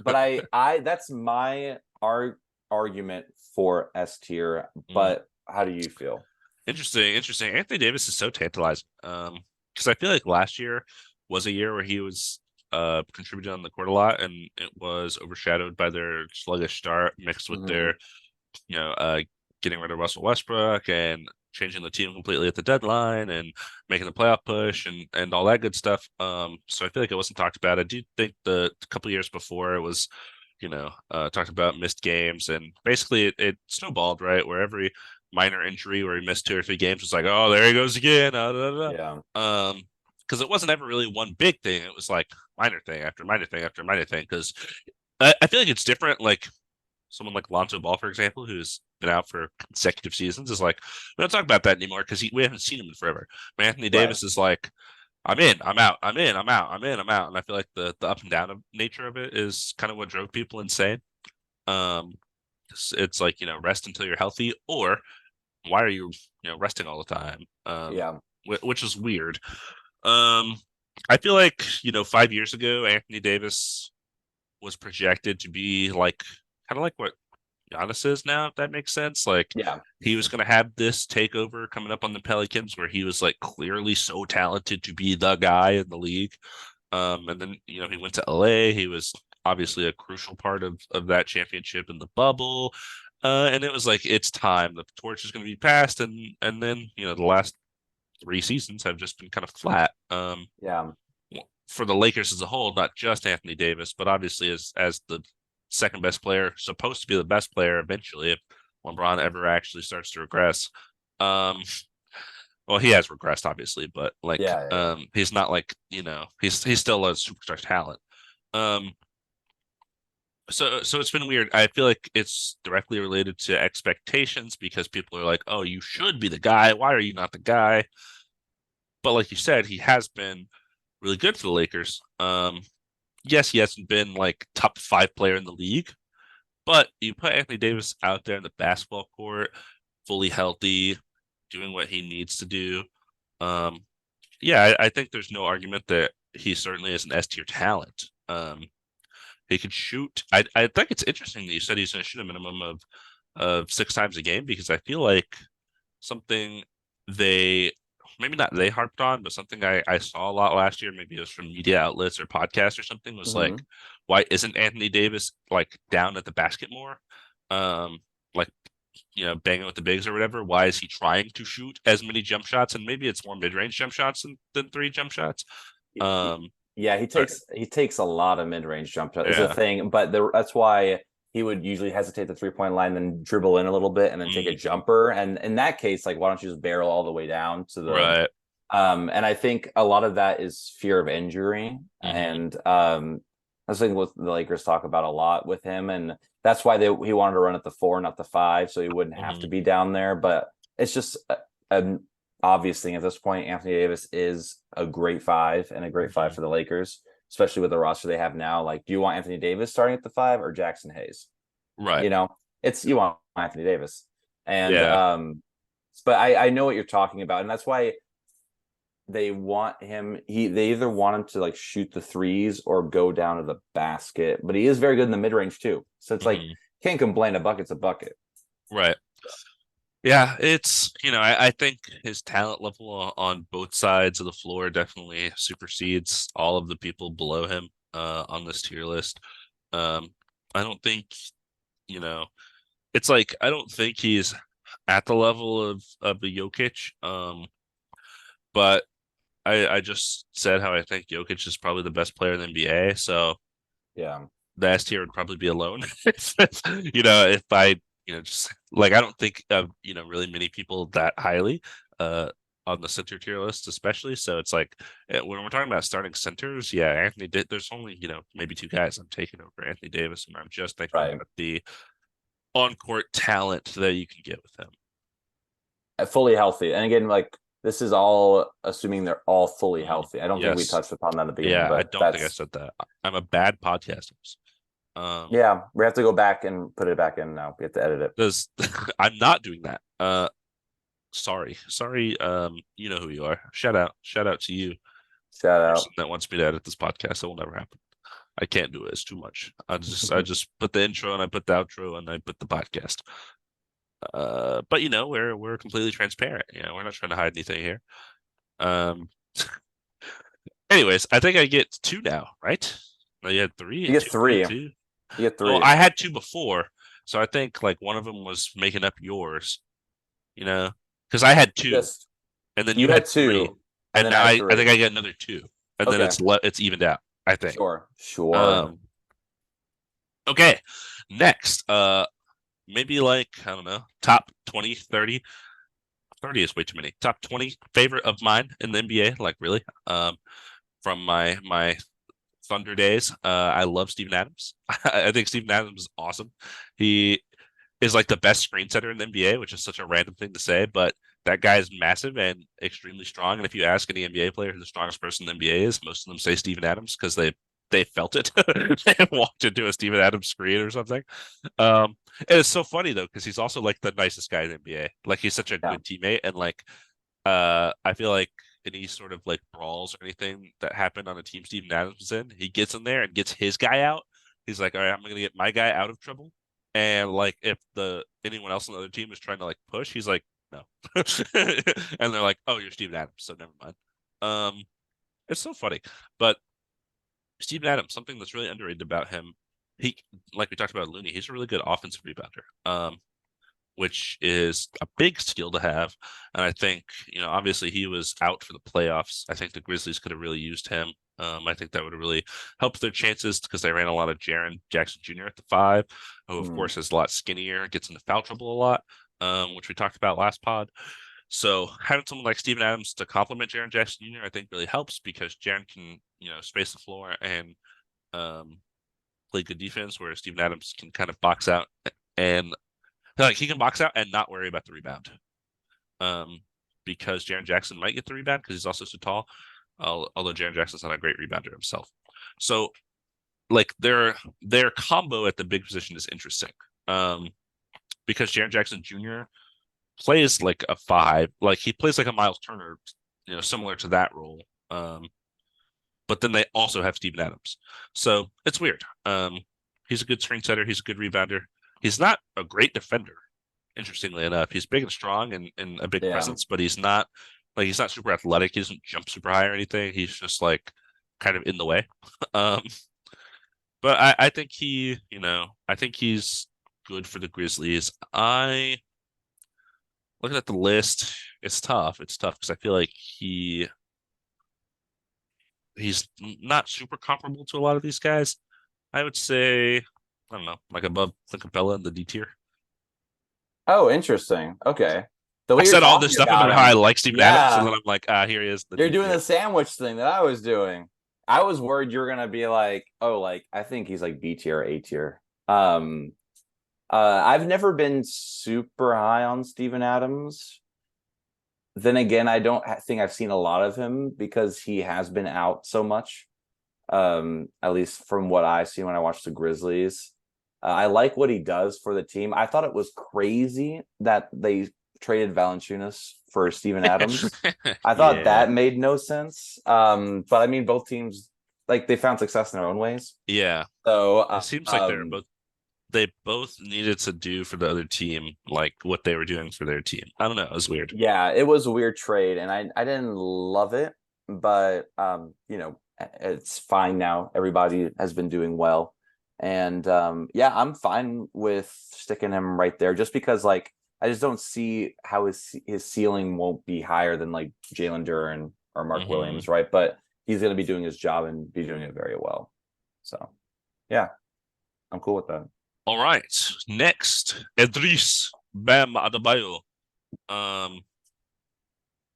But I that's my argument for S tier. Mm. But how do you feel? Interesting, interesting. Anthony Davis is so tantalizing. Because I feel like last year was a year where he was contributing on the court a lot, and it was overshadowed by their sluggish start mixed with Hmm. their, you know, getting rid of Russell Westbrook and changing the team completely at the deadline and making the playoff push and all that good stuff. So I feel like it wasn't talked about. I do think the couple years before it was, talked about missed games, and basically it snowballed, right? Where every minor injury where he missed 2 or 3 games was like, oh, there he goes again. Yeah. Because it wasn't ever really one big thing. It was like minor thing after minor thing after minor thing. Because I feel like it's different. Like someone like Lonzo Ball, for example, who's been out for consecutive seasons, is like, we don't talk about that anymore because we haven't seen him in forever. But Anthony Right. Davis is like, I'm in, I'm out, I'm in, I'm out, I'm in, I'm out. And I feel like the up and down of nature of it is kind of what drove people insane. Um, it's like, rest until you're healthy, or why are you, resting all the time? Yeah. Which is weird. Um, I feel like, 5 years ago, Anthony Davis was projected to be like kind of like what Giannis is now, if that makes sense. Like Yeah. he was going to have this takeover coming up on the Pelicans where he was like clearly so talented to be the guy in the league. And then, he went to LA. He was obviously a crucial part of that championship in the bubble. And it was like, it's time. The torch is going to be passed. And then, the last 3 seasons have just been kind of flat. Yeah. For the Lakers as a whole, not just Anthony Davis, but obviously as the second best player, supposed to be the best player eventually if LeBron ever actually starts to regress. Um, well, he has regressed obviously, but like Yeah. Yeah. he's not like, he's still a superstar talent. Um, so it's been weird. I feel like it's directly related to expectations because people are like, "Oh, you should be the guy. Why are you not the guy?" But like you said, he has been really good for the Lakers. Yes, he hasn't been like top 5 player in the league, but you put Anthony Davis out there in the basketball court, fully healthy, doing what he needs to do. Um, yeah, I think there's no argument that he certainly is an S tier talent. He could shoot. I think it's interesting that you said he's going to shoot a minimum of 6 times a game because I feel like something they maybe not they harped on, but something I saw a lot last year, maybe it was from media outlets or podcasts or something, was like, Hmm. why isn't Anthony Davis like down at the basket more? Like banging with the bigs or whatever. Why is he trying to shoot as many jump shots? And maybe it's more mid-range jump shots than 3 jump shots. Um, Yeah, he but takes a lot of mid-range jump shots. Is a yeah. thing, but that's why he would usually hesitate the 3-point line, then dribble in a little bit, and then take a Mm, jumper. And in that case, like, why don't you just barrel all the way down to the right. and I think a lot of that is fear of injury. Hmm. And that's something what the Lakers talk about a lot with him. And that's why he wanted to run at the 4, not the 5, so he wouldn't have to Hmm. be down there. But it's just an obvious thing at this point. Anthony Davis is a great 5 and a great 5 Hmm. for the Lakers, especially with the roster they have now. Like, do you want Anthony Davis starting at the 5 or Jackson Hayes? Right. You know, it's you want Anthony Davis. And Yeah. but I know what you're talking about, and that's why they want him they either want him to like shoot the threes or go down to the basket, but he is very good in the mid-range too, so it's like Hmm. can't complain. A bucket's a bucket. Right. Yeah, it's I think his talent level on both sides of the floor definitely supersedes all of the people below him on this tier list. Um, I don't think you know it's like I don't think he's at the level of the Jokic. But I just said how I think Jokic is probably the best player in the NBA. So Yeah. the S tier would probably be alone. If I just like I don't think of really many people that highly uh on the center tier list, especially. So it's like when we're talking about starting centers, yeah, there's only maybe two guys I'm taking over Anthony Davis, and I'm just thinking Right. about the on court talent that you can get with him. Fully healthy. And again, like this is all assuming they're all fully Mm, healthy. I don't think we yes, touched upon that at the beginning, yeah, I but don't think I that's said that. I'm a bad podcaster. Um, yeah, we have to go back and put it back in now. We have to edit it. does I'm not doing that. Sorry. You know who you are. Shout out to you, Shout person out. that wants me to edit this podcast. That will never happen. I can't do it. It's too much. I just put the intro and I put the outro and I put the podcast. But we're completely transparent. We're not trying to hide anything here. Um, anyways, I think I get two now, right? No, you had three, You get two, three, three. two. You get Well, three. I had two before, so I think like one of them was making up yours. Because I had two, Just and then you you had had three, two, and and then now I had I think three. I get another two, and then Okay. it's evened out. I think. Sure. Sure. Um. Okay. Next, maybe like I don't know, top 20, 30. 30 is way too many. Top 20 favorite of mine in the NBA, like really. From my Thunder days, I love Steven Adams. I think Steven Adams is awesome. He is like the best screen setter in the NBA, which is such a random thing to say, but that guy is massive and extremely strong. And if you ask any NBA player who the strongest person in the NBA is, most of them say Steven Adams because they felt it. They walked into a Steven Adams screen or something. And it's so funny though because he's also like the nicest guy in the NBA. Like he's such a Yeah. good teammate, and like I feel like any sort of like brawls or anything that happened on a team Steven Adams was in, he gets in there and gets his guy out. He's like, all right, I'm gonna get my guy out of trouble. And like if the anyone else on the other team is trying to like push, he's like, no. And they're like, oh, you're Steven Adams, so never mind. It's so funny. But Steven Adams, something that's really underrated about him, he like we talked about Looney, he's a really good offensive rebounder. Which is a big skill to have. And I think, obviously he was out for the playoffs. I think the Grizzlies could have really used him. I think that would have really helped their chances because they ran a lot of Jaren Jackson Jr. at the five, who of Mm. course is a lot skinnier, gets into foul trouble a lot, which we talked about last pod. So having someone like Steven Adams to complement Jaren Jackson Jr. I think really helps because Jaren can, space the floor and play good defense, whereas Steven Adams can kind of box out and like he can box out and not worry about the rebound. Because Jaren Jackson might get the rebound because he's also so tall. Although Jaren Jackson's not a great rebounder himself. So like their combo at the big position is interesting. Because Jaren Jackson Jr. plays like a five, like he plays like a Miles Turner, similar to that role. But then they also have Steven Adams. So it's weird. He's a good screen setter, he's a good rebounder. He's not a great defender, interestingly enough. He's big and strong and a big Yeah. presence, but he's not super athletic. He doesn't jump super high or anything. He's just like kind of in the way. Um, but I think I think he's good for the Grizzlies. I looking at the list, it's tough. It's tough because I feel like he's not super comparable to a lot of these guys. I would say, I don't know, like above the Capella in the D tier. Oh, interesting. Okay. The I way you're said all this talking stuff about about how I him, like Steven Adams, and yeah, then I'm like, here he is, the you're D doing tier. the sandwich thing that I was doing. I was worried you were gonna be like, oh, like I think he's like B tier, A tier. I've never been super high on Steven Adams. Then again, I don't think I've seen a lot of him because he has been out so much. At least from what I see when I watch the Grizzlies. I like what he does for the team. I thought it was crazy that they traded Valanciunas for Steven Adams. I thought Yeah, that made no sense. But I mean, both teams like they found success in their own ways. yeah. So, It seems like they both needed to do for the other team like what they were doing for their team. I don't know. It was weird. yeah, it was a weird trade, and I didn't love it, but it's fine now. Everybody has been doing well, and yeah, I'm fine with sticking him right there, just because like I just don't see how his ceiling won't be higher than like Jalen Duren or Mark Hmm. Williams, right? But he's going to be doing his job and be doing it very well. So yeah, I'm cool with that. All right. Next, Idris Bam Adebayo. Um,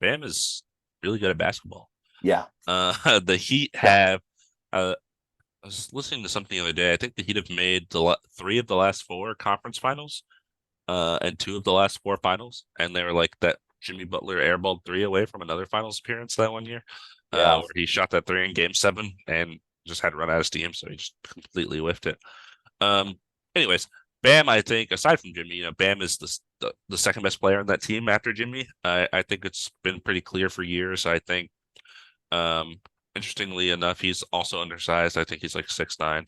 Bam is really good at basketball. Yeah, The Heat yeah, have. I was listening to something the other day. I think the Heat have made three of the last four conference finals, and two of the last four finals, and they were like that Jimmy Butler airballed three away from another finals appearance that one year, yeah, where he shot that three in Game 7 and just had run out of steam, so he just completely whiffed it. Um, anyways, Bam, I think aside from Jimmy, Bam is the second best player on that team after Jimmy. I think it's been pretty clear for years. I think, um, interestingly enough, he's also undersized. I think he's like 6'9",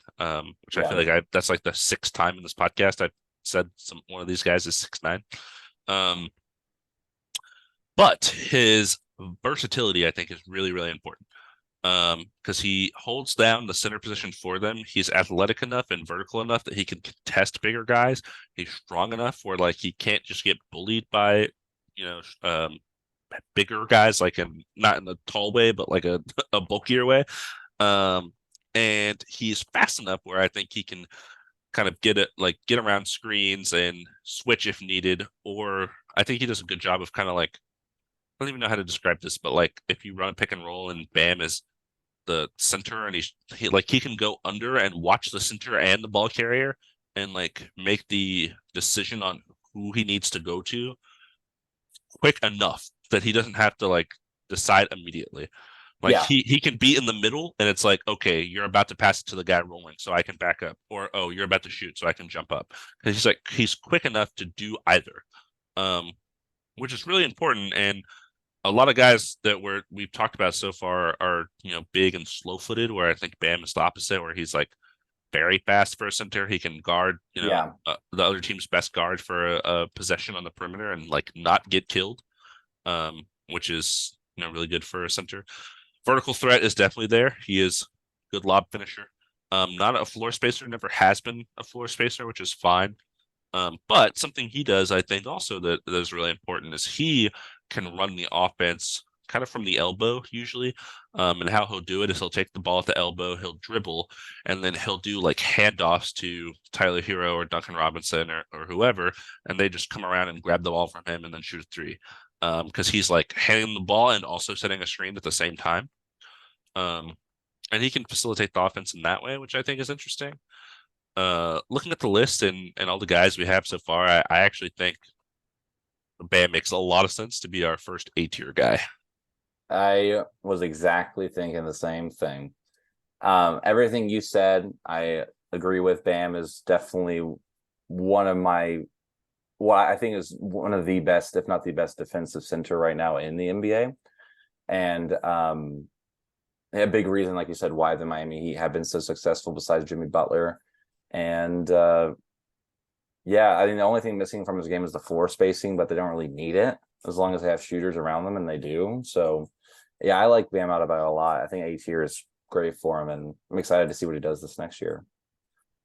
which I feel yeah, like that's like the sixth time in this podcast I've said one of these guys is 6'9". Um, but his versatility, I think, is really, really important. Because he holds down the center position for them. He's athletic enough and vertical enough that he can contest bigger guys. He's strong enough where like he can't just get bullied by, you know, bigger guys, like in not in a tall way, but like a bulkier way. Um, and he's fast enough where I think he can kind of get around screens and switch if needed. Or I think he does a good job of kind of like, I don't even know how to describe this, but like if you run a pick and roll and Bam is the center and he can go under and watch the center and the ball carrier and like make the decision on who he needs to go to quick enough that he doesn't have to like decide immediately. Like yeah, he can be in the middle and it's like, okay, you're about to pass it to the guy rolling, so I can back up. Or oh, you're about to shoot, so I can jump up. Because he's quick enough to do either. Um, which is really important. And a lot of guys that we've talked about so far are, big and slow footed, where I think Bam is the opposite, where he's like very fast for a center. He can guard, yeah, the other team's best guard for a possession on the perimeter and like not get killed, which is, really good for a center. Vertical threat is definitely there. He is good lob finisher. Not a floor spacer, never has been a floor spacer, which is fine. But something he does, I think, also that is really important is he can run the offense kind of from the elbow usually. And how he'll do it is he'll take the ball at the elbow, he'll dribble, and then he'll do like handoffs to Tyler Hero or Duncan Robinson or whoever, and they just come around and grab the ball from him and then shoot a three. Because he's like handing the ball and also setting a screen at the same time. Um, and he can facilitate the offense in that way, which I think is interesting. Looking at the list and all the guys we have so far, I actually think Bam makes a lot of sense to be our first A-tier guy. I was exactly thinking the same thing. Everything you said, I agree with. Bam is definitely one of my, what I think is one of the best, if not the best, defensive center right now in the NBA. And a big reason, like you said, why the Miami Heat have been so successful besides Jimmy Butler. And yeah, I think the only thing missing from his game is the floor spacing, but they don't really need it as long as they have shooters around them, and they do. So yeah, I like Bam Adebayo a lot. I think A tier is great for him, and I'm excited to see what he does this next year.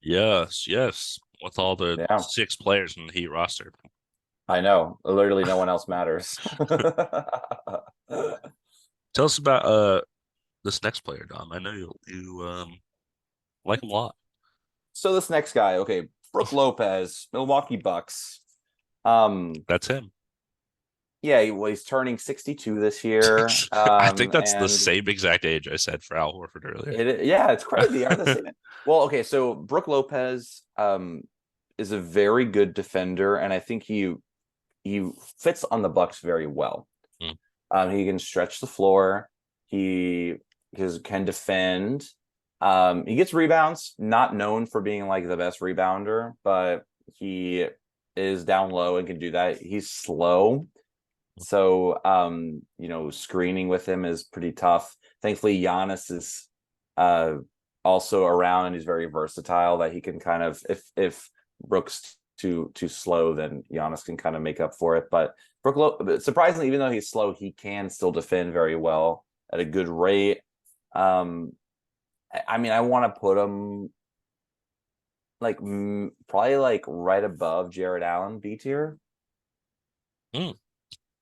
Yes, yes. With all the Yeah, six players in the Heat roster. I know. Literally, no one else matters. Tell us about this next player, Dom. I know you like him a lot. So this next guy, okay, Brooke Lopez, Milwaukee Bucks. Um, That's him. yeah, he's turning 62 this year. I think that's the And same exact age I said for Al Horford earlier. yeah, it's crazy. Are the same? Well, okay, so Brooke Lopez is a very good defender, and I think he fits on the Bucks very well. Mm. He can stretch the floor. He can defend. He gets rebounds. Not known for being like the best rebounder, but he is down low and can do that. He's slow, so screening with him is pretty tough. Thankfully, Giannis is uh also around, and he's very versatile. That he can kind of, if Brooks too slow, then Giannis can kind of make up for it. But surprisingly, even though he's slow, he can still defend very well at a good rate. I mean, I want to put him like probably like right above Jared Allen, B tier. Mm,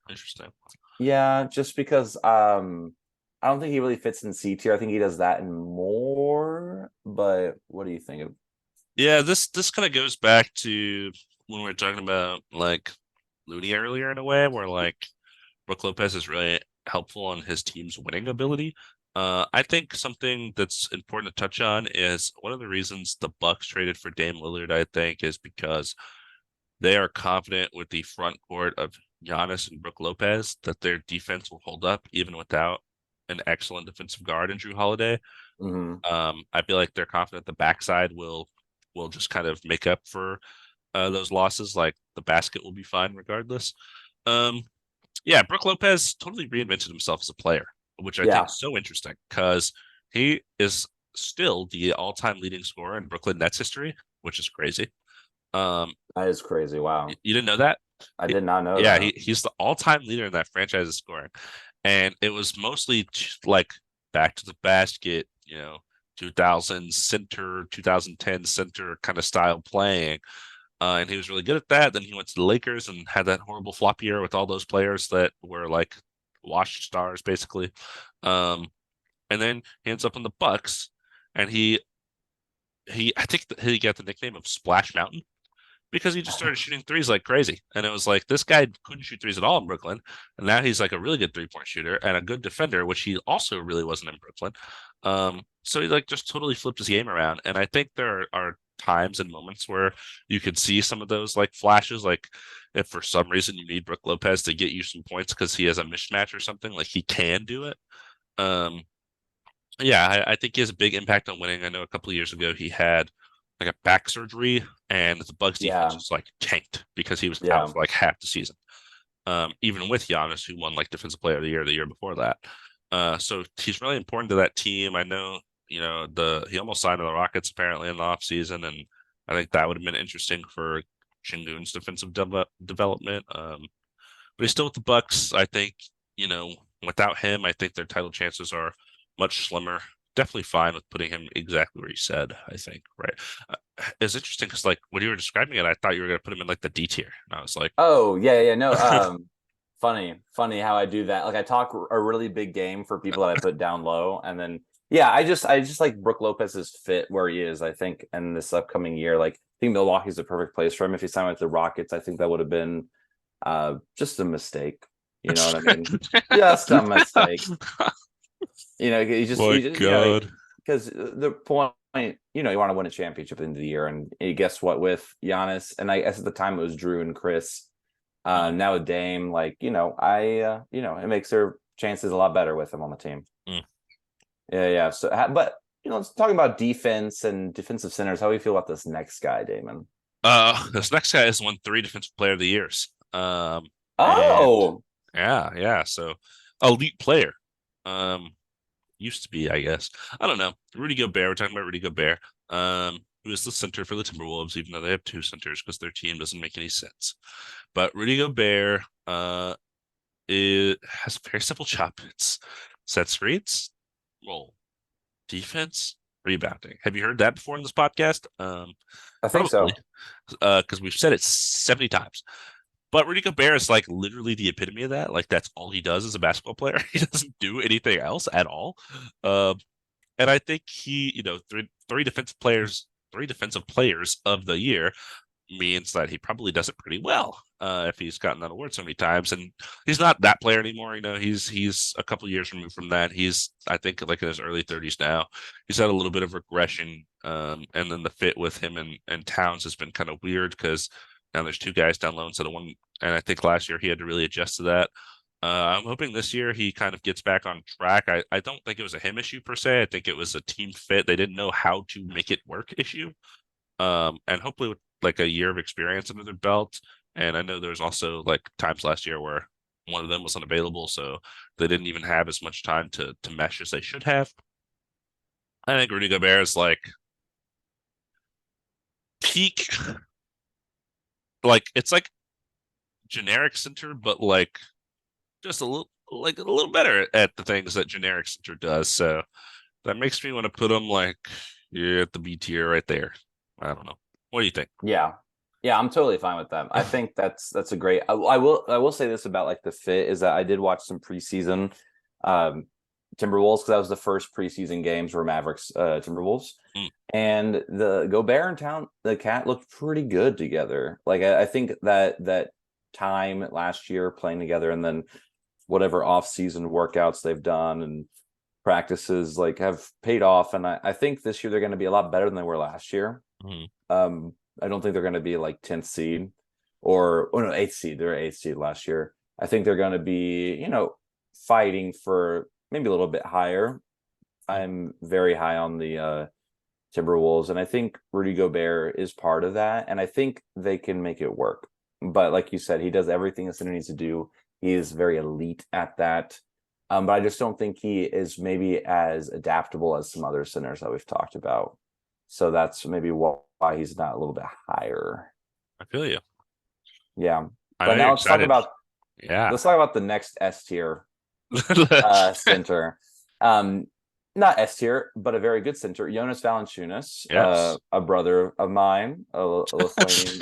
interesting. Yeah, just because I don't think he really fits in C tier. I think he does that and more. But what do you think of? Yeah, this kind of goes back to when we were talking about like Looney earlier in a way, where like Brook Lopez is really helpful on his team's winning ability. I think something that's important to touch on is one of the reasons the Bucks traded for Dame Lillard, I think, is because they are confident with the front court of Giannis and Brook Lopez that their defense will hold up even without an excellent defensive guard in Drew Holiday. Hmm. I feel like they're confident the backside will just kind of make up for those losses. Like the basket will be fine regardless. Um, yeah, Brook Lopez totally reinvented himself as a player, which I think Yeah, is so interesting because he is still the all-time leading scorer in Brooklyn Nets history, which is crazy. Um, that is crazy. Wow. you didn't know that? I did not know Yeah, that. he's the all-time leader in that franchise's scoring, and it was mostly like back to the basket, 2000 center, 2010 center kind of style playing, and he was really good at that. Then he went to the Lakers and had that horrible flop year with all those players that were like washed stars, basically. Um, and then he ends up in the Bucks, and he I think that he got the nickname of Splash Mountain because he just started shooting threes like crazy. And it was like this guy couldn't shoot threes at all in Brooklyn. And now he's like a really good 3-point shooter and a good defender, which he also really wasn't in Brooklyn. So he like just totally flipped his game around. And I think there are times and moments where you could see some of those like flashes, like if for some reason you need Brook Lopez to get you some points because he has a mismatch or something, like he can do it. Um, yeah, I think he has a big impact on winning. I know a couple of years ago he had like a back surgery, and the Bucks defense Yeah, was like tanked because he was out yeah, for like half the season. Even with Giannis, who won like Defensive Player of the year before that. So he's really important to that team. I know, he almost signed to the Rockets apparently in the offseason, and I think that would have been interesting for Shingun's defensive development. But he's still with the Bucks. I think, without him, I think their title chances are much slimmer. Definitely fine with putting him exactly where he said, I think, right? It's interesting because like when you were describing it, I thought you were gonna put him in like the D tier. And I was like, oh yeah, no. Funny how I do that. Like I talk a really big game for people that I put down low, and then yeah, I just like Brook Lopez's fit where he is. I think in this upcoming year, like I think Milwaukee's the perfect place for him. If he signed with the Rockets, I think that would have been just a mistake. You know what I mean? Just a mistake. He just my God. because the point, you want to win a championship at the end of the year, and guess what? With Giannis, and I guess at the time it was Drew and Chris. Now with Dame, like it makes their chances a lot better with him on the team. Mm. Yeah. So, but let's talk about defense and defensive centers. How do you feel about this next guy, Damon? This next guy has won 3 Defensive Player of the Years. And Oh, yeah. So elite player. Um, used to be, I guess. I don't know. Rudy Gobert. We're talking about Rudy Gobert. Who is the center for the Timberwolves, even though they have two centers because their team doesn't make any sense. But Rudy Gobert, it has a very simple job. It's set screens, roll, defense, rebounding. Have you heard that before in this podcast? I think Probably, so. because we've said it 70 times. But Rudy Gobert is like literally the epitome of that. Like that's all he does as a basketball player. He doesn't do anything else at all. Um, and I think he, three defensive players of the year means that he probably does it pretty well. If he's gotten that award so many times, and he's not that player anymore. He's a couple years removed from that. He's I think like in his early 30s now. He's had a little bit of regression, and then the fit with him and Towns has been kind of weird because now there's two guys down low instead of one. And I think last year he had to really adjust to that. I'm hoping this year he kind of gets back on track. I don't think it was a him issue per se. I think it was a team fit. They didn't know how to make it work issue. And hopefully with like a year of experience under their belt. And I know there's also like times last year where one of them was unavailable, so they didn't even have as much time to mesh as they should have. I think Rudy Gobert is like peak, like it's like generic center, but like just a little better at the things that generic center does. So that makes me want to put him like at the B tier right there. I don't know. What do you think? Yeah. Yeah, I'm totally fine with that. I think that's a great. I will say this about like the fit is that I did watch some preseason um Timberwolves because that was the first preseason games were Mavericks Timberwolves, Mm, and the Gobert and Town the Cat looked pretty good together. Like I think that time last year playing together, and then whatever off-season workouts they've done and practices like have paid off. And I think this year they're going to be a lot better than they were last year. Mhm. I don't think they're going to be like 10th seed or oh no, 8th seed. They're 8th seed last year. I think they're going to be, fighting for maybe a little bit higher. I'm very high on the Timberwolves, and I think Rudy Gobert is part of that, and I think they can make it work. But like you said, he does everything a center needs to do. He is very elite at that. But I just don't think he is maybe as adaptable as some other centers that we've talked about. So that's maybe why he's not a little bit higher. I feel you. Yeah. I know But you're now excited. Yeah. let's talk about the next S tier center. Um, Not S tier, but a very good center. Jonas Valanciunas, Yes. a brother of mine, a Lithuanian,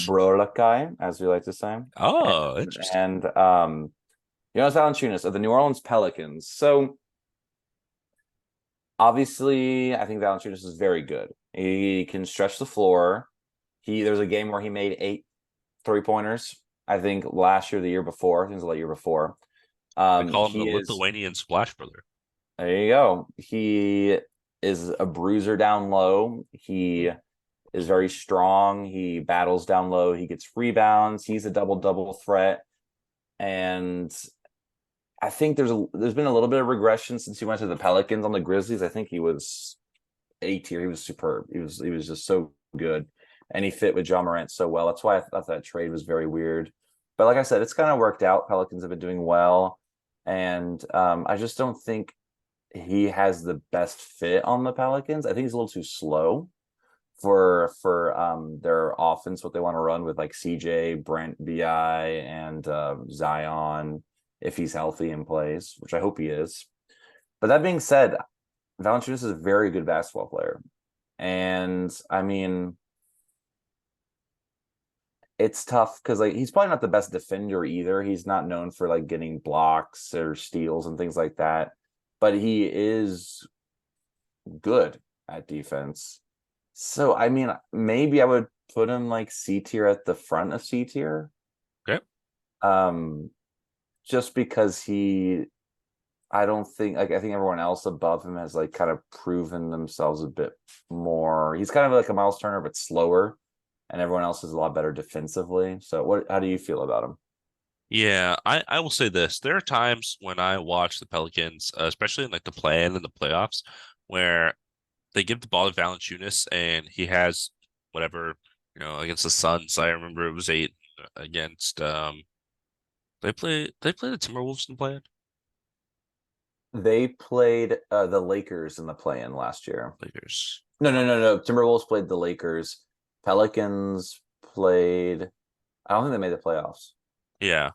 brolakai, as we like to say, Oh, interesting. and Jonas Valanciunas of the New Orleans Pelicans. So obviously, I think Valanciunas is very good. He can stretch the floor. There's a game where he made 8 3-pointers. I think last year, the year before, I think it was the year before. They call him the He is Lithuanian Splash Brother. There you go. He is a bruiser down low. He is very strong. He battles down low. He gets rebounds. He's a double threat. And I think there's been a little bit of regression since he went to the Pelicans on the Grizzlies. I think he was A tier. He was superb. He was just so good. And he fit with John Morant so well. That's why I thought that trade was very weird. But like I said, it's kind of worked out. Pelicans have been doing well. And I just don't think he has the best fit on the Pelicans. I think he's a little too slow for their offense, what they want to run with like CJ, Brent, BI, and Zion if he's healthy and plays, which I hope he is. But that being said, Valanciunas is a very good basketball player. And I mean, it's tough because like he's probably not the best defender either. He's not known for like getting blocks or steals and things like that. But he is good at defense. So I mean, maybe I would put him like C tier at the front of C tier. Okay. Just because I don't think like I think everyone else above him has like kind of proven themselves a bit more. He's kind of like a Miles Turner, but slower, and everyone else is a lot better defensively. So how do you feel about him? Yeah, I will say this. There are times when I watch the Pelicans, especially in like the play-in and the playoffs, where they give the ball to Valanciunas and he has whatever, against the Suns. I remember it was 8 against they play the Timberwolves in the play-in. They played the Lakers in the play-in last year. Lakers. No. Timberwolves played the Lakers. Pelicans played. I don't think they made the playoffs. Yeah.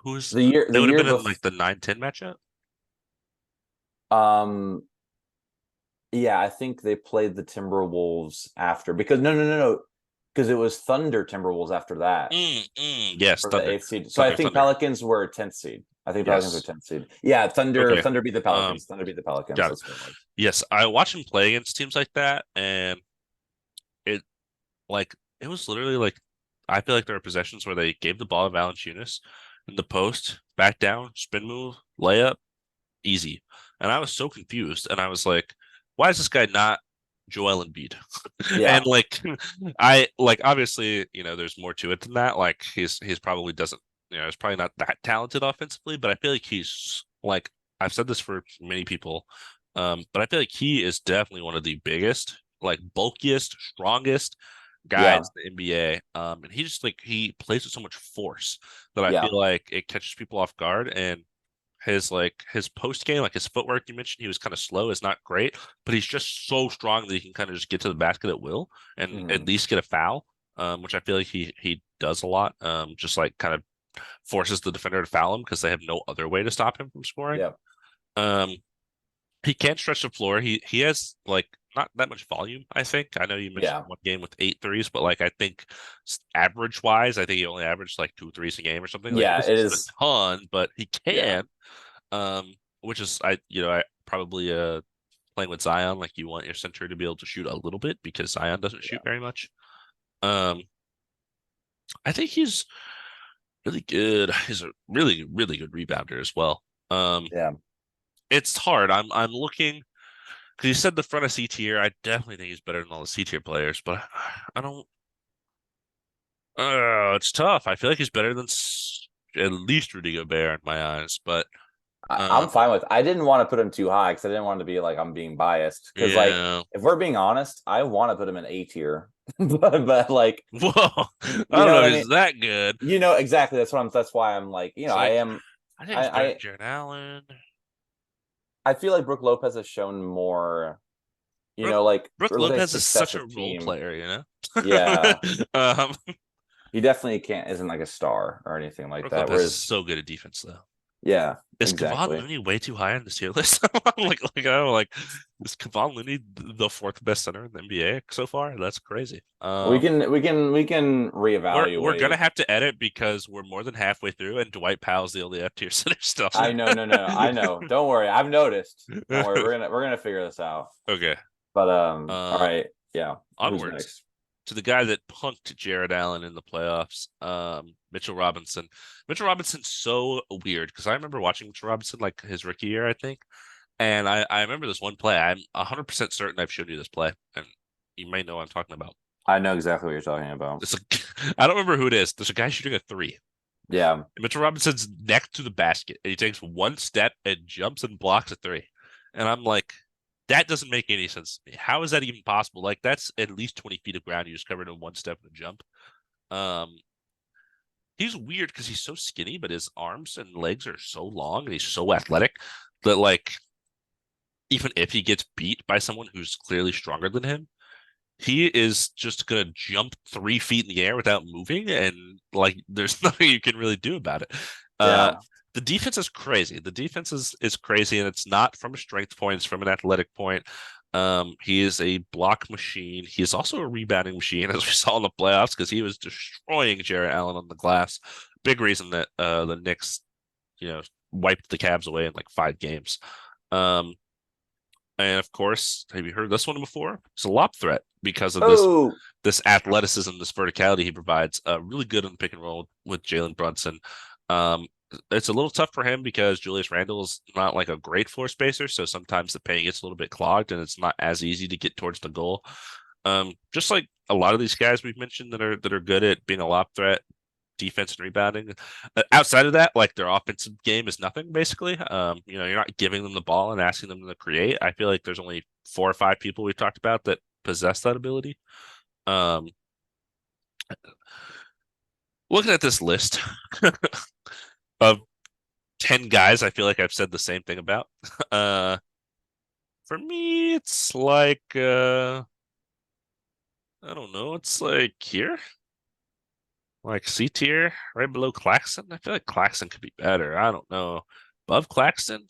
Who's The year they the would have year been in before. like the 9-10 matchup? Yeah, I think they played the Timberwolves after because no, because it was Thunder Timberwolves after that Yes, for the Thunder. 8th seed. So I Thunder, think Thunder. Pelicans were 10th seed. I think Pelicans were Yes. 10th seed. Yeah, Okay. Thunder beat the Um, Pelicans. Thunder beat the Pelicans. got it. That's what it was. Yes, I watch him play against teams like that, and it like it was literally like I feel like there were possessions where they gave the ball to Valanciunas in the post, back down, spin move, layup, easy. And I was so confused, and I was like, why is this guy not Joel Embiid? And Yeah, like I like obviously, there's more to it than that. Like he's probably doesn't, he's probably not that talented offensively, but I feel like he's like I've said this for many people. But I feel like he is definitely one of the biggest, like bulkiest, strongest yeah, guys in the NBA. And he just like he plays with so much force that I yeah, feel like it catches people off guard. And his post game, like his footwork, you mentioned he was kind of slow, is not great, but he's just so strong that he can kind of just get to the basket at will and at mhm, least get a foul, which I feel like he does a lot. Just like kind of forces the defender to foul him because they have no other way to stop him from scoring. yeah, Um, he can't stretch the floor. He has like not that much volume, I think. I know you mentioned yeah, one game with 8 threes, but like I think average wise, I think he only averaged like 2 threes a game or something. Like yeah. this It isn't a is. ton, but he Yeah, can. Which is I probably playing with Zion, like you want your center to be able to shoot a little bit because Zion doesn't shoot yeah, very much. Um, I think he's really good. He's a really, really good rebounder as well. Um, Yeah. it's hard. I'm looking because you said the front of C tier. I definitely think he's better than all the C tier players, but I don't. It's tough. I feel like he's better than at least Rudy Gobert in my eyes, but I'm um, fine with. I didn't want to put him too high because I didn't want to be like I'm being biased. Because like yeah. if we're being honest, I want to put him in A tier, but like Whoa, I you don't know know what I if mean. he's that good. You know exactly. That's why I'm like It's I like am. I think he's better than I Jared Allen. I feel like Brooke Lopez has shown more. Brooke, Like Brooke or let's say Lopez is such a successive role team. player, you know. Yeah, um, he definitely can't isn't like a star or anything like Brooke that. Lopez is Whereas so good at defense, though. yeah, Is Kevon exactly. Looney way too high on this tier list? I don't know, like is Kevon Looney the fourth best center in the NBA so far? That's crazy. We can We're gonna reevaluate. have to edit because we're more than halfway through, and Dwight Powell's the only F tier center still. I know, no, I know. Don't worry. I've noticed. Don't worry. We're gonna figure this out. Okay. But all Um, right. Yeah. Who's Onwards next? to the guy that punked Jared Allen in the playoffs, Mitchell Robinson. Mitchell Robinson's so weird because I remember watching Mitchell Robinson like his rookie year, I think. And I remember this one play. I'm 100% certain I've shown you this play, and you may know what I'm talking about. I know exactly what you're talking about. It's a, I don't remember who it is. There's a guy shooting a three. Yeah. Mitchell Robinson's next to the basket, and he takes one step and jumps and blocks a three. And I'm like, that doesn't make any sense to me. How is that even possible? Like, that's at least 20 feet of ground you just covered in one step and a jump. Um, he's weird because he's so skinny, but his arms and legs are so long and he's so athletic that, like, even if he gets beat by someone who's clearly stronger than him, he is just gonna jump 3 feet in the air without moving, and like there's nothing you can really do about it. Uh, Yeah. the defense is crazy. The defense is crazy, and it's not from a strength point; it's from an athletic point. He is a block machine. He is also a rebounding machine, as we saw in the playoffs, because he was destroying Jarrett Allen on the glass. Big reason that the Knicks, you know, wiped the Cavs away in like 5 games. Um, and of course, have you heard this one before? It's a lob threat because of Oh, this athleticism, this verticality he provides. Really good on the pick and roll with Jalen Brunson. Um, it's a little tough for him because Julius Randle is not like a great floor spacer, so sometimes the paint gets a little bit clogged and it's not as easy to get towards the goal. Just like a lot of these guys we've mentioned that are good at being a lob threat, defense and rebounding. Outside of that, like their offensive game is nothing basically. You're not giving them the ball and asking them to create. I feel like there's only 4 or 5 people we've talked about that possess that ability. Um, Looking at this list of 10 guys, I feel like I've said the same thing about. Uh, for me, it's like I don't know, it's like here, like C tier, right below Claxton. I feel like Claxton could be better. I don't know. Above Claxton,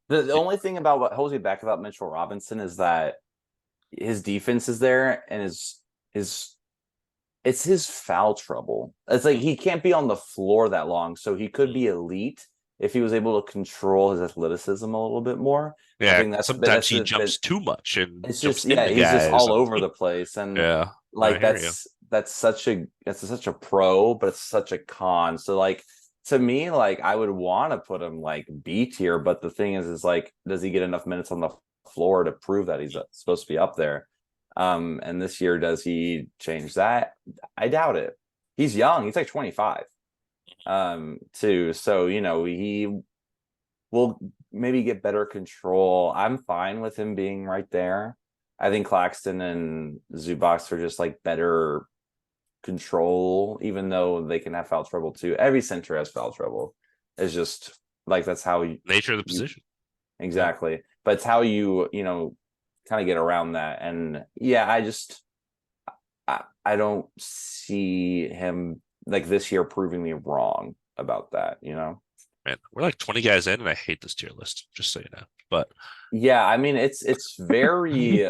the only thing about what holds me back about Mitchell Robinson is that his defense is there and his it's his foul trouble. It's like he can't be on the floor that long, so he could be elite if he was able to control his athleticism a little bit more. I yeah, think that's sometimes that's he the jumps too much and it's jumps just yeah, into he's just guys. all And over the place, and yeah, I like hear you. that's such a pro, but it's such a con. So like to me, like I would want to put him like B tier, but the thing is like, does he get enough minutes on the floor to prove that he's supposed to be up there? And this year, does he change that? I doubt it. He's young. He's like 25. Too. So he will maybe get better control. I'm fine with him being right there. I think Claxton and Zubac are just like better control, even though they can have foul trouble too. Every center has foul trouble. It's just like that's how Nature of the you position. Yeah. exactly. But it's how you kind of get around that. And yeah, I don't see him like this year proving me wrong about that. Man, we're like 20 guys in, and I hate this tier list, just so you know. But Yeah, I mean it's very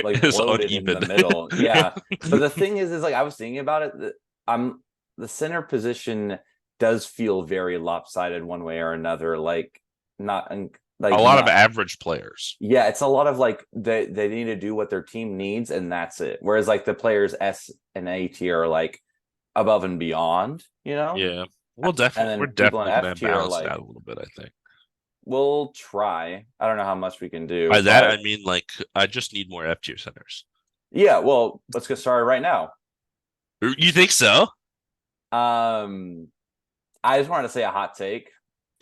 like it's bloated in the uneven. middle. Yeah. But the thing is like I was thinking about it, I'm the center position does feel very lopsided one way or another. Like not A like lot of not average players. yeah, it's a lot of like they need to do what their team needs and that's it. Whereas like the players S and A tier are like above and beyond, you know? Yeah. And We're then people in definitely F gonna tier are balance it like, out a little bit, I think. we'll try. I don't know how much we can By do, that I but mean like I just need more F tier centers. yeah, well, let's get started right now. You think so? Um, I just wanted to say a hot take.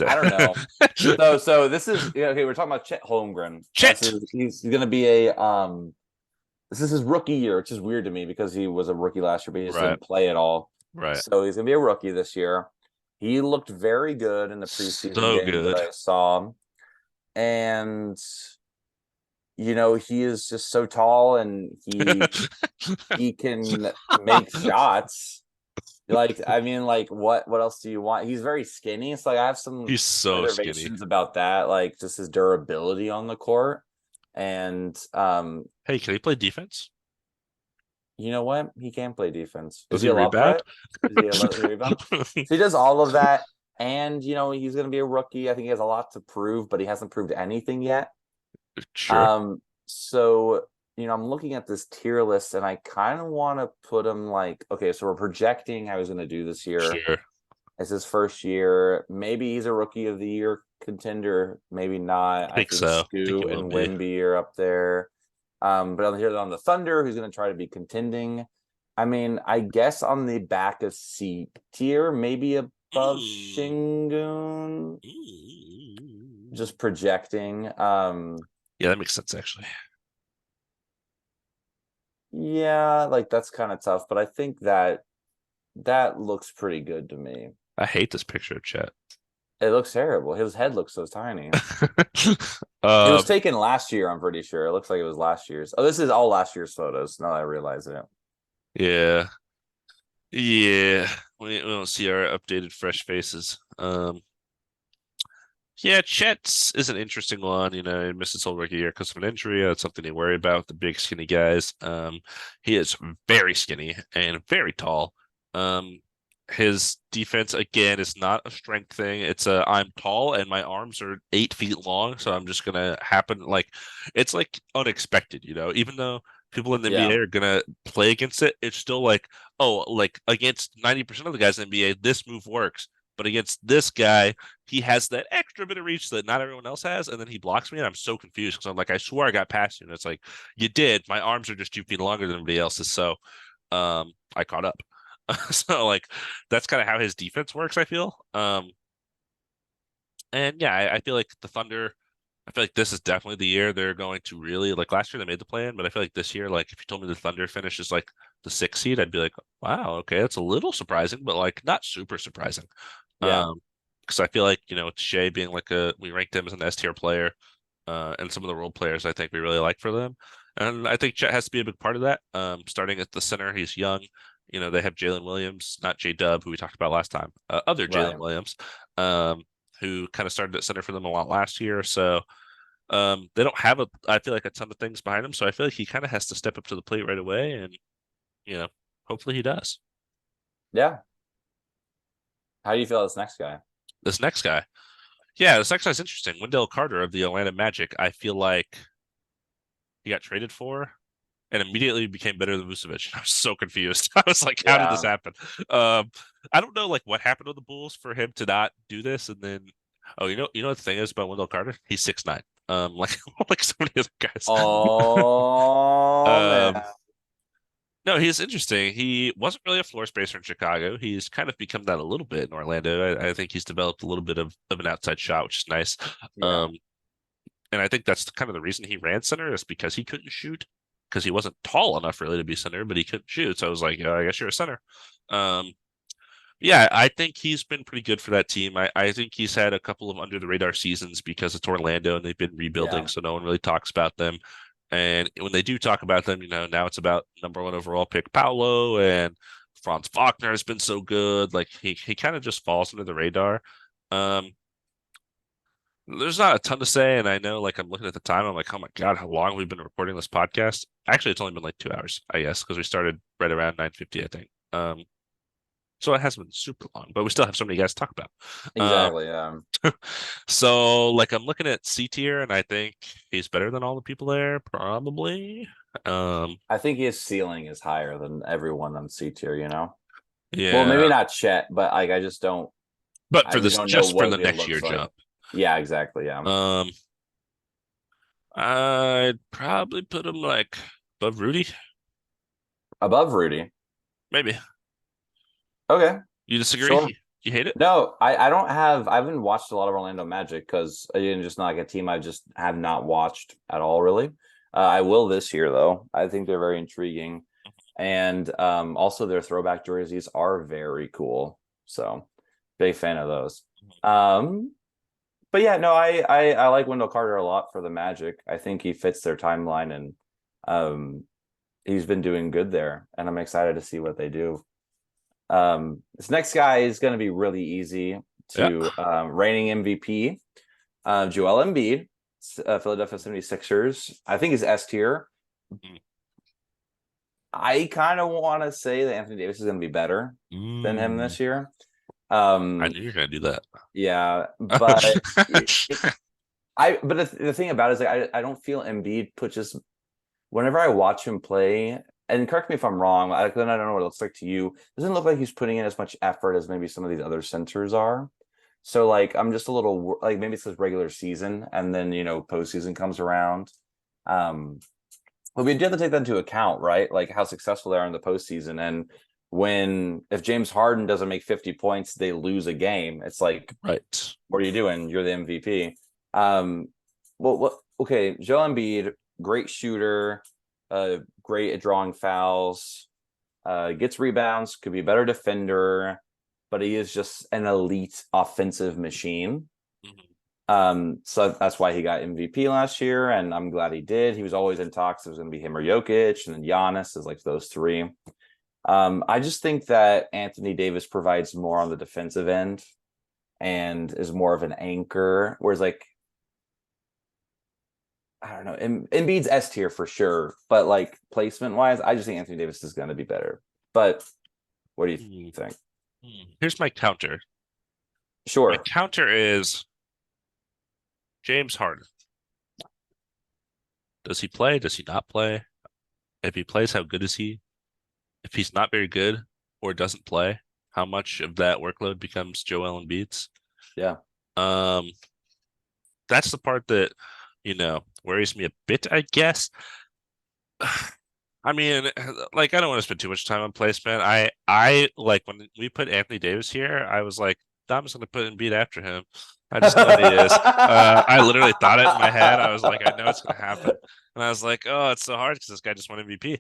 I don't know. So this is okay. We're talking about Chet Holmgren. Chet. He's going to be a this is his rookie year, which is weird to me because he was a rookie last year, but he just Right, didn't play at all. right. So he's going to be a rookie this year. He looked very good in the preseason So games that good. I saw, and he is just so tall and he can make shots. Like, I mean, like what else do you want? He's very skinny. So like I have some He's so skinny. reservations about that, like just his durability on the court. And Hey, can he play defense? you know what? He can play defense. Is Does he he a lob rebound? threat? Is he a rebound? So he does all of that. And he's gonna be a rookie. I think he has a lot to prove, but he hasn't proved anything yet. Sure, So I'm looking at this tier list and I kind of want to put him like, okay, so we're projecting how he's going to do this year. sure. It's his first year. Maybe he's a rookie of the year contender, maybe not. I I think think so. I think he Scoot will and be. Wimby are up there. But on the Thunder, who's going to try to be contending. I mean, I guess on the back of C tier, maybe above Mm. Shingun. Mm. Just projecting. Yeah, that makes sense actually. Yeah, like that's kind of tough, but I think that looks pretty good to me. I hate this picture of Chet. It looks terrible. His head looks so tiny. It was um, taken last year, I'm pretty sure. It looks like it was last year's. Oh, this is all last year's photos. Now that I realize it. yeah, yeah. We don't see our updated fresh faces. Yeah, Chet's is an interesting one. He missed his whole rookie year because of an injury. That's something to worry about with the big skinny guys. He is very skinny and very tall. Um, his defense again is not a strength thing. It's a I'm tall and my arms are 8 feet long, so I'm just gonna happen like it's like unexpected. Even though people in the Yeah. NBA are gonna play against it, it's still like, oh, like against 90% of the guys in the NBA, this move works. But against this guy, he has that extra bit of reach that not everyone else has, and then he blocks me, and I'm so confused because I'm like, I swear I got past you, and it's like, you did. My arms are just 2 feet longer than everybody else's, so I caught up. So like that's kind of how his defense works, I feel. And yeah, I feel like the Thunder. I feel like this is definitely the year they're going to really like last year they made the plan, but I feel like this year, like if you told me the Thunder finishes like the 6th seed, I'd be like, wow, okay, that's a little surprising, but like not super surprising. Yeah. Because I feel like, with Shea being like we ranked him as an S tier player, and some of the role players I think we really like for them. And I think Chet has to be a big part of that. Starting at the center, he's young. They have Jalen Williams, not J Dub, who we talked about last time, other Right. Jalen Williams, who kind of started at center for them a lot last year. So they don't have I feel like a ton of things behind him. So I feel like he kind of has to step up to the plate right away. And, you know, hopefully he does. Yeah. How do you feel this next guy? This next guy. Yeah, this next guy's interesting. Wendell Carter of the Atlanta Magic. I feel like he got traded for and immediately became better than Vucevic. I was so confused. I was like, how did this Yeah. happen? Um, I don't know like what happened to the Bulls for him to not do this. And then you know what the thing is about Wendell Carter? He's 6'9". Like like so many other guys. Oh man. Um, no, he's interesting. He wasn't really a floor spacer in Chicago. He's kind of become that a little bit in Orlando. I think he's developed a little bit of an outside shot, which is nice. Yeah. Um, and I think that's kind of the reason he ran center is because he couldn't shoot, because he wasn't tall enough really to be center, but he couldn't shoot. So I was like, yeah, I guess you're a center. Um, yeah, I think he's been pretty good for that team. I think he's had a couple of under the radar seasons because it's Orlando and they've been rebuilding, Yeah. so no one really talks about them. And when they do talk about them, now it's about number one overall pick Paolo, and Franz Wagner has been so good. Like he kind of just falls under the radar. Um, there's not a ton to say, and I know like I'm looking at the time, I'm like, oh my God, how long have we been recording this podcast? Actually, it's only been like 2 hours, I guess, because we started right around 9:50, I think. So it hasn't been super long, but we still have so many guys to talk about. Um, Exactly. Yeah. so like I'm looking at C tier, and I think he's better than all the people there, probably. Um, I think his ceiling is higher than everyone on C tier, you know? Well, Yeah, maybe not Chet, but like I just don't. but I for we this, don't know just for what the it next looks year like. jump. Yeah, exactly. Yeah, Um, I'd probably put him like above Rudy, above Rudy. maybe. Okay, You disagree? sure. You hate it? No, I don't have. I haven't watched a lot of Orlando Magic because again, just not like a team I just have not watched at all. Really, I will this year though. I think they're very intriguing, and also their throwback jerseys are very cool. So, big fan of those. Um, but yeah, no, I like Wendell Carter a lot for the Magic. I think he fits their timeline, and um, he's been doing good there, and I'm excited to see what they do. This next guy is going to be really easy Yeah. to reigning MVP, Joel Embiid, Philadelphia 76ers. I think is S tier. I kind of want to say that Anthony Davis is going to be better than him Mm, this year. I Um, knew you were gonna do that. yeah, but the thing about it is like I don't feel Embiid pushes whenever I watch him play, and correct me if I'm wrong, then I don't know what it looks like to you. It doesn't look like he's putting in as much effort as maybe some of these other centers are. So like I'm just a little like maybe it's his regular season, and then postseason comes around. Um, but we do have to take that into account, right? Like how successful they are in the postseason, and if James Harden doesn't make 50 points, they lose a game. It's like, Right. what are you doing? You're the MVP. Well, what? Okay, Joel Embiid, great shooter, great at drawing fouls, gets rebounds, could be a better defender, but he is just an elite offensive machine. Mhm. So that's why he got MVP last year, and I'm glad he did. He was always in talks. It was going to be him or Jokic, and then Giannis is like those three. I just think that Anthony Davis provides more on the defensive end and is more of an anchor, whereas like I don't know, Embiid's S tier for sure, but like placement wise, I just think Anthony Davis is going to be better. But what do you Hmm. think? Here's my counter. My Sure. counter is James Harden. Does he play? Does he not play? If he plays, how good is he? If he's not very good or doesn't play, how much of that workload becomes Joel Embiid's? Yeah. Um, that's the part that, worries me a bit, I guess. I mean, like I don't want to spend too much time on placement. I like when we put Anthony Davis here, I was like, I'm just gonna put Embiid after him. I just know what he is. I literally thought it in my head. I was like, I know it's gonna happen, and I was like, oh, it's so hard because this guy just won MVP.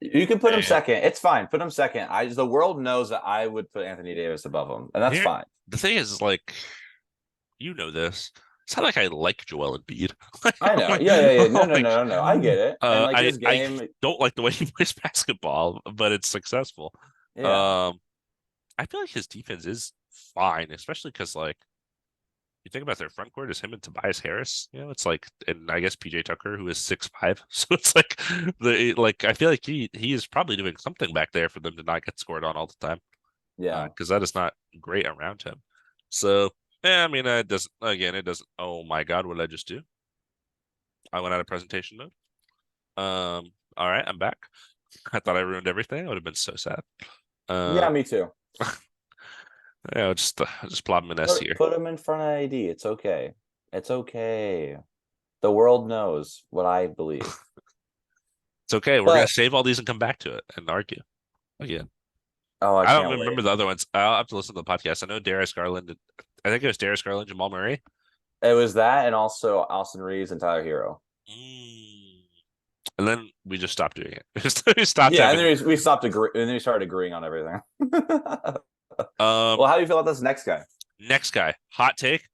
You can put him And second. It's fine. Put him second. The world knows that I would put Anthony Davis above him, and that's here, fine. the thing is, like, you know this. It's not like I like Joel Embiid. Like, I I'm know. like, Yeah, yeah, yeah. No, I'm no, like, no, no, no. I get it. And like his I game, don't like the way he plays basketball, but it's successful. yeah, Um, I feel like his defense is fine, especially because like you think about their front court is him and Tobias Harris. It's like, and I guess PJ Tucker, who is 6'5". So it's like I feel like he is probably doing something back there for them to not get scored on all the time, yeah, because that is not great around him. So yeah, I mean, it doesn't. Again, it doesn't. Oh my God, what did I just do? I went out of presentation mode. All right, I'm back. I thought I ruined everything. I would have been so sad. yeah. Um, Me too. yeah, I'll just plop him an S Put here. put him in front of AD. It's okay. It's okay. The world knows what I believe. It's okay. We're gonna But save all these and come back to it and argue again. oh, I I don't can't wait. remember the other ones. I'll have to listen to the podcast. I know Darius Garland. I think it was Darius Garland, Jamal Murray. It was that, and also Austin Reeves and Tyler Hero. Mm. And then we just stopped doing it. We stopped Yeah, and having. then we stopped agreeing, and then we started agreeing on everything. Um, Well, how do you feel about this next guy? next guy, hot take.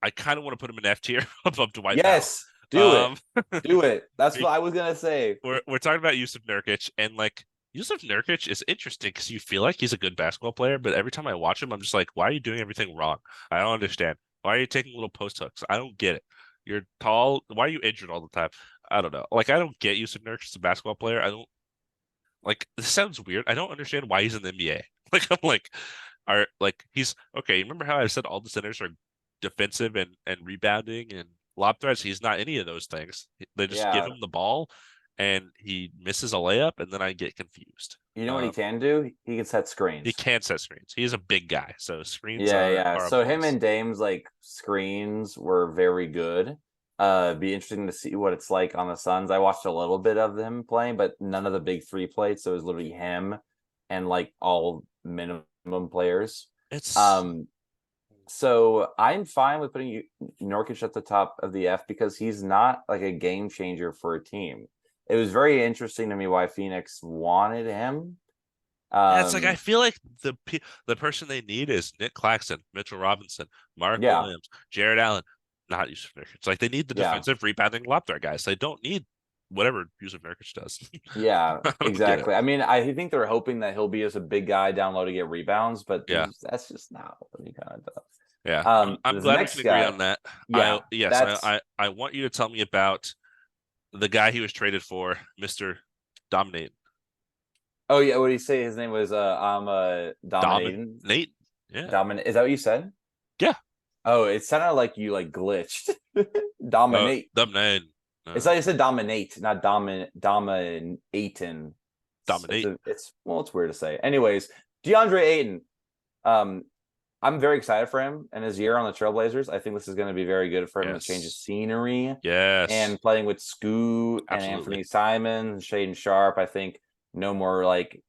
I kind of want to put him in F tier above Dwight Powell. Yes, do it. Um, Do it. That's what I was gonna say. we're talking about Yusuf Nurkic, and like Yusuf Nurkic is interesting because you feel like he's a good basketball player, but every time I watch him, I'm just like, why are you doing everything wrong? I don't understand. Why are you taking little post hooks? I don't get it. You're tall. Why are you injured all the time? I don't know. Like I don't get Yusuf Nurkic as a basketball player. I don't like. This sounds weird. I don't understand why he's in the NBA. Like I'm like, are like he's okay. Remember how I said all the centers are defensive and rebounding and lob threats? He's not any of those things. They just give Yeah, him the ball and he misses a layup, and then I get confused. You know what he can do? He can set He screens. can set screens. He's a big guy, so screens Yeah, yeah. are a So him plus. and Dame's like screens were very good. Be interesting to see what it's like on the Suns. I watched a little bit of him playing, but none of the big three played. So it was literally him and like all minimum players. It's Um, so I'm fine with putting Nurkic at the top of the F because he's not like a game changer for a team. It was very interesting to me why Phoenix wanted him. Yeah, it's like I Um, feel like the person they need is Nick Claxton, Mitchell Robinson, Mark yeah, Williams, Jared Allen, not Yusuf Nurkic. It's like they need the yeah. defensive rebounding lob threat guys. They don't need whatever Yusuf Nurkic does. Yeah, I don't get it. exactly. I mean, I think they're hoping that he'll be as a big guy down low to get rebounds, but Yeah, that's just not what he kind of does. yeah. I'm This glad we can next agree guy, on that. I yeah, yes, that's I want you to tell me about the guy he was traded for, Mr. Dominate. oh yeah, what did he say? His name was I'm dominating. Dominate. Yeah. Dominate, is that what you said? Yeah. Oh, it sounded like you like glitched. Dominate. Dominate. It's like you said dominate, not dominating. Dominate. It's well, it's weird to say. Anyways, DeAndre Ayton. Um, I'm very excited for him and his year on the Trailblazers. I think this is going to be very good for him to change his Yes. scenery Yes. and playing with Scoot and Absolutely. Anthony Simon, Shaden Sharp. I think no more like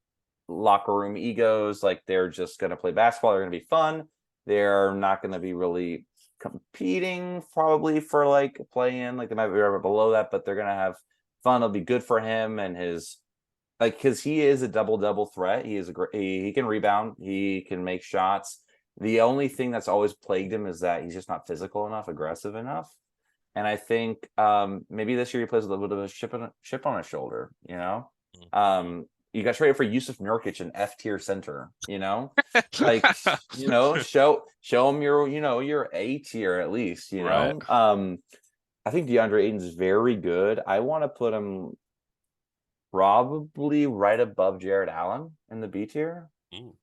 locker room egos. Like they're just going to play basketball. They're going to be fun. They're not going to be really competing probably for like play in. Like they might be right below that, but they're going to have fun. It'll be good for him and his like because he is a double threat. He is a great. He can rebound. He can make shots. The only thing that's always plagued him is that he's just not physical enough, aggressive enough. And I think maybe this year he plays a little bit of a chip on his shoulder. You know, Mhm. you got traded for Yusuf Nurkic, an F tier center. You know, like show him your your A tier at least. You Right. know, I think DeAndre Ayton's very good. I want to put him probably right above Jared Allen in the B tier. Mm.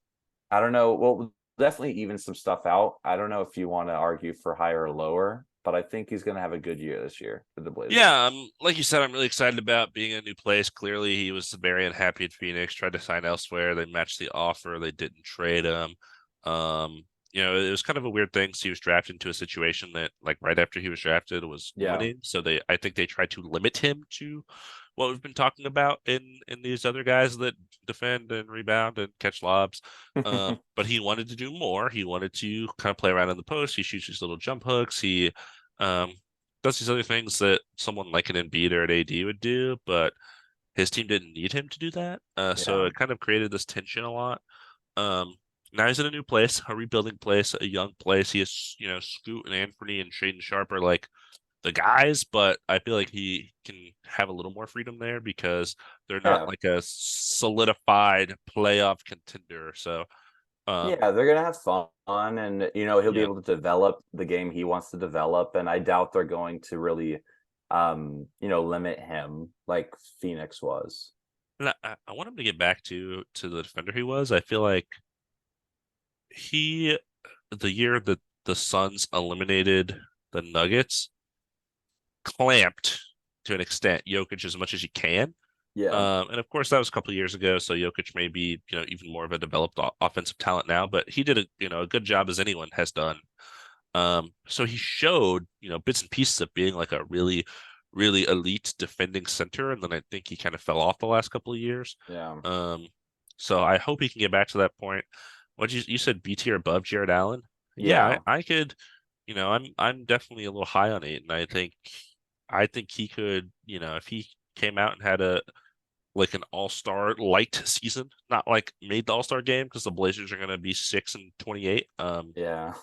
I don't know. Well, we'll definitely even some stuff out. I don't know if you want to argue for higher or lower, but I think he's going to have a good year this year for the Blazers. Yeah, like you said, I'm really excited about being in a new place. Clearly, he was very unhappy at Phoenix, tried to sign elsewhere. They matched the offer. They didn't trade him. It was kind of a weird thing. So he was drafted into a situation that, like, right after he was drafted, was Yeah. winning. So I think they tried to limit him to what we've been talking about in these other guys that defend and rebound and catch lobs. But he wanted to do more. He wanted to kind of play around in the post. He shoots these little jump hooks. He um does these other things that someone like an Embiid or an AD would do, but his team didn't need him to do that. So Yeah. it kind of created this tension a lot. Um, Now he's in a new place, a rebuilding place, a young place. He is, Scoot and Anthony and Shaden Sharp are like the guys, but I feel like he can have a little more freedom there because they're not Yeah. like a solidified playoff contender. So, um, Yeah, they're gonna have fun, and he'll be yeah, able to develop the game he wants to develop. And I doubt they're going to really, limit him like Phoenix was. and I want him to get back to the defender he was. I feel like he the year that the Suns eliminated the Nuggets, clamped to an extent Jokic as much as you can. Yeah, And of course, that was a couple of years ago, so Jokic may be, even more of a developed offensive talent now, but he did a good job as anyone has done. So he showed, bits and pieces of being like a really, really elite defending center, and then I think he kind of fell off the last couple of years. yeah, Um, so I hope he can get back to that point. What you said B tier above Jared Allen? Yeah, yeah, I could, I'm definitely a little high on it, and I think he could, if he came out and had a like an all-star light season, not like made the all-star game because the Blazers are going to be 6-28. yeah.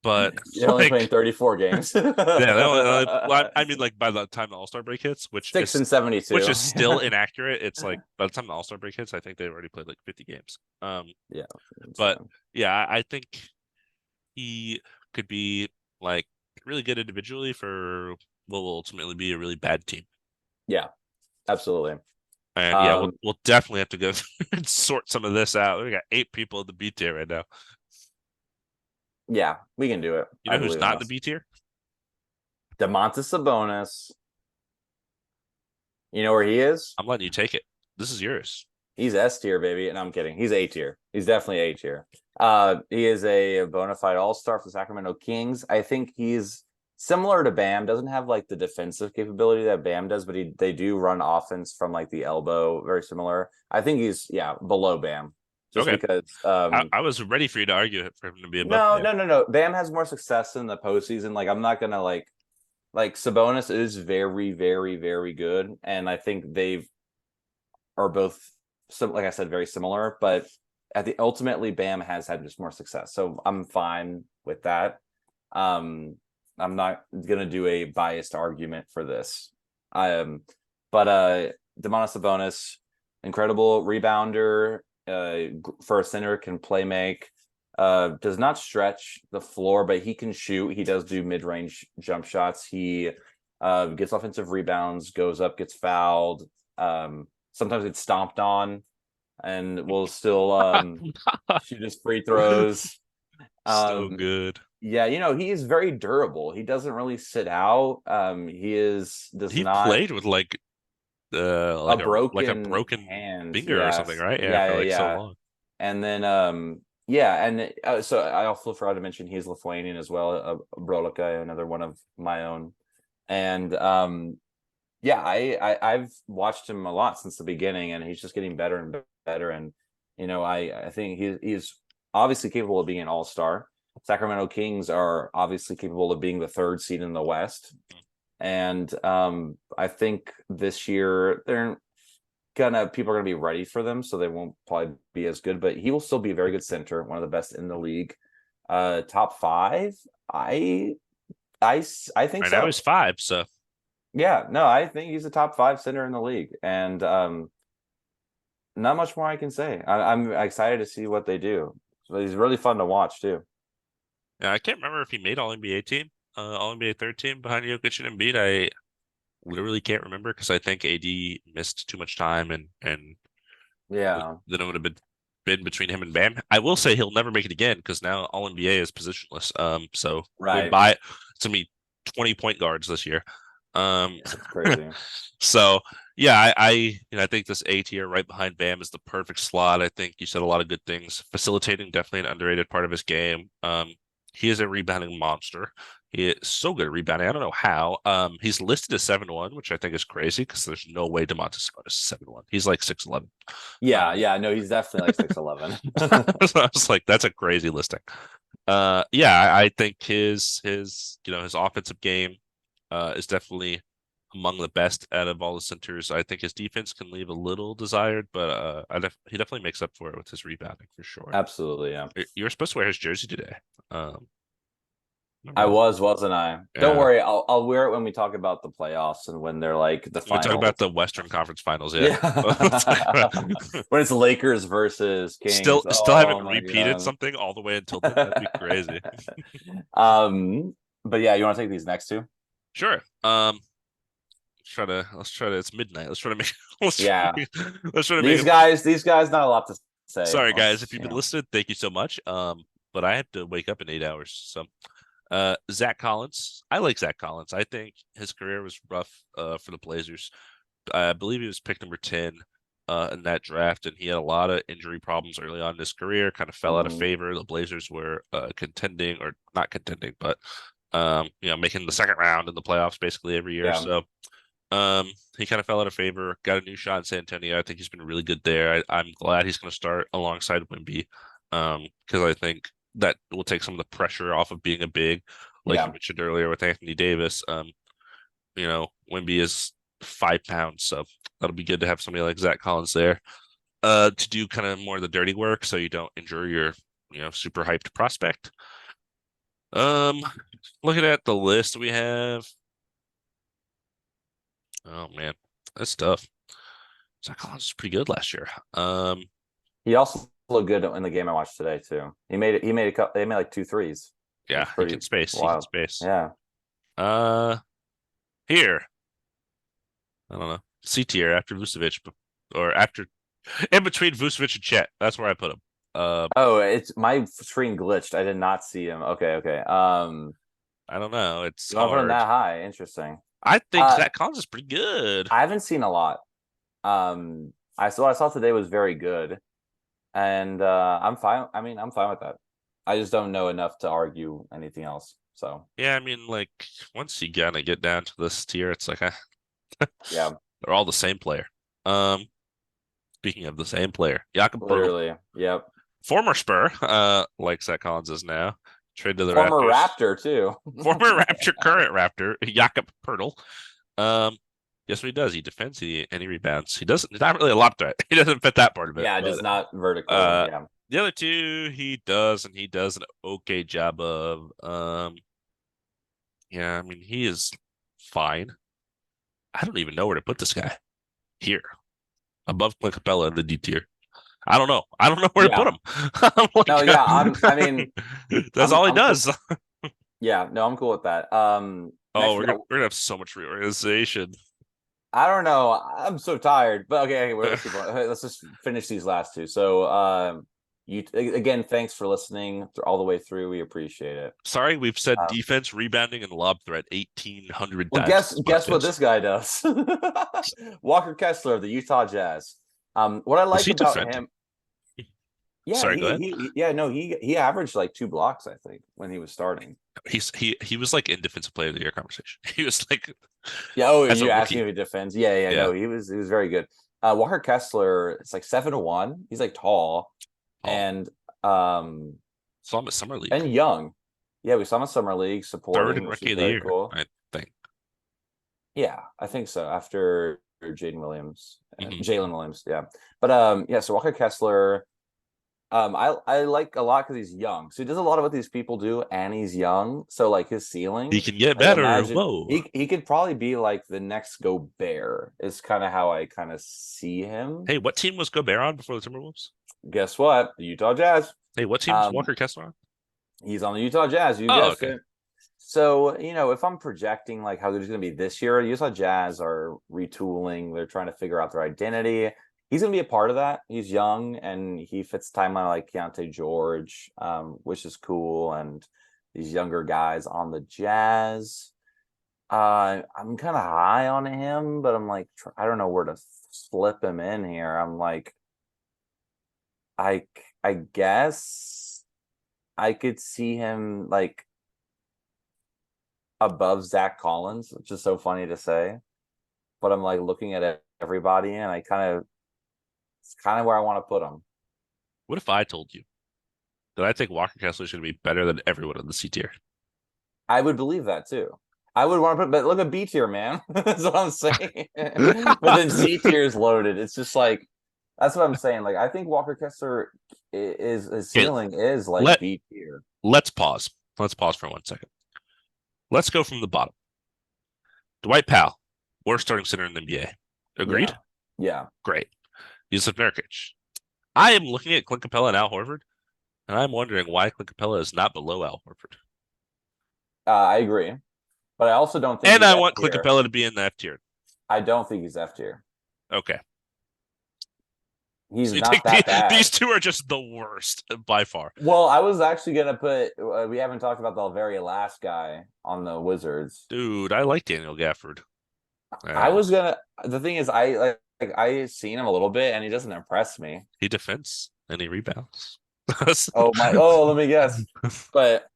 But You're only playing like, 34 games. yeah, well, I mean, like by the time the All-Star break hits, which Six is and 72. still inaccurate. It's like by the time the All-Star break hits, I think they've already played like 50 games. Yeah. But So, yeah, I think he could be like really good individually for what will ultimately be a really bad team. yeah, absolutely. And yeah, we'll Um, we'll definitely have to go and sort some of this out. We got 8 people in the B tier right now. yeah, we can do it. You I know who's believe in not in the us. B tier? DeMontis Sabonis. You know where he is? I'm letting you take it. This is yours. He's S tier, baby. And I'm kidding. He's A tier. He's definitely A tier. He is a bona fide all-star for the Sacramento Kings. I think he's similar to Bam. Doesn't have like the defensive capability that Bam does, but they do run offense from like the elbow, very similar. I think he's below Bam, just Okay. because I was ready for you to argue it for him to be above no, Bam. no, no, no. Bam has more success in the postseason. Like I'm not gonna like Sabonis is very, very, very good, and I think they've are both some like I said, very similar, but at the ultimately Bam has had just more success. So I'm fine with that. Um I'm not gonna do a biased argument for this. But Demonis Sabonis, incredible rebounder, for a center, can play make. Does not stretch the floor, but he can shoot. He does do mid-range jump shots. He gets offensive rebounds, goes up, gets fouled. Sometimes gets stomped on, and will still shoot his free throws. So Um, good. yeah, he is very durable. He doesn't really sit out. He does He not played with a like a broken broken hand. finger or something, Yes, right? Yeah, yeah, for yeah, like so yeah. long. And then yeah, and so I also forgot to mention he's Lithuanian as well. Brolica, another one of my own, and yeah, I've watched him a lot since the beginning, and he's just getting better and better. And I think he's obviously capable of being an all-star. Sacramento Kings are obviously capable of being the third seed in the West, and I think this year people are gonna be ready for them, so they won't probably be as good, but he will still be a very good center, one of the best in the league. Top five, I think Right now he's so. 5, so Yeah, no, I think he's a top five center in the league, and not much more I can say. I'm excited to see what they do. So he's really fun to watch too. yeah, I can't remember if he made All NBA team, All NBA third team behind Jokic and Embiid. I literally can't remember because I think AD missed too much time and Yeah, then it would have been between him and Bam. I will say he'll never make it again because now All NBA is positionless. So right. goodbye. It's gonna be 20 point guards this year. Um, Yeah, it's crazy. so yeah, I think this A tier right behind Bam is the perfect slot. I think you said a lot of good things. Facilitating, definitely an underrated part of his game. He is a rebounding monster. He is so good at rebounding. I don't know how. He's listed as 7'1", which I think is crazy because there's no way Demontis Sabonis is 7'1". He's like 6'11". Yeah, yeah, no, he's definitely like 6'11. So I was like, that's a crazy listing. Yeah, I think his offensive game is definitely among the best out of all the centers. I think his defense can leave a little desired, but he definitely makes up for it with his rebounding for sure. Absolutely, yeah. You're supposed to wear his jersey today. Remember I that? wasn't I? Don't Yeah. worry, I'll wear it when we talk about the playoffs and when they're like the We talk about finals. the Western Conference Finals, yeah. Yeah. When it's Lakers versus Still, Kings. still Oh haven't my repeated god. something all the way until then. That'd be crazy. um, but yeah, you want to take these next two? Sure. Let's try to. It's midnight. Let's try to make. Yeah. Let's try to make These it. guys, these guys, not a lot to say. Sorry, guys, if Let's, you've been listening, thank you so much. But I have to wake up in 8 hours. So, Zach Collins. I like Zach Collins. I think his career was rough for the Blazers. I believe he was picked number 10 in that draft, and he had a lot of injury problems early on in his career. Kind of fell out of mhm. favor. The Blazers were contending or not contending, but making the second round in the playoffs basically every year. Yeah, So he kind of fell out of favor. Got a new shot in San Antonio. I think he's been really good there. I'm glad he's going to start alongside Wimby, because I think that will take some of the pressure off of being a big, like you yeah, mentioned earlier with Anthony Davis. Wimby is 5 pounds, so that'll be good to have somebody like Zach Collins there, to do kind of more of the dirty work, so you don't injure your, super hyped prospect. Um, Looking at the list we have, oh man, that's tough. Zach Collins was pretty good last year. he also looked good in the game I watched today too. He made a couple. They made like two threes. It Yeah, was he can pretty space. He can wild. space. Yeah, Uh, Here, I don't know. C tier after Vucevic, or after in between Vucevic and Chet. That's where I put him. oh, it's my screen glitched. I did not see him. Okay, okay. I don't know. It's You want to put him hard. that high? Interesting. I think Uh, Zach Collins is pretty good. I haven't seen a lot. I saw what I saw today was very good, and I'm fine. I mean, I'm fine with that. I just don't know enough to argue anything else. So Yeah, I mean, like once you kind of get down to this tier, it's like yeah, they're all the same player. Um, Speaking of the same player, Jakob Poeltl, literally, yep. former Spur, like Zach Collins is now, traded to the Former Raptors. Raptor too. Former Raptor, current Raptor, Jakob Poeltl. Um, Guess what he does? He defends and he rebounds. He doesn't. He's not really a lob threat. He doesn't fit that part of it. Yeah, just But not vertical. uh, Yeah, the other two he does, and he does an okay job of. Yeah, I mean he is fine. I don't even know where to put this guy here above Clint Capella in the D tier. I don't know. I don't know where to put yeah. him. I'm No, like, yeah. I mean, that's all he I'm cool. does. Yeah, no, I'm cool with that. Oh, Next we're we gonna got. we're gonna have so much reorganization. I don't know. I'm so tired, but okay. Let's keep on. Let's just finish these last two. So, you again, thanks for listening all the way through. We appreciate it. Sorry, we've said Um, defense, rebounding, and lob threat 1,800 well, times guess in this guess what podcast. this guy does? Walker Kessler of the Utah Jazz. What I Does like he about defend? him, yeah, Sorry, go ahead. yeah, no, he averaged like 2 blocks, I think, when he was starting. He was like in defensive player of the year conversation. He was like Yeah. Oh, as a you asking rookie. if he defends? Yeah, yeah. Yeah. No, he was very good. Walker Kessler, it's like 7-1. He's like tall Oh, and um saw him at summer league. and young. Yeah, we saw him in summer league Third supporting, in which rookie is of the very year, cool. I think. Yeah, I think so. After Jaden Williams, Hmm. Jalen Williams, yeah. But yeah. So Walker Kessler, I like a lot because he's young. So he does a lot of what these people do, and he's young. So like his He ceiling, can get like better. imagine Whoa. he could probably be like the next Gobert. Is kind of how I kind of see him. Hey, what team was Gobert on before the Timberwolves? Guess what? The Utah Jazz. Hey, what team's Um, Walker Kessler on? he's on the Utah Jazz. You Oh, guessed okay. it. So, if I'm projecting like how good he's going to be this year, Utah Jazz are retooling. They're trying to figure out their identity. He's going to be a part of that. He's young and he fits timeline like Keontae George, which is cool. And these younger guys on the Jazz. I'm kind of high on him, but I'm like, I don't know where to slip him in here. I'm like, I guess I could see him like above Zach Collins, which is so funny to say. But I'm like looking at everybody, and it's kind of where I want to put him. What if I told you that I think Walker Kessler is going to be better than everyone in the C tier? I would believe that too. I would want to put, but look at B tier, man. That's what I'm saying. But then C tier is loaded. It's just like that's what I'm saying. Like I think Walker Kessler is his Okay, ceiling is like let B tier. let's pause. Let's pause for 1 second. Let's go from the bottom. Dwight Powell, worst starting center in the NBA. Yeah, Agreed? yeah, Great. Yusuf Nurkic. I am looking at Clint Capella and Al Horford, and I'm wondering why Clint Capella is not below Al Horford. I agree. But I also don't think And he's I F want Clint tier. Capella to be in the F tier. I don't think he's F tier. Okay. He's So you not think that bad. these two are just the worst by far. Well, I was actually gonna put. We haven't talked about the very last guy on the Wizards. Dude, I like Daniel Gafford. I Uh, was gonna. The thing is, I seen him a little bit, and he doesn't impress me. he defends and he rebounds. Oh my! Oh, let me guess. But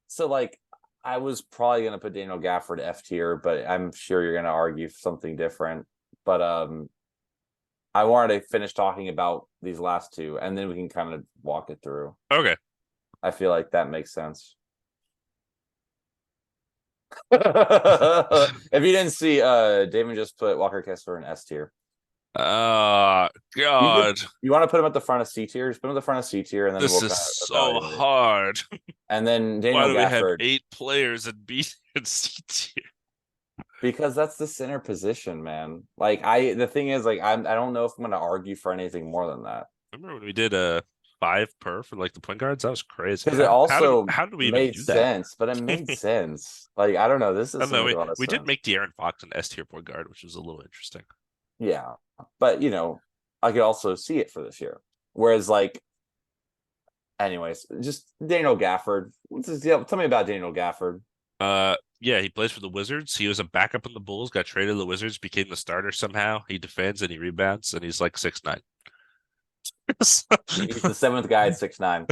so like, I was probably gonna put Daniel Gafford F tier, but I'm sure you're gonna argue something different. But I wanted to finish talking about these last two, and then we can kind of walk it through. Okay. I feel like that makes sense. If you didn't see, Damon just put Walker Kessler in S tier. You could, God, you want to put him at the front of C tier? Just put him at the front of C tier, and then this we'll is kind of so evaluate. hard. And then Why Daniel do we have Gafford, 8 players in B and C tier? because that's the center position, man. Like the thing is, like I don't know if I'm going to argue for anything more than that Remember when we did a 5 per for like the point guards? That was crazy. because it also How do we even made do that? sense, but it made sense. Like I don't know, this I don't doesn't know. make a lot of We did sense. make De'Aaron Fox an S tier point guard, which was a little interesting. Yeah, but I could also see it for this year. Whereas, like, anyways, just Daniel Gafford. Tell me about Daniel Gafford. Yeah, he plays for the Wizards. He was a backup in the Bulls, got traded to the Wizards, became the starter somehow. He defends and he rebounds, and he's like 6'9". He's the seventh guy at 6'9".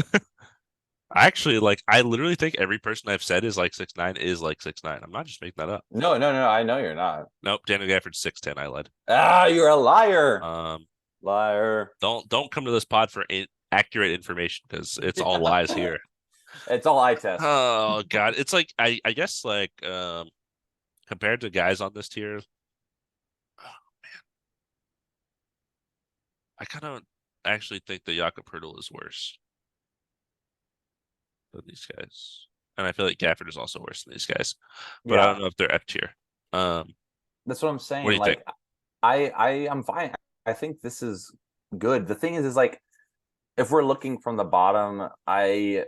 I actually like I literally think every person I've said is like 6'9" is like 6'9". I'm not just making that up. No, no, no. I know you're not. Nope, Daniel Gafford's 6'10", I lied. Ah, you're a liar. Um Liar. don't come to this pod for accurate information because it's all lies here. It's all eye test. Oh God. It's like I guess like compared to guys on this tier, I kind of actually think the Jakob Hurdle is worse than these guys. And I feel like Gafford is also worse than these guys. But I don't Yeah, know if they're F tier. that's what I'm What do saying. you think? Like, I am fine. I think this is good. The thing is like, if we're looking from the bottom, I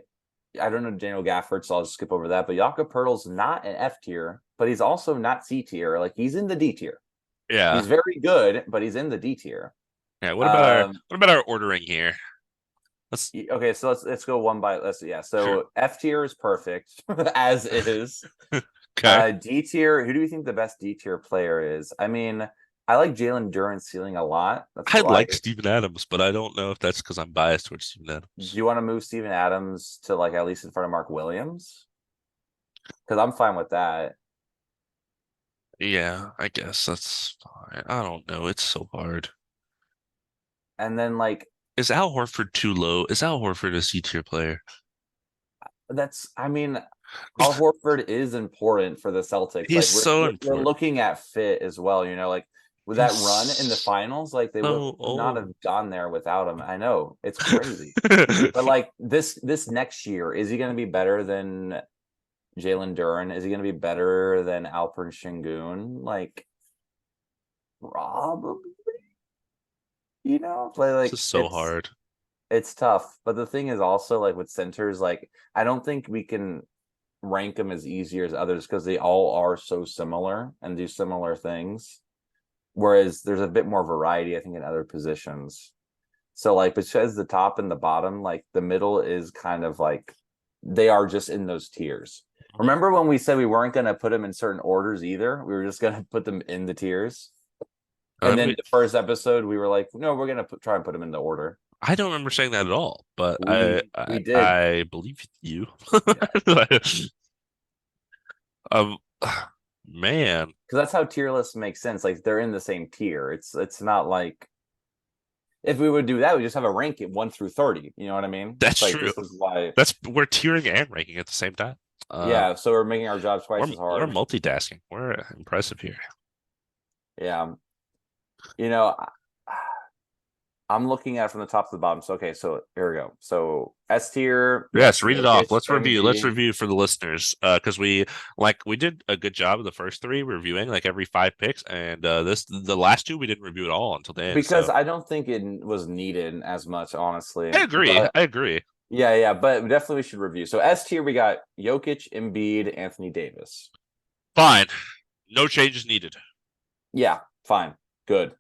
don't know Daniel Gafford, so I'll just skip over that. But Jakob Pertl's not an F tier, but he's also not C tier. Like he's in the D tier. Yeah. He's very good, but he's in the D tier. Yeah. Um, what about our ordering here? Let's okay, so let's go one by let's yeah. sure. So F tier is perfect as is. Okay. D tier, who do you think the best D tier player is? I mean, I like Jalen Duren's ceiling a lot. That's I why. like Steven Adams, but I don't know if that's because I'm biased towards Steven Do Adams. you want to move Steven Adams to like at least in front of Mark Williams? Because I'm fine with that. Yeah, I guess that's fine. I don't know. It's so hard. And then like Is Al Horford too low? Is Al Horford a C tier player? that's I mean, Al Horford is important for the Celtics. He's Like we're so we're important. looking at fit as well, you know, like with that run in the He's finals, like they would so not old. have gone there without him. I know it's crazy. But like this next year, is he going to be better than Jalen Duren? Is he going to be better than Alperen Şengün? Like probably, play This like is so hard. it's tough. But the thing is also like with centers, like I don't think we can rank them as easier as others because they all are so similar and do similar things. Whereas there's a bit more variety, I think, in other positions. So like besides the top and the bottom, like the middle is kind of like they are just in those tiers. Remember when we said we weren't going to put them in certain orders either? We were just going to put them in the tiers. And then the first episode, we were like, no, we're going to try and put them in the order. I don't remember saying that at all, but We did. I believe you. Yeah. Um, man, Because that's how tier lists make sense. Like they're in the same tier. It's not like if we would do that, we just have a ranking 1 through 30. You know what I mean? that's It's like true. this is why. That's we're tiering and ranking at the same time. Yeah, so we're making our jobs twice as We're hard. multitasking. We're impressive here. Yeah. You know, I'm looking at it from the top to the bottom. So okay, so here we go. So S tier, we got Yes, read it off. Jokic, Let's review. Let's Embiid. review for the listeners. Because we did a good job of the first three reviewing like every five picks, and the last two we didn't review at all until the end. Because So I don't think it was needed as much, honestly. I agree. But I agree. yeah, yeah, but definitely we should review. So S tier, we got Jokic, Embiid, Anthony Davis. Fine. No changes needed. Yeah, fine, good.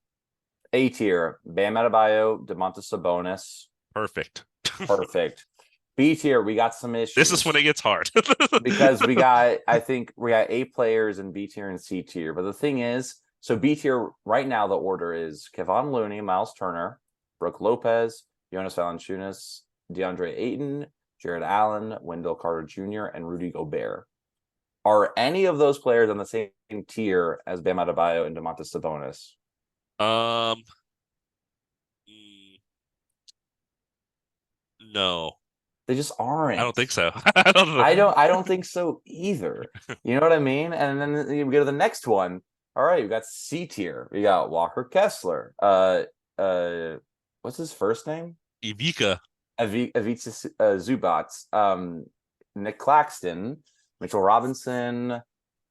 A tier, Bam Adebayo, DeMontis Sabonis, Perfect. perfect. B tier, we got some This is when issues it gets hard. because I think we got A players in B tier and C tier. But the thing is, so B tier right now, the order is Kevon Looney, Miles Turner, Brooke Lopez, Jonas Valanciunas, DeAndre Ayton, Jared Allen, Wendell Carter Jr., and Rudy Gobert. Are any of those players on the same tier as Bam Adebayo and DeMontis Sabonis? Um, no, They just I don't aren't. think so. I don't know. I don't think so either. You know what I mean? And then you go to the next one. All right, we got C tier. We got Walker Kessler. What's his first name? Ivica. Ivica Zubats. Nick Claxton, Mitchell Robinson,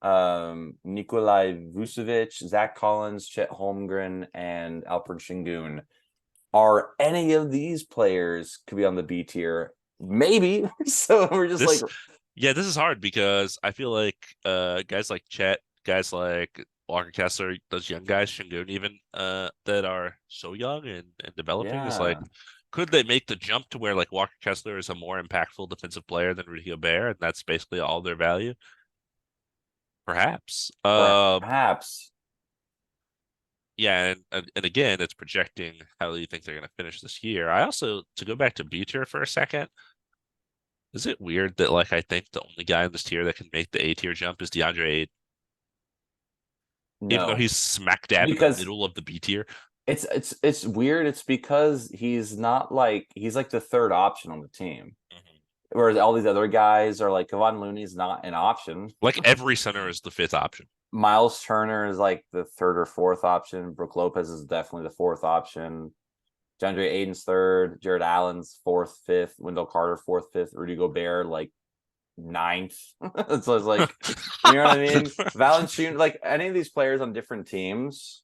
Nikolai Vucevic, Zach Collins, Chet Holmgren, and Alfred Şengün. Are any of these players could be on the B tier? Maybe. So we're just This, like, yeah, this is hard because I feel like guys like Chet, guys like Walker Kessler, those young guys, Şengün even, that are so young and developing is like, yeah. could they make the jump to where like Walker Kessler is a more impactful defensive player than Rudy Gobert, and that's basically all their value? Perhaps. Perhaps. Yeah, and again, it's projecting how you think they're going to finish this year. I also, to go back to B tier for a second, is it weird that like I think the only guy in this tier that can make the A tier jump is DeAndre Ayton, even though No, he's smack dab in the because middle of the B tier? it's weird. It's because he's like the third option on the team, Mhm. whereas all these other guys are like Kevon Looney's not an option. Like every center is the fifth option. Miles Turner is like the third or fourth option. Brooke Lopez is definitely the fourth option. DeAndre Ayton's third. Jared Allen's fourth, fifth. Wendell Carter fourth, fifth. Rudy Gobert like ninth. So it's like, you know what I mean? Valanciunas, like any of these players on different teams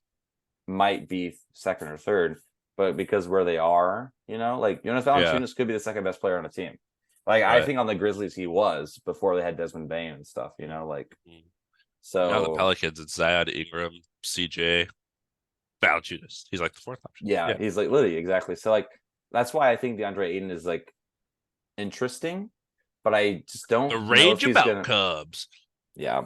might be second or third, but because where they are, like Jonas Yeah, Valanciunas could be the second best player on a team. Like I right. think on the Grizzlies he was before they had Desmond Bane and stuff. Like Mm. Now the so. Pelicans, it's Zion, Ingram, CJ, Valanciunas. He's like the fourth option. Yeah, Yeah. he's like literally exactly. So like that's why I think DeAndre Ayton is like interesting, but I just The don't know if range he's about gonna. Cubs. Yeah.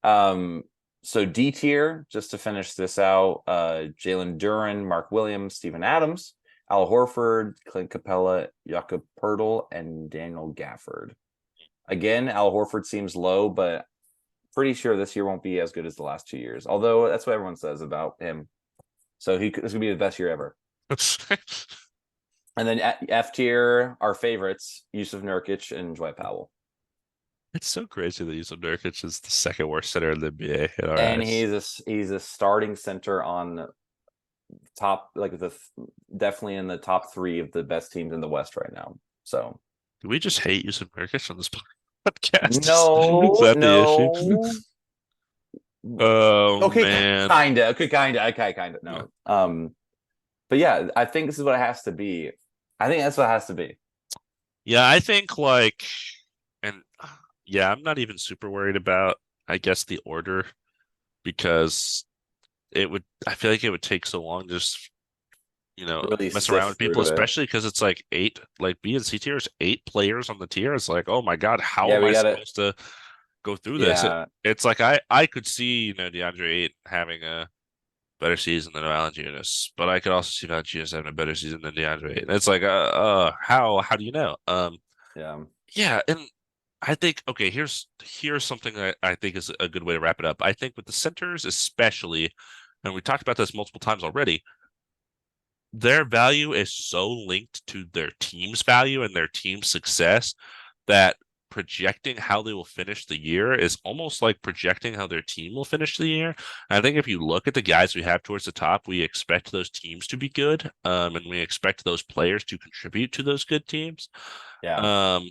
So D tier, just to finish this out, Jalen Duren, Mark Williams, Steven Adams, Al Horford, Clint Capella, Jakob Pertl, and Daniel Gafford. Again, Al Horford seems low, but pretty sure this year won't be as good as the last 2 years. Although that's what everyone says about him. So this could be the best year ever. And then F tier, our favorites, Yusuf Nurkic and Dwight Powell. It's so crazy that Yusuf Nurkic is the second worst center in the NBA in our And eyes. he's a starting center on top, like definitely in the top three of the best teams in the West right now. So Do we just hate Yusuf Nurkic on this podcast? Is no, that the issue? no. Oh Okay, man. kinda. Okay, kinda. Okay, kinda. Yeah. No. But yeah, I think this is what it has to be. I think that's what it has to be. Yeah, I think like, and yeah, I'm not even super worried about, I guess, the order because I feel like it would take so long to just, Really mess around sift with people, through it. especially because it's like eight, like B and C tiers, eight players on the tier. It's like, oh my God, how Yeah, am we I gotta. supposed to go through this? Yeah, It's like I could see, DeAndre Ayton having a better season than Valanciunas, but I could also see Valanciunas having a better season than DeAndre Ayton. It's like, how do you know? yeah. Yeah, and I think okay, here's something that I think is a good way to wrap it up. I think with the centers especially, and we talked about this multiple times already, their value is so linked to their team's value and their team's success that projecting how they will finish the year is almost like projecting how their team will finish the year. I think if you look at the guys we have towards the top, we expect those teams to be good, and we expect those players to contribute to those good teams. Yeah. Um,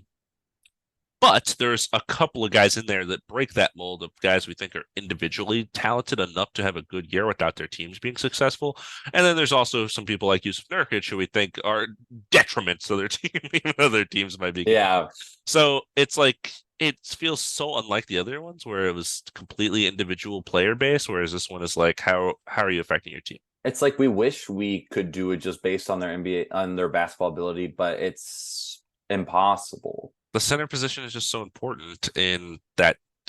but there's a couple of guys in there that break that mold of guys we think are individually talented enough to have a good year without their teams being successful. And then there's also some people like Yusuf Nurkic who we think are detriments to their team, even though their teams might be good. Yeah. So it's like it feels so unlike the other ones where it was completely individual player base, whereas this one is like how are you affecting your team? It's like we wish we could do it just based on their NBA, on their basketball ability, but it's impossible. The center position is just so important in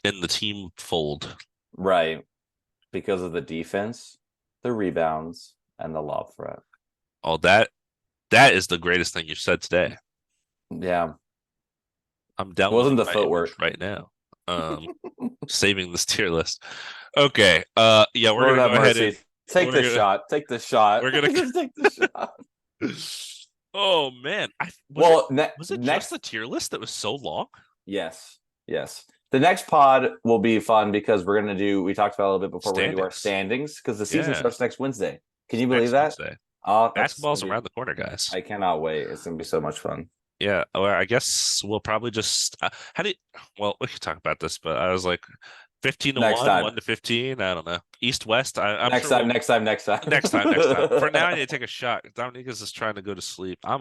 the team fold. Right. Because of the defense, the rebounds, and the lob threat. All that is the greatest thing you've said today. Yeah. I'm It wasn't downloading the my image footwork. right now. Saving this tier list. Okay. Yeah, we're Lord gonna have go ahead and mercy. Take we're the gonna shot. Take the shot. we're gonna Just take the shot. Oh man. Well, Was it just the next, tier list that was so long? yes, yes. The next pod will be fun because we're gonna do. We talked about it a little bit before. We're gonna do our Standings. standings because the season Yeah. starts next Wednesday. Can you believe Next that? Wednesday. Oh, that's gonna Basketball's be. around the corner, guys. I cannot wait. It's gonna be so much fun. Yeah, or I guess we'll probably just how do you, well, we could talk about this, but I was like 15 to Next 1, time. 1 to 15. I don't know. East West. I'm Next sure time. we'll Next time. Next time. next time. For now, I need to take a shot. Dominica's is trying to go to sleep. I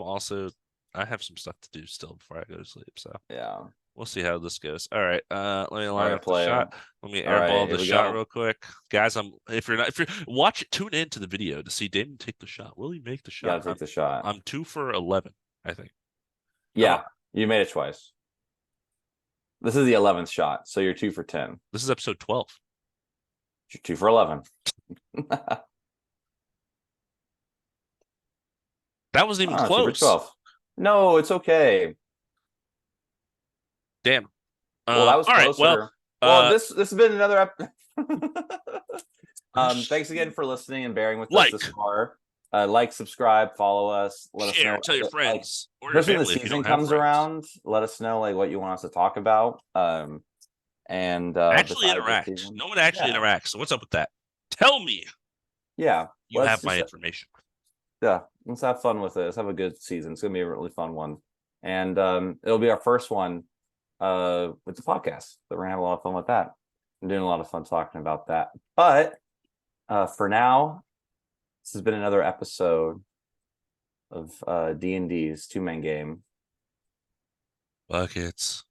have some stuff to do still before I go to sleep. So Yeah. we'll see how this goes. All right. Let me All line right, up the player. shot. Let me All right, airball here the we shot go. real quick. Guys, if you're tune in to the video to see Damon take the shot. Will he make the You shot? gotta take the shot. I'm 2 for 11, I think. Come on. Yeah, you made it twice. This is the 11th shot, so you're 2 for 10. This is episode 12. You're 2 for 11. That wasn't even 2 for close. 12. No, it's okay. Damn. Well, that was all right. closer. Well, Uh, this has been another thanks again for listening and bearing with us this far. Like, subscribe, follow us, let us know. tell your friends or your Especially when the family if you season don't have comes friends. around, let us know like what you want us to talk about. And Actually besides the interact. season, No one actually yeah, interacts. So what's up with that? Tell me. yeah. You have my information. Yeah, let's have fun with it. Let's have a good season. It's gonna be a really fun one, and it'll be our first one with the podcast. So we're gonna have a lot of fun with that. I'm doing a lot of fun talking about that. But for now, this has been another episode of D&D's two-man game. Buckets.